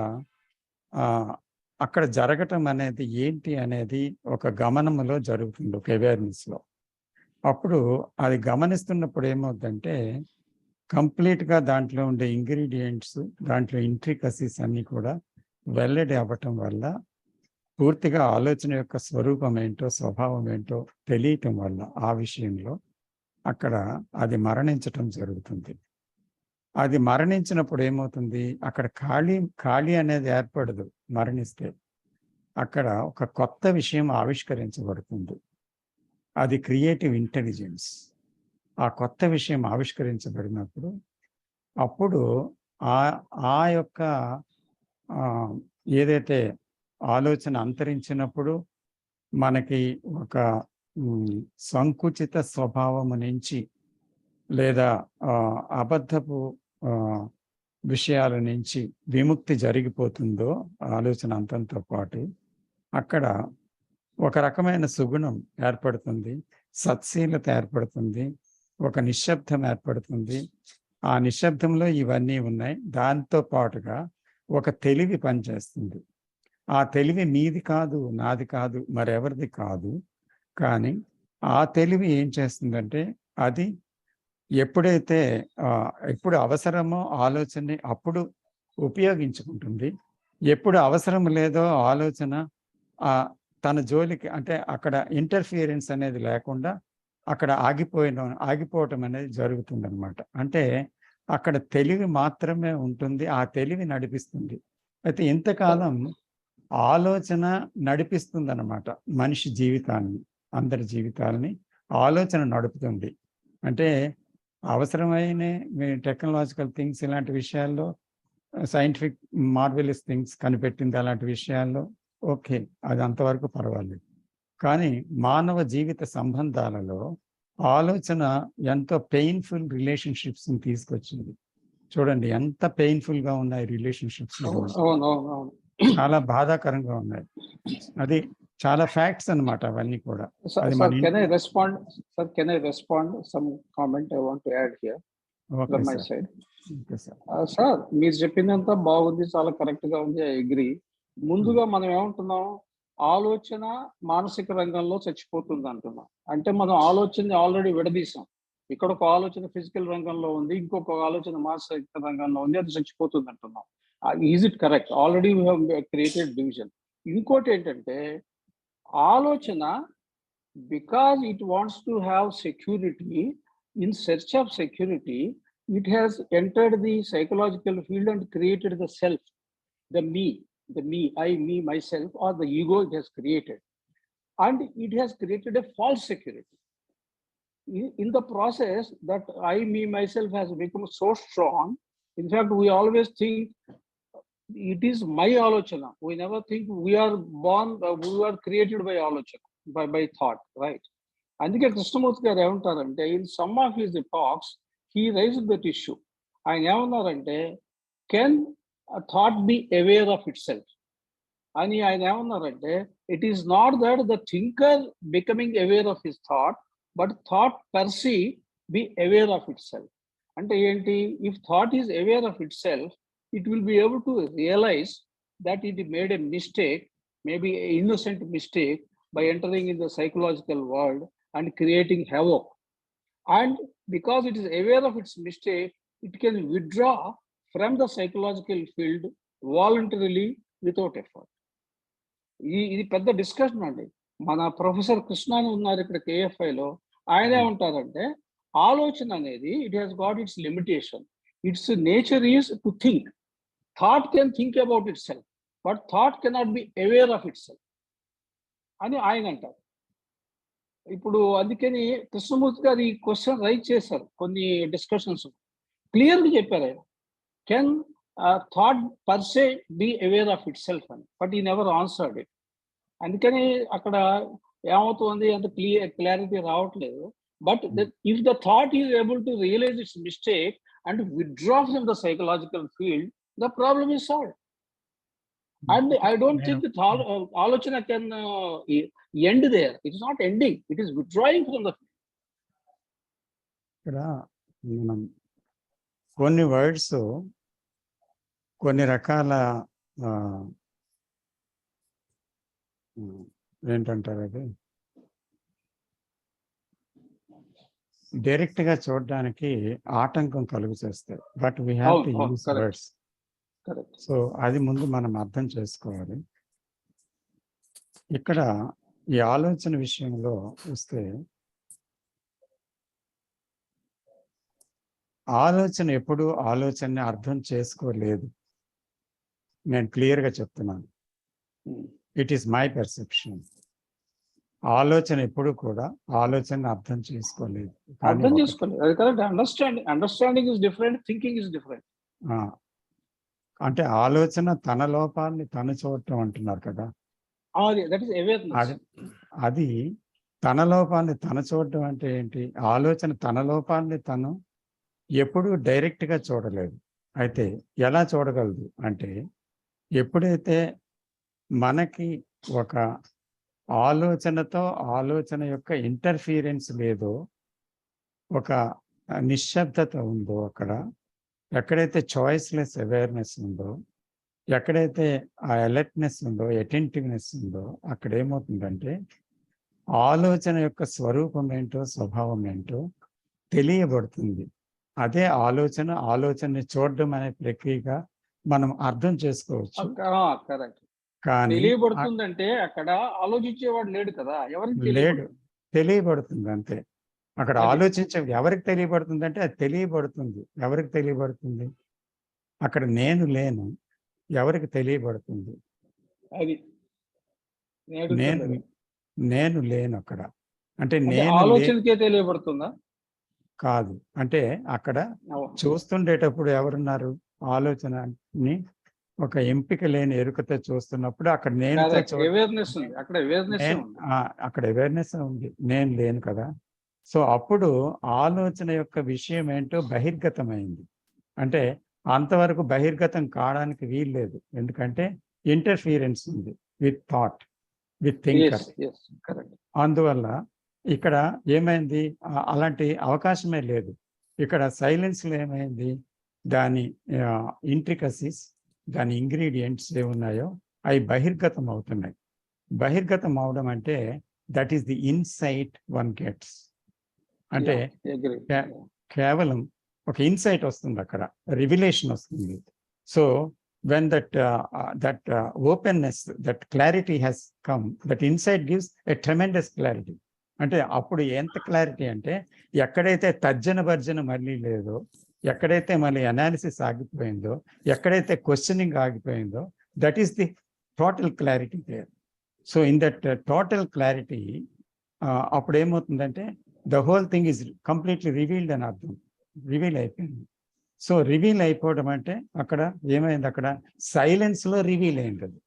అక్కడ జరగటం అనేది ఏంటి అనేది ఒక గమనములో జరుగుతుంది, ఒక అవేర్నెస్లో. అప్పుడు అది గమనిస్తున్నప్పుడు ఏమవుతుందంటే కంప్లీట్గా దాంట్లో ఉండే ఇంగ్రీడియంట్స్, దాంట్లో ఇంట్రికసీస్ అన్నీ కూడా వెల్లడి అవ్వటం వల్ల పూర్తిగా ఆలోచన యొక్క స్వరూపం ఏంటో, స్వభావం ఏంటో తెలియటం వల్ల ఆ విషయంలో అక్కడ అది మరణించటం జరుగుతుంది. అది మరణించినప్పుడు ఏమవుతుంది? అక్కడ ఖాళీ అనేది ఏర్పడదు. మరణిస్తే అక్కడ ఒక కొత్త విషయం ఆవిష్కరించబడుతుంది, అది క్రియేటివ్ ఇంటెలిజెన్స్. ఆ కొత్త విషయం ఆవిష్కరించబడినప్పుడు అప్పుడు ఆ యొక్క ఏదైతే ఆలోచన అంతరించినప్పుడు మనకి ఒక సంకుచిత స్వభావము నుంచి లేదా అబద్ధపు విషయాల నుంచి విముక్తి జరిగిపోతుందో ఆలోచన అంతంతో పాటు అక్కడ ఒక రకమైన సుగుణం ఏర్పడుతుంది, సత్శీలత ఏర్పడుతుంది, ఒక నిశ్శబ్దం ఏర్పడుతుంది. ఆ నిశ్శబ్దంలో ఇవన్నీ ఉన్నాయి. దాంతో పాటుగా ఒక తెలివి పనిచేస్తుంది. ఆ తెలివి మీది కాదు, నాది కాదు, మరెవరిది కాదు. కానీ ఆ తెలివి ఏం చేస్తుందంటే అది ఎప్పుడైతే ఎప్పుడు అవసరమో ఆలోచనని అప్పుడు ఉపయోగించుకుంటుంది, ఎప్పుడు అవసరం లేదో ఆలోచన తన జోలికి, అంటే అక్కడ ఇంటర్ఫియరెన్స్ అనేది లేకుండా అక్కడ ఆగిపోవటం అనేది జరుగుతుందన్నమాట. అంటే అక్కడ తెలివి మాత్రమే ఉంటుంది, ఆ తెలివి నడిపిస్తుంది. అయితే ఇంతకాలం ఆలోచన నడిపిస్తుందన్నమాట మనిషి జీవితాన్ని, అందరి జీవితాలని ఆలోచన నడుపుతుంది. అంటే అవసరమైన టెక్నాలజికల్ థింగ్స్, ఇలాంటి విషయాల్లో సైంటిఫిక్ మార్వెలస్ థింగ్స్ కనిపెట్టింది, అలాంటి విషయాల్లో ఓకే, అది అంతవరకు పర్వాలేదు. కానీ మానవ జీవిత సంబంధాలలో ఆలోచన ఎంతో పెయిన్ఫుల్ రిలేషన్షిప్స్ ని తీసుకొచ్చింది. చూడండి ఎంత పెయిన్ఫుల్ గా ఉన్నాయి రిలేషన్షిప్స్, చాలా బాధాకరంగా ఉన్నాయి. అది చాలా ఫ్యాక్ట్స్ అన్నమాట అవన్నీ కూడా. అది Sir, can I respond? Sir, can I respond? Some comment I want to add here from my side. Sir మీరు చెప్పినంత బాగుంది, చాలా కరెక్ట్ గా ఉంది, ఐ అగ్రీ. ముందుగా మనం ఏమంటున్నాం, ఆలోచన మానసిక రంగంలో చచ్చిపోతుంది అంటున్నాం. అంటే మనం ఆలోచనని ఆల్రెడీ విడదీసాం. ఇక్కడ ఒక ఆలోచన ఫిజికల్ రంగంలో ఉంది, ఇంకొక ఆలోచన మానసిక రంగంలో ఉంది, అది చచ్చిపోతుంది అంటున్నాం. Is it correct? Already we have created division. ఇంకోటి ఏంటంటే ఆలోచన, because it wants to have security, in search of security, it has entered the psychological field and created the self, the me, I, me, myself, or the ego it has created. And it has created a false security. In the process, that I, me, myself has become so strong. In fact, we always think it is my alochana. We never think we are born, we are created by alochana, by thought, right? అందుకే కృష్ణమూర్తి గారు ఏమంటారంటే, in some of his talks he raised that issue. ఆయన ఏమన్నారంటే, can thought be aware of itself అని ఆయన ఏమన్నారంటే, it is not that the thinker becoming aware of his thought, but thought per se be aware of itself. అంటే ఏంటి, if thought is aware of itself, it will be able to realise that it made a mistake, maybe innocent mistake, by entering in the psychological world and creating havoc. And because it is aware of its mistake, it can withdraw from the psychological field voluntarily without effort. ఇది పెద్ద డిస్కషన్ అండి. మన ప్రొఫెసర్ కృష్ణ ఉన్నారు ఇక్కడ KFIలో. ఆయన ఏమంటారంటే, ఆలోచన అనేది it has got it's limitation. It's nature is to think. Thought can think about it self, but thought cannot be aware of itself అని ఆయన అంటారు. ఇప్పుడు అందుకని కృష్ణమూర్తి గారు ఈ క్వశ్చన్ రైజ్ చేశారు. కొన్ని డిస్కషన్స్ క్లియర్గా చెప్పారు ఆయన, can thought per se be aware of itself అని, but he never answered it. అందుకని అక్కడ ఏమవుతుంది అంత క్లారిటీ రావట్లేదు. But if the thought is able to realise its mistake and withdraw from the psychological field, the problem is solved. And I don't think the Alochana can end there. It is not ending. It is withdrawing from the field. ఇక్కడ మనం కొన్ని వర్డ్స్ కొన్ని రకాల ఏంటంటారు, అది డైరెక్ట్ గా చూడడానికి ఆటంకం కలుగు చేస్తాయి. But we have to use words. So అది ముందు మనం అర్థం చేసుకోవాలి. ఇక్కడ ఈ ఆలోచన విషయంలో వస్తే, ఆలోచన ఎప్పుడు ఆలోచనని అర్థం చేసుకోలేదు. నేను క్లియర్గా చెప్తున్నాను, ఇట్ ఈస్ మై పర్సెప్షన్. ఆలోచన ఎప్పుడు కూడా ఆలోచనని అర్థం చేసుకోలేదు. Understanding is different, thinking is different. అంటే ఆలోచన తన లోపాన్ని తను చూడటం అంటున్నారు కదా, అది తన లోపాన్ని తను చూడటం అంటే ఏంటి? ఆలోచన తన లోపాన్ని తను ఎప్పుడూ డైరెక్ట్ గా చూడలేదు. అయితే ఎలా చూడగలదు అంటే, ఎప్పుడైతే మనకి ఒక ఆలోచనతో ఆలోచన యొక్క ఇంటర్ఫీరెన్స్ లేదో, ఒక నిశ్శబ్దత ఉందో, అక్కడ ఎక్కడైతే చాయిస్లెస్ అవేర్నెస్ ఉందో, ఎక్కడైతే ఆ అలర్ట్నెస్ ఉందో, అటెంటివ్నెస్ ఉందో, అక్కడ ఏమవుతుందంటే ఆలోచన యొక్క స్వరూపం ఏంటో, స్వభావం ఏంటో తెలియబడుతుంది. అదే ఆలోచనని చూడడం అనే ప్రక్రియగా మనం అర్థం చేసుకోవచ్చు. కానీ తెలియబడుతుందంటే అక్కడ ఆలోచించేవాడు లేడు కదా, ఎవరికి లేడు, తెలియబడుతుంది అంతే. అక్కడ ఆలోచించే ఎవరికి తెలియబడుతుంది అంటే, అది తెలియబడుతుంది. ఎవరికి తెలియబడుతుంది? అక్కడ నేను లేను, ఎవరికి తెలియబడుతుంది? అది నేను లేను అక్కడ. అంటే నేను ఆలోచనకే తెలియబడుతుందా? కాదు. అంటే అక్కడ చూస్తుండేటప్పుడు ఎవరున్నారు? ఆలోచనని ఒక ఎంపిక లేని ఎరుకతో చూస్తున్నప్పుడు అక్కడ నేనుతో అవేర్నెస్ ఉంది, అక్కడ అవేర్నెస్ ఉంది, అక్కడ అవేర్నెస్ ఉంది, నేను లేను కదా. సో అప్పుడు ఆలోచన యొక్క విషయం ఏంటో బహిర్గతమైంది. అంటే అంతవరకు బహిర్గతం కావడానికి వీలు లేదు, ఎందుకంటే ఇంటర్ఫీరెన్స్ ఉంది విత్ థాట్, విత్ థింకర్. అందువల్ల ఇక్కడ ఏమైంది, అలాంటి అవకాశమే లేదు. ఇక్కడ సైలెన్స్లో ఏమైంది, దాని ఇంట్రికసీస్, దాని ఇంగ్రీడియంట్స్ ఏమున్నాయో అవి బహిర్గతం అవుతున్నాయి. బహిర్గతం అవడం అంటే that is the insight one gets. అంటే కేవలం ఒక ఇన్సైట్ వస్తుంది, అక్కడ రివిలేషన్ వస్తుంది. So when that openness, that clarity has come, that insight gives a tremendous clarity. అంటే అప్పుడు ఎంత క్లారిటీ అంటే ఎక్కడైతే తర్జన భర్జన మళ్ళీ లేదో, ఎక్కడైతే మళ్ళీ అనాలిసిస్ ఆగిపోయిందో, ఎక్కడైతే క్వశ్చనింగ్ ఆగిపోయిందో, that is the total clarity there. So in that total clarity అప్పుడు ఏమవుతుందంటే the whole thing is completely revealed అని అర్థం, రివీల్ అయిపోయింది. సో రివీల్ అయిపోవడం అంటే అక్కడ ఏమైంది, అక్కడ సైలెన్స్లో రివీల్ అయింది అది.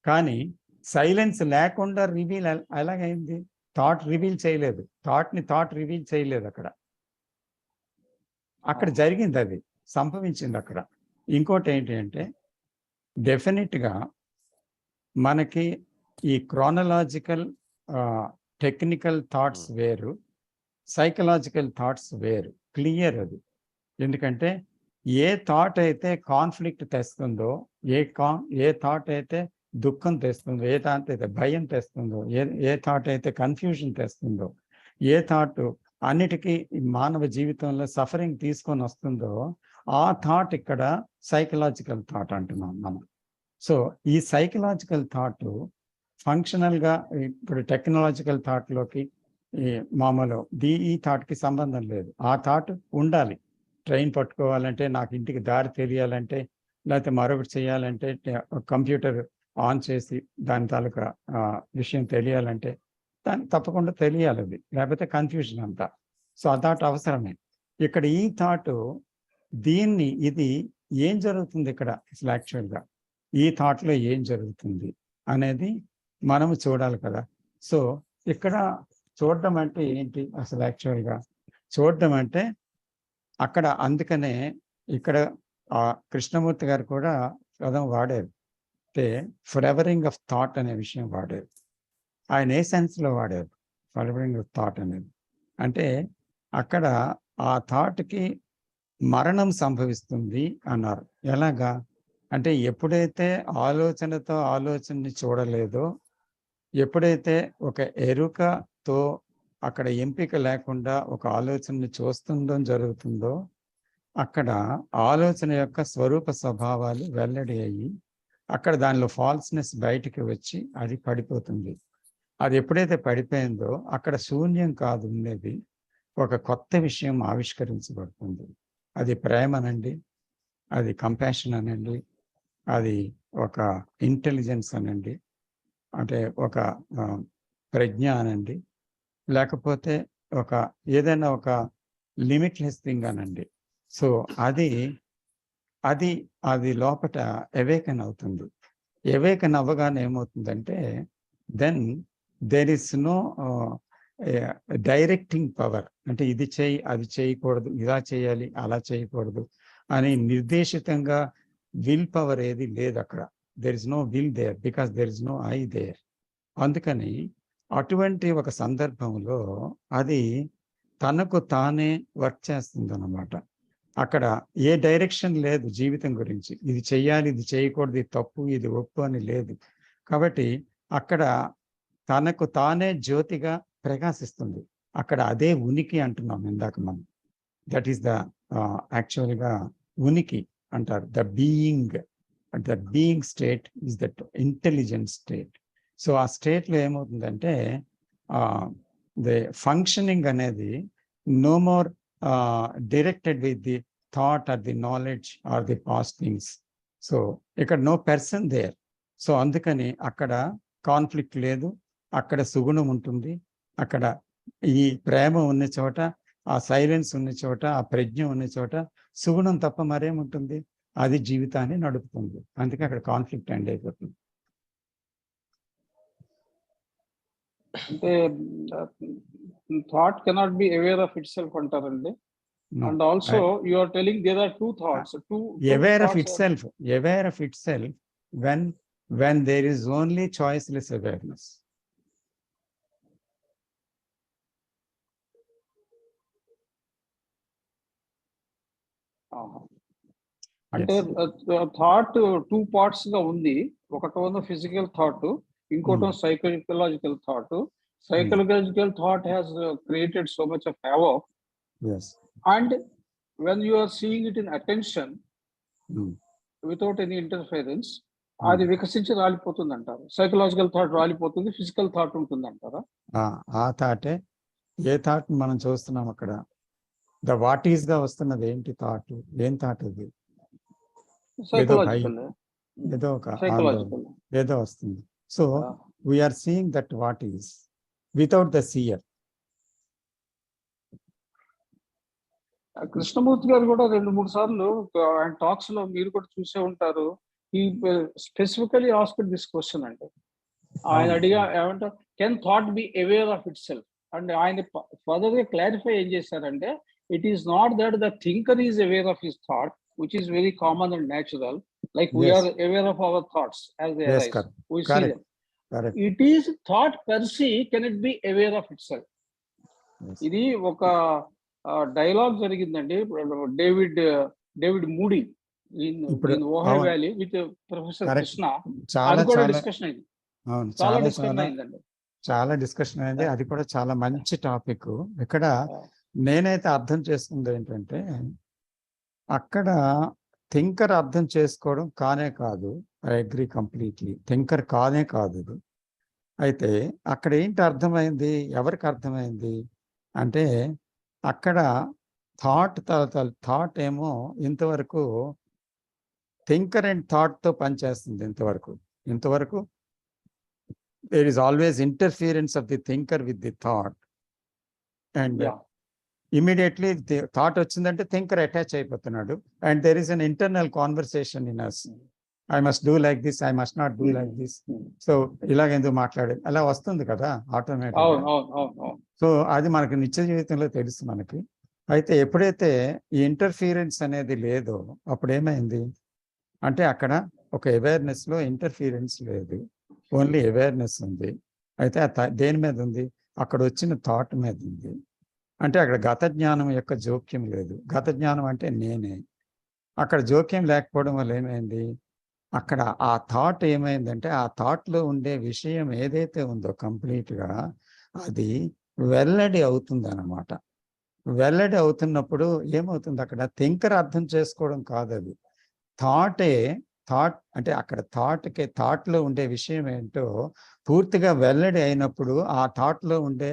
కానీ సైలెన్స్ లేకుండా రివీల్ ఎలాగైంది, థాట్ రివీల్ చేయలేదు, థాట్ రివీల్ చేయలేదు. అక్కడ జరిగింది, అది సంభవించింది అక్కడ. ఇంకోటి ఏంటి అంటే డెఫినెట్గా మనకి ఈ క్రోనలాజికల్ టెక్నికల్ థాట్స్ వేరు, సైకలాజికల్ థాట్స్ వేరు, క్లియర్ అది. ఎందుకంటే ఏ థాట్ అయితే కాన్ఫ్లిక్ట్ తెస్తుందో, ఏ థాట్ అయితే దుఃఖం తెస్తుందో, ఏ థాట్ అయితే భయం తెస్తుందో, ఏ థాట్ అయితే కన్ఫ్యూజన్ తెస్తుందో, ఏ థాట్ అన్నిటికీ మానవ జీవితంలో సఫరింగ్ తీసుకొని వస్తుందో, ఆ థాట్ ఇక్కడ సైకలాజికల్ థాట్ అంటున్నాం మనం. సో ఈ సైకలాజికల్ థాట్ ఫంక్షనల్గా ఇప్పుడు టెక్నాలజికల్ థాట్లోకి మామూలు ఈ థాట్కి సంబంధం లేదు. ఆ థాట్ ఉండాలి. ట్రైన్ పట్టుకోవాలంటే, నాకు ఇంటికి దారి తెలియాలంటే, లేకపోతే మరొకటి చేయాలంటే, కంప్యూటర్ ఆన్ చేసి దాని తాలూకా విషయం తెలియాలంటే దానికి తప్పకుండా తెలియాలి అది, లేకపోతే కన్ఫ్యూజన్ అంతా. సో ఆ థాట్ అవసరమే. ఇక్కడ ఈ థాట్ ఇది ఏం జరుగుతుంది ఇక్కడ అసలు యాక్చువల్గా, ఈ థాట్లో ఏం జరుగుతుంది అనేది మనము చూడాలి కదా. సో ఇక్కడ చూడడం అంటే ఏంటి అసలు యాక్చువల్గా, చూడడం అంటే అక్కడ అందుకనే ఇక్కడ కృష్ణమూర్తి గారు కూడా పదం వాడారు, అంటే ఫ్లవరింగ్ ఆఫ్ థాట్ అనే విషయం వాడారు. ఆయన ఏ సెన్స్లో వాడారు ఫ్లవరింగ్ ఆఫ్ థాట్ అనేది, అంటే అక్కడ ఆ థాట్కి మరణం సంభవిస్తుంది అన్నారు. ఎలాగా అంటే ఎప్పుడైతే ఆలోచనతో ఆలోచనని చూడలేదో, ఎప్పుడైతే ఒక ఎరుకతో అక్కడ ఎంపిక లేకుండా ఒక ఆలోచనని చూస్తుందో జరుగుతుందో, అక్కడ ఆలోచన యొక్క స్వరూప స్వభావాలు వెల్లడి అయ్యి అక్కడ దానిలో ఫాల్స్నెస్ బయటికి వచ్చి అది పడిపోతుంది. అది ఎప్పుడైతే పడిపోయిందో అక్కడ శూన్యం కాదు ఉండేది, ఒక కొత్త విషయం ఆవిష్కరించబడుతుంది. అది ప్రేమ అనండి, అది కంపాషన్ అనండి, అది ఒక ఇంటెలిజెన్స్ అనండి, అంటే ఒక ప్రజ్ఞ అనండి, లేకపోతే ఒక ఏదైనా ఒక లిమిట్లెస్ థింగ్ అనండి. సో అది లోపట అవేకన్ అవుతుంది. అవేకన్ అవ్వగానే ఏమవుతుందంటే then there is no directing power. అంటే ఇది చేయి, అది చేయకూడదు, ఇలా చేయాలి, అలా చేయకూడదు అని నిర్దేశితంగా విల్ పవర్ ఏది లేదు అక్కడ. There is no will there because there is no I there. అందుకని అటువంటి ఒక సందర్భంలో అది తనకు తానే వర్క్ చేస్తుంది అన్నమాట. అక్కడ ఏ డైరెక్షన్ లేదు జీవితం గురించి, ఇది చెయ్యాలి, ఇది చేయకూడదు, ఇది తప్పు, ఇది ఒప్పు అని లేదు. కాబట్టి అక్కడ తనకు తానే జ్యోతిగా ప్రకాశిస్తుంది. అక్కడ అదే ఉనికి అంటున్నాం ఇందాక మనం. దట్ ఈస్ ద యాక్చువల్గా ఉనికి అంటారు. The being state is that intelligent state. So ఆ స్టేట్లో ఏమవుతుందంటే ది ఫంక్షనింగ్ అనేది no more directed with the thought or the knowledge or the past things. So ఇక్కడ నో పర్సన్ దేర్. సో అందుకని అక్కడ కాన్ఫ్లిక్ట్ లేదు, అక్కడ సుగుణం ఉంటుంది. అక్కడ ఈ ప్రేమ ఉన్న చోట, ఆ సైలెన్స్ ఉన్న చోట, ఆ ప్రజ్ఞ ఉన్న చోట సుగుణం తప్ప మరేముంటుంది? అది జీవితాన్ని నడుపుతుంది. అందుకే అక్కడ కాన్ఫ్లిక్ట్ ఎండ్ అయిపోతుంది. అంటే thought cannot be aware of itself అంటారండి. And also you are telling there are two thoughts. Aware of itself when there is only choiceless awareness. అంటే థాట్ టూ పార్ట్స్ గా ఉంది. ఒకటేమో ఫిజికల్ థాట్, ఇంకోటి psychological thought. Psychological thought has created so much of havoc. Yes. And when you are seeing it in attention, without any interference, అది వికసించి రాలిపోతుంది అంటారు. సైకలాజికల్ థాట్ రాలిపోతుంది, ఫిజికల్ థాట్ ఉంటుంది అంటారా? ఆ థాటే ఏ థాట్ మనం చూస్తున్నాం అక్కడ. ద వాట్ ఈస్ గా వస్తున్నది ఏంటి థాట్? ఏం థాట్ ఇది? సైకలాజికల్ ఏదో వస్తుంది. So we are seeing that what is without the seer. Krishnamurti garu కూడా 2-3 సార్లు ఆయన టాక్స్ లో మీరు కూడా చూసే ఉంటారు. ఈ స్పెసిఫికలీ ఆస్క్డ్ దిస్ క్వశ్చన్ అంటే ఆయన అడిగా ఏమంటారు, can thought be aware of it self? And ఆయన ఫర్దర్ గా క్లారిఫై ఏం చేశారంటే, it is not that the thinker is aware of his thought, which is very common and natural, like we are aware of our thoughts as they arise. We see them. Correct. It is thought per se cannot be aware of itself. ఇది ఒక డైలాగ్ జరిగిందండి. David Moody in Ojai valley with professor Krishna. అది కూడా డిస్కషన్ అయింది. చాలా డిస్కషన్ అయిందండి. చాలా డిస్కషన్ అయింది. అది కూడా చాలా మంచి టాపిక్. ఇక్కడ నేనైతే అర్థం చేసుకుంది ఏంటంటే, అక్కడ థింకర్ అర్థం చేసుకోవడం కానే కాదు. I agree completely. థింకర్ కానే కాదు ఇది. అయితే అక్కడ ఏంటి అర్థమైంది, ఎవరికి అర్థమైంది అంటే, అక్కడ థాట్ ఏమో ఇంతవరకు థింకర్ అండ్ థాట్తో పనిచేస్తుంది. ఇంతవరకు there is always interference of the thinker with the thought. And immediately thought వచ్చిందంటే థింకర్ అటాచ్ అయిపోతున్నాడు. And there is an internal conversation in us. I must do like this, I must not do like this. So ఇలాగెందుకు మాట్లాడేది అలా వస్తుంది కదా ఆటోమేటిక్. సో అది మనకి నిత్య జీవితంలో తెలుసు మనకి. అయితే ఎప్పుడైతే ఈ ఇంటర్ఫియరెన్స్ అనేది లేదో అప్పుడు ఏమైంది అంటే, అక్కడ ఒక అవేర్నెస్ లో ఇంటర్ఫియరెన్స్ లేదు, ఓన్లీ అవేర్నెస్ ఉంది. అయితే దేని మీద ఉంది? అక్కడ వచ్చిన థాట్ మీద ఉంది. అంటే అక్కడ గత జ్ఞానం యొక్క జోక్యం లేదు. గత జ్ఞానం అంటే నేనే. అక్కడ జోక్యం లేకపోవడం వల్ల ఏమైంది, అక్కడ ఆ థాట్ ఏమైందంటే, ఆ థాట్లో ఉండే విషయం ఏదైతే ఉందో కంప్లీట్గా అది వెల్లడి అవుతుంది అన్నమాట. వెల్లడి అవుతున్నప్పుడు ఏమవుతుంది, అక్కడ థింకర్ అర్థం చేసుకోవడం కాదు, అది థాట్ అంటే అక్కడ థాట్లో ఉండే విషయం ఏంటో పూర్తిగా వెల్లడి అయినప్పుడు ఆ థాట్లో ఉండే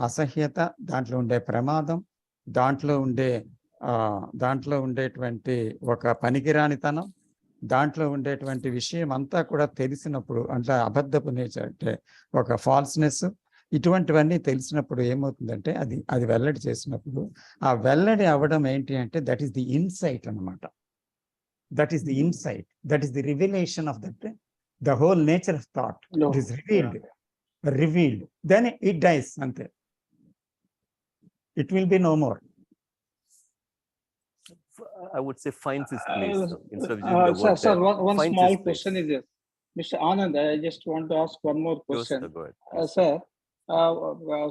అసహ్యత, దాంట్లో ఉండే ప్రమాదం, దాంట్లో ఉండేటువంటి ఒక పనికిరానితనం, దాంట్లో ఉండేటువంటి విషయం అంతా కూడా తెలిసినప్పుడు, అంటే అబద్ధపు నేచర్ అంటే ఒక ఫాల్స్నెస్, ఇటువంటివన్నీ తెలిసినప్పుడు ఏమవుతుందంటే అది వెల్లడి చేసినప్పుడు ఆ వెల్లడి అవ్వడం ఏంటి అంటే దట్ ఈస్ ది ఇన్సైట్ అన్నమాట. That is the insight, that is the revelation of that the whole nature of thought. It is revealed, then it dies, ante. It will be no more. I would say finds its place instead of using the word. Sir, one small question is this. Mr. Anand, I just want to ask one more question. Go ahead.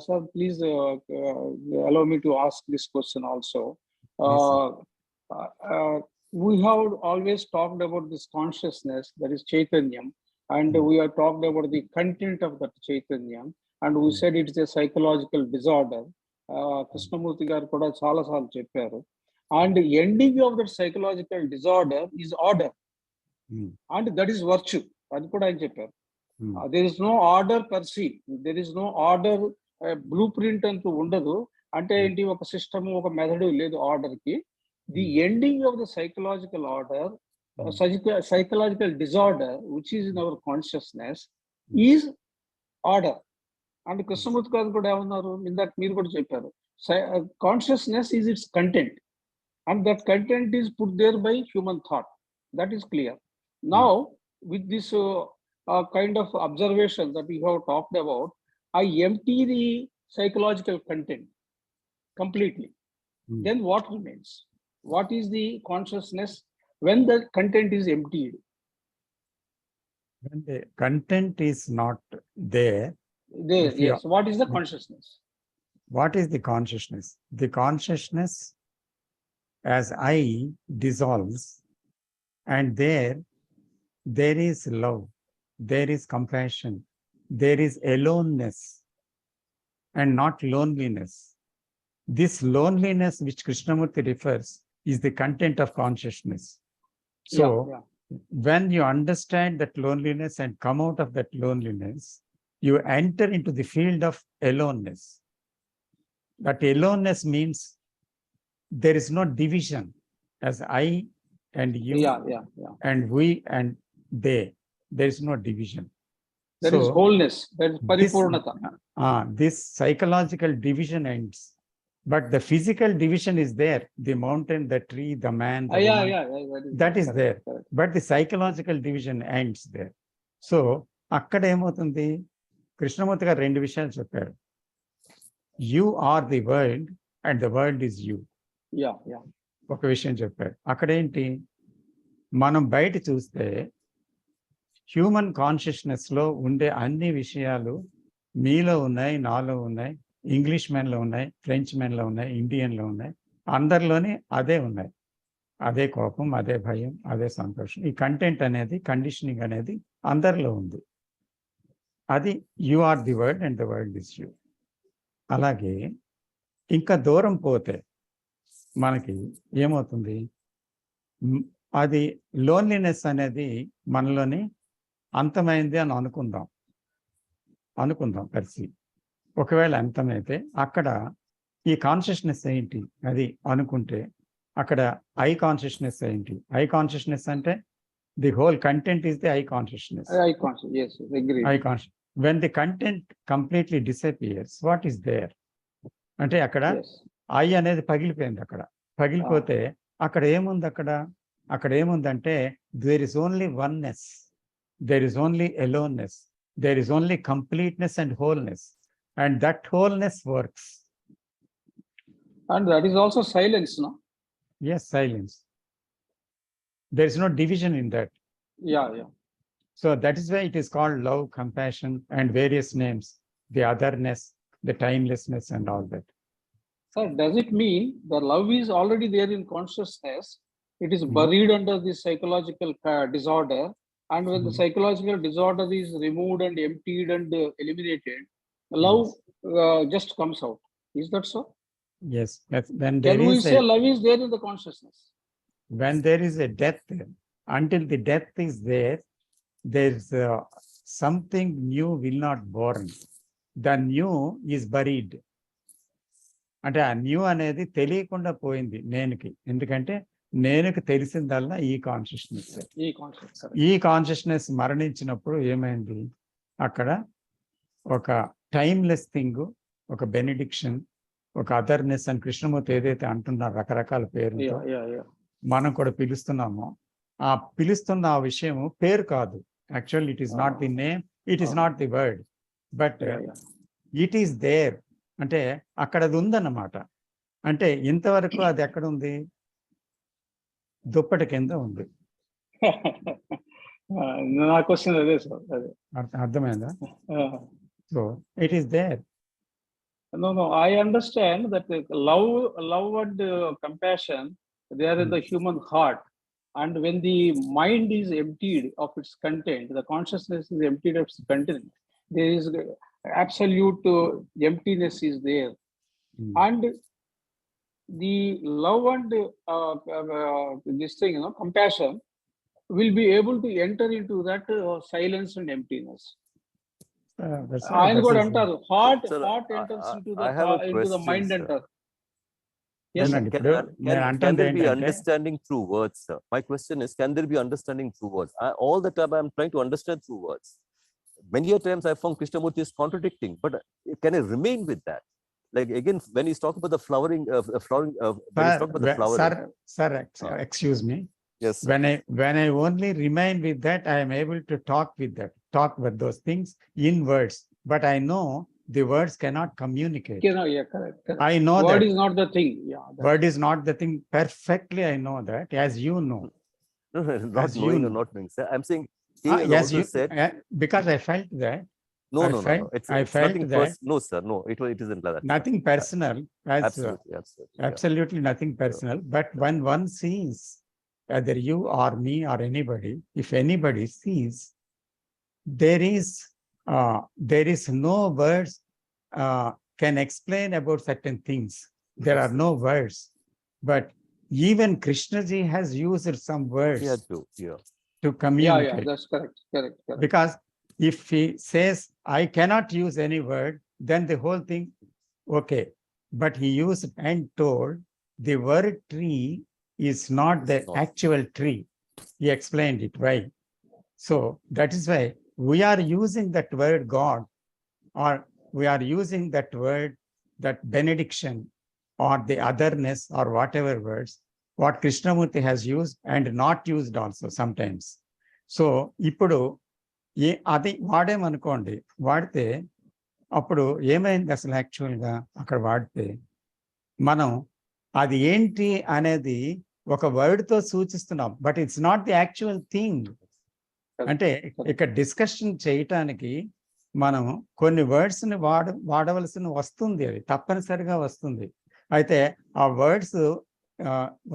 Sir, please allow me to ask this question also. We have always talked about this consciousness, that is Chaitanyam, and we have talked about the content of that Chaitanyam, and we said it is a psychological disorder. Krishnamurti garu kuda chaala saalu chepparu. And the ending of that psychological disorder is order, and that is virtue. Adi kuda ayana chepparu. There is no order per se, there is no order blueprint antu undadu. Ante enti oka system oka method ledu order ki. The ending of the psychological order, psychological disorder which is in our consciousness is order. And Krishnamurti garu kuda emannaru, indak meer kuda chepparu, consciousness is its content, And that content is put there by human thought. That is clear. Now, with this kind of observation that we have talked about, I empty the psychological content completely. Then what remains? What is the consciousness when the content is emptied? When the content is not there, There, if you- yes. What is the consciousness? what is the consciousness? The consciousness as I dissolves, and there is love, there is compassion, there is aloneness, and not loneliness. This loneliness which Krishnamurti refers is the content of consciousness. So when you understand that loneliness and come out of that loneliness, you enter into the field of aloneness. That aloneness means there is no division as I and you and we and they. There is no division. There is wholeness, there is paripurnata. This psychological division ends. But the physical division is there. The mountain, the tree, the man, the woman, that is there. Correct. But the psychological division ends there. So, అక్కడ ఏమవుతుంది కృష్ణమూర్తి గారు రెండు విషయాలు చెప్పారు. You are the world and the world is you. ఒక విషయం చెప్పారు. అక్కడ ఏంటి మనం బయట చూస్తే హ్యూమన్ కాన్షియస్నెస్ లో ఉండే అన్ని విషయాలు మీలో ఉన్నాయి, నాలో ఉన్నాయి, ఇంగ్లీష్ మెన్లో ఉన్నాయి, ఫ్రెంచ్ మెన్లో ఉన్నాయి, ఇండియన్లో ఉన్నాయి, అందరిలోనే అదే ఉన్నాయి. అదే కోపం, అదే భయం, అదే సంతోషం. ఈ కంటెంట్ అనేది, కండిషనింగ్ అనేది అందరిలో ఉంది. అది you are the world and the world is you. అలాగే ఇంకా దూరం పోతే మనకి ఏమవుతుంది, అది లోన్లీనెస్ అనేది మనలోని అంతమైంది అని అనుకుందాం పరిస్థితి. ఒకవేళ అంతమైతే అక్కడ ఈ కాన్షియస్నెస్ ఏంటి అది అనుకుంటే అక్కడ ఐ కాన్షియస్నెస్ ఏంటి? ఐ కాన్షియస్నెస్ అంటే the whole content is the I consciousness. When the content completely disappears, what is there అంటే అక్కడ ఐ అనేది పగిలిపోయింది. అక్కడ పగిలిపోతే అక్కడ ఏముంది? అక్కడ ఏముందంటే there is only oneness, there is only aloneness, there is only completeness and wholeness, and that wholeness works. And that is also silence, no? Yes, silence. There is no division in that. So that is why it is called love, compassion, and various names, the otherness, the timelessness, and all that. So does it mean the love is already there in consciousness? It is buried under the psychological disorder. And when the psychological disorder is removed and emptied and eliminated, love just comes out. Is that so? Yes. When there Can we is say love is there in the consciousness? When there is a death, until the death is there, there's something new will not born. The new is buried. అంటే ఆ న్యూ అనేది తెలియకుండా పోయింది నేనుకి. ఎందుకంటే నేనుకి తెలిసిందల్లా ఈ కాన్షియస్నెస్. ఈ కాన్షియస్నెస్ మరణించినప్పుడు ఏమైంది? అక్కడ ఒక టైమ్లెస్ థింగ్, ఒక బెనిడిక్షన్, ఒక అదర్నెస్ అని కృష్ణమూర్తి ఏదైతే అంటున్నారు రకరకాల పేరుతో మనం కూడా పిలుస్తున్నామో, ఆ పిలుస్తున్న ఆ విషయం పేరు కాదు. Actual it is not the name, it is not the word, but it is there. అంటే అక్కడ అది ఉందన్నమాట. అంటే ఇంతవరకు అది ఎక్కడ ఉంది? దుప్పటి కింద ఉంది. నా క్వశ్చన్ అదే సార్. అదే అర్థమైందా? So it is there. No, I understand that love and compassion, they are in the human heart. And when the mind is emptied of its content, the consciousness is emptied of its content, there is absolute emptiness is there. And the love and this thing, compassion will be able to enter into that silence and emptiness. ఆయన కూడా అంటారు heart enters into the mind అంటారు. Yes, can there be understanding through words, sir? My question is, can there be understanding through words? All the time I'm trying to understand through words. Many a times I found Krishnamurti is contradicting, but can I remain with that? Like again, when he's talking about the flowering, when he's talking about the flowering. Sir, excuse me. Yes. When I only remain with that, I am able to talk with those things in words. But I know the words cannot communicate. Yeah, correct. I know word that. is not the thing. Yeah. Word is not the thing. Perfectly, I know that, as you know. No, not As knowing you or know. not knowing, sir. I'm saying he has Yes, also said. because I felt that. No. It's nothing personal. No, sir. No, it isn't like that. Nothing personal. Absolutely. Absolutely nothing personal. But when one sees, whether you or me or anybody, if anybody sees, there is no words can explain about certain things. There are no words. But even Krishna ji has used some words to communicate. Yeah, that's correct. Because if he says, I cannot use any word, then the whole thing, okay. But he used and told the word tree is not the actual tree. He explained it, why. So that is why we are using that word God, or we are using that word, that benediction, or the otherness, or whatever words, what Krishnamurti has used and not used also sometimes. So, ఇప్పుడు అది వాడేమనుకోండి, వాడితే అప్పుడు ఏమైంది అసలు యాక్చువల్గా అక్కడ వాడితే మనం అది ఏంటి అనేది ఒక వర్డ్తో సూచిస్తున్నాం, but it's not the actual thing. అంటే ఇక్కడ డిస్కషన్ చేయటానికి మనం కొన్ని వర్డ్స్ని వాడవలసిన వస్తుంది, అది తప్పనిసరిగా వస్తుంది. అయితే ఆ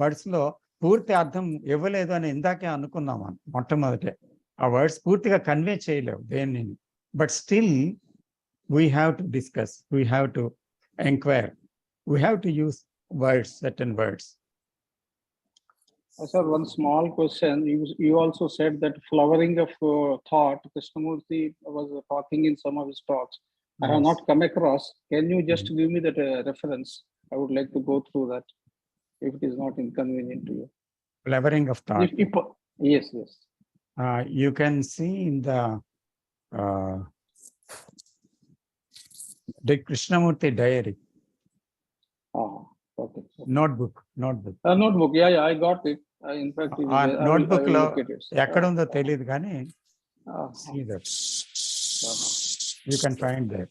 వర్డ్స్లో పూర్తి అర్థం ఇవ్వలేదు అని ఇందాకే అనుకున్నాం మొట్టమొదటే. ఆ వర్డ్స్ పూర్తిగా కన్వే చేయలేవు దేన్ని. But still we have to discuss, we have to enquire, we have to use words, certain words. Sir, one small question. You also said that flowering of thought, Krishnamurti was talking in some of his talks. I have not come across. Can you just give me that reference? I would like to go through that, if it is not inconvenient to you. Flowering of thought. Yes. You can see in the Krishnamurti diary. Okay. Notebook. Notebook. Yeah, I got it. In fact, notebook lo ఎక్కడ ఉందో తెలియదు కానీ see that. You can find that.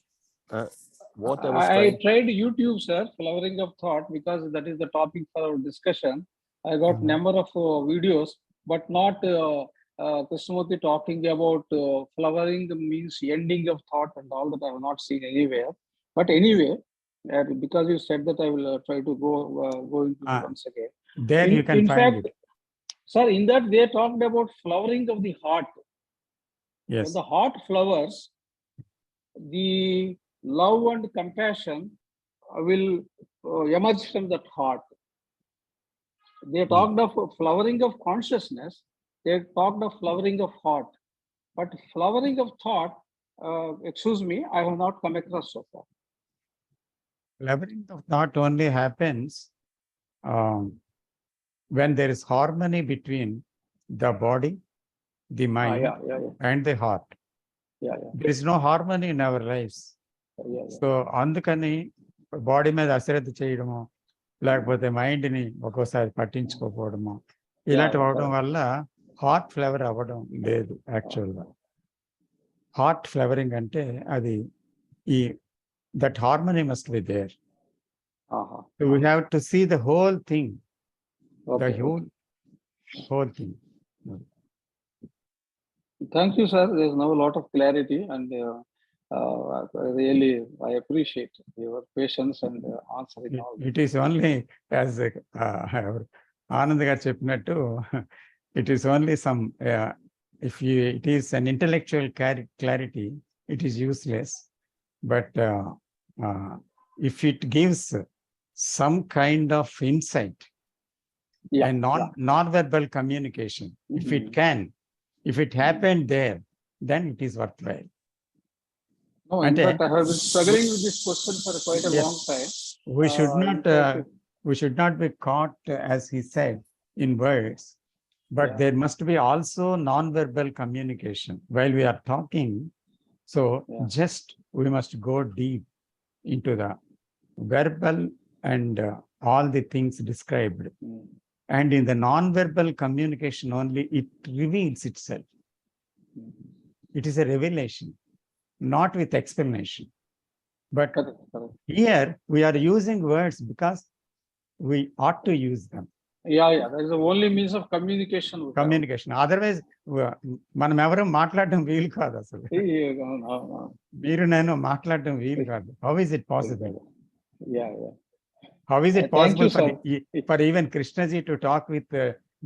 I tried YouTube, sir, flowering of thought, because that is the topic for our discussion. I got number of videos, but not Krishnamurti talking about flowering means ending of thought and all that. I have not seen anywhere. But anyway, because you said that, I will try to go into it once again. There you can find it. Sir, in that they talked about flowering of the heart. Yes. When the heart flowers, the love and compassion will emerge from that heart. They talked of flowering of consciousness. They talked of flowering of heart. But flowering of thought, excuse me, I have not come across so far. Flowering of thought only happens when there is harmony between the body, the mind, and the heart. There is no harmony in our lives. So అందుకని బాడీ మీద అశ్రద్ధ చేయడము, లేకపోతే మైండ్ని ఒక్కోసారి పట్టించుకోకపోవడము, ఇలాంటివి అవడం వల్ల హార్ట్ ఫ్లవర్ అవ్వడం లేదు. యాక్చువల్గా హార్ట్ ఫ్లవరింగ్ అంటే అది that harmony must be there. So we have to see the whole thing, the whole thing. Thank you, sir. There's now a lot of clarity, and really I appreciate your patience and answering all. It is only, as Anand garu cheppinattu, it is only some, it is an intellectual clarity, it is useless. But if it gives some kind of insight and non-verbal communication, if it happened there, then it is worthwhile. No, in fact, I have been struggling with this question for quite a long time. We should not be caught, as he said, in words, but there must be also non-verbal communication while we are talking. So just we must go deep into the verbal and all the things described. And in the non-verbal communication only, it reveals itself. It is a revelation, not with explanation. But Correct, correct. here we are using words because we ought to use them. Yeah, that is the only means of communication with them. Communication. Otherwise, మనం ఎవరు మాట్లాడడం వీలు కాదు అసలు. మీరు నేను మాట్లాడడం వీలు కాదు. How is it possible? Yeah. How is it Thank possible you, for even Krishnaji to talk with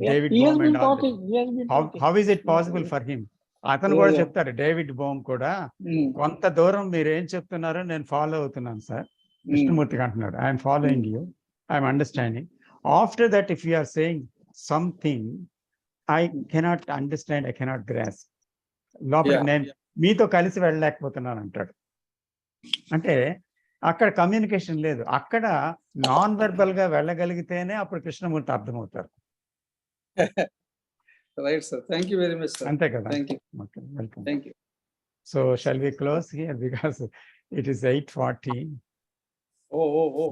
David He has Bohm been and all that? talking. He has been talking. How is it possible for him? అతను కూడా చెప్తారు, డేవిడ్ బోమ్ కూడా కొంత దూరం మీరు ఏం చెప్తున్నారో నేను ఫాలో అవుతున్నాను సార్. కృష్ణమూర్తికి అంటున్నాడు, I'm following you, I'm understanding. After that if you are saying something I cannot understand, I cannot grasp. లోపల నేను మీతో కలిసి వెళ్ళలేకపోతున్నాను అంటాడు. అంటే అక్కడ కమ్యూనికేషన్ లేదు. అక్కడ నాన్ వెర్బల్ గా వెళ్ళగలిగితేనే అప్పుడు Krishnamurthy అర్థమవుతారు. Right, sir. Thank you very much, sir. అంతే కదా. Thank you. Okay, welcome. Thank you. So shall we close here because it is 8:40. Oh.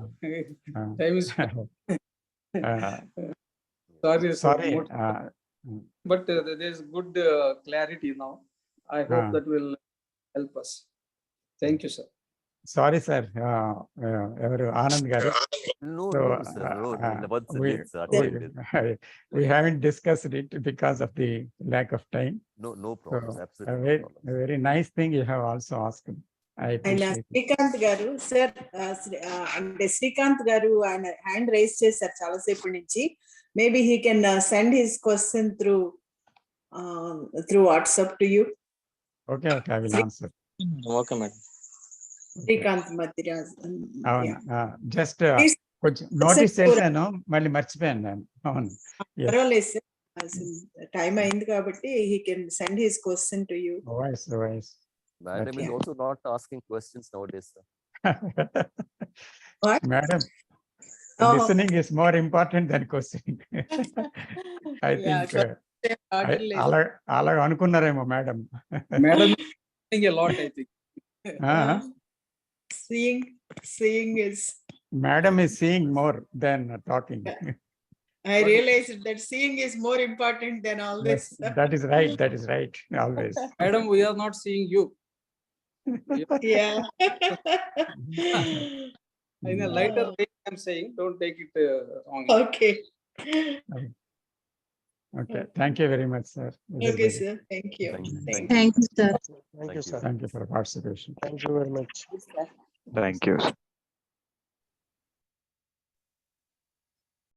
Time is. Sorry. But there is good clarity now. I hope that will help us. Thank you, sir. Sorry, sir. Evaru Anand garu. No, So, sir. No, once again, sir. We haven't discussed it because of the lack of time. No problem. So, Absolutely. a very nice thing you have also asked. I appreciate it. Srikanth గారు సార్, అంటే శ్రీకాంత్ గారు ఆయన హ్యాండ్ రైజ్ చేశారు చాలాసేపటి నుంచి. Maybe he can send his question through WhatsApp to you. Okay, I will answer. Okay, madam. Srikanth Madhyaraj. అవునా, జస్ట్ కొంచెం నోటీస్ చేశాను, మళ్ళీ మర్చిపోయాను నేను. అవును, పర్వాలేదు సార్, టైం అయింది కాబట్టి he can send his question to you. Voice Madam is also not asking questions nowadays, sir. What? Madam, listening is more important than questioning. I think అలాగ అనుకున్నారేమో madam. Madam is a lot, I think. Seeing is. Madam is seeing more than talking. I realized that seeing is more important than all this. Yes, that is right, always. Madam, we are not seeing you. Yeah. In a lighter way, I'm saying, don't take it wrongly. Okay. Okay, thank you very much, sir. Okay, sir. Thank you. Thank you, sir. Thank you for participation. Thank you very much. Sir. Thank you.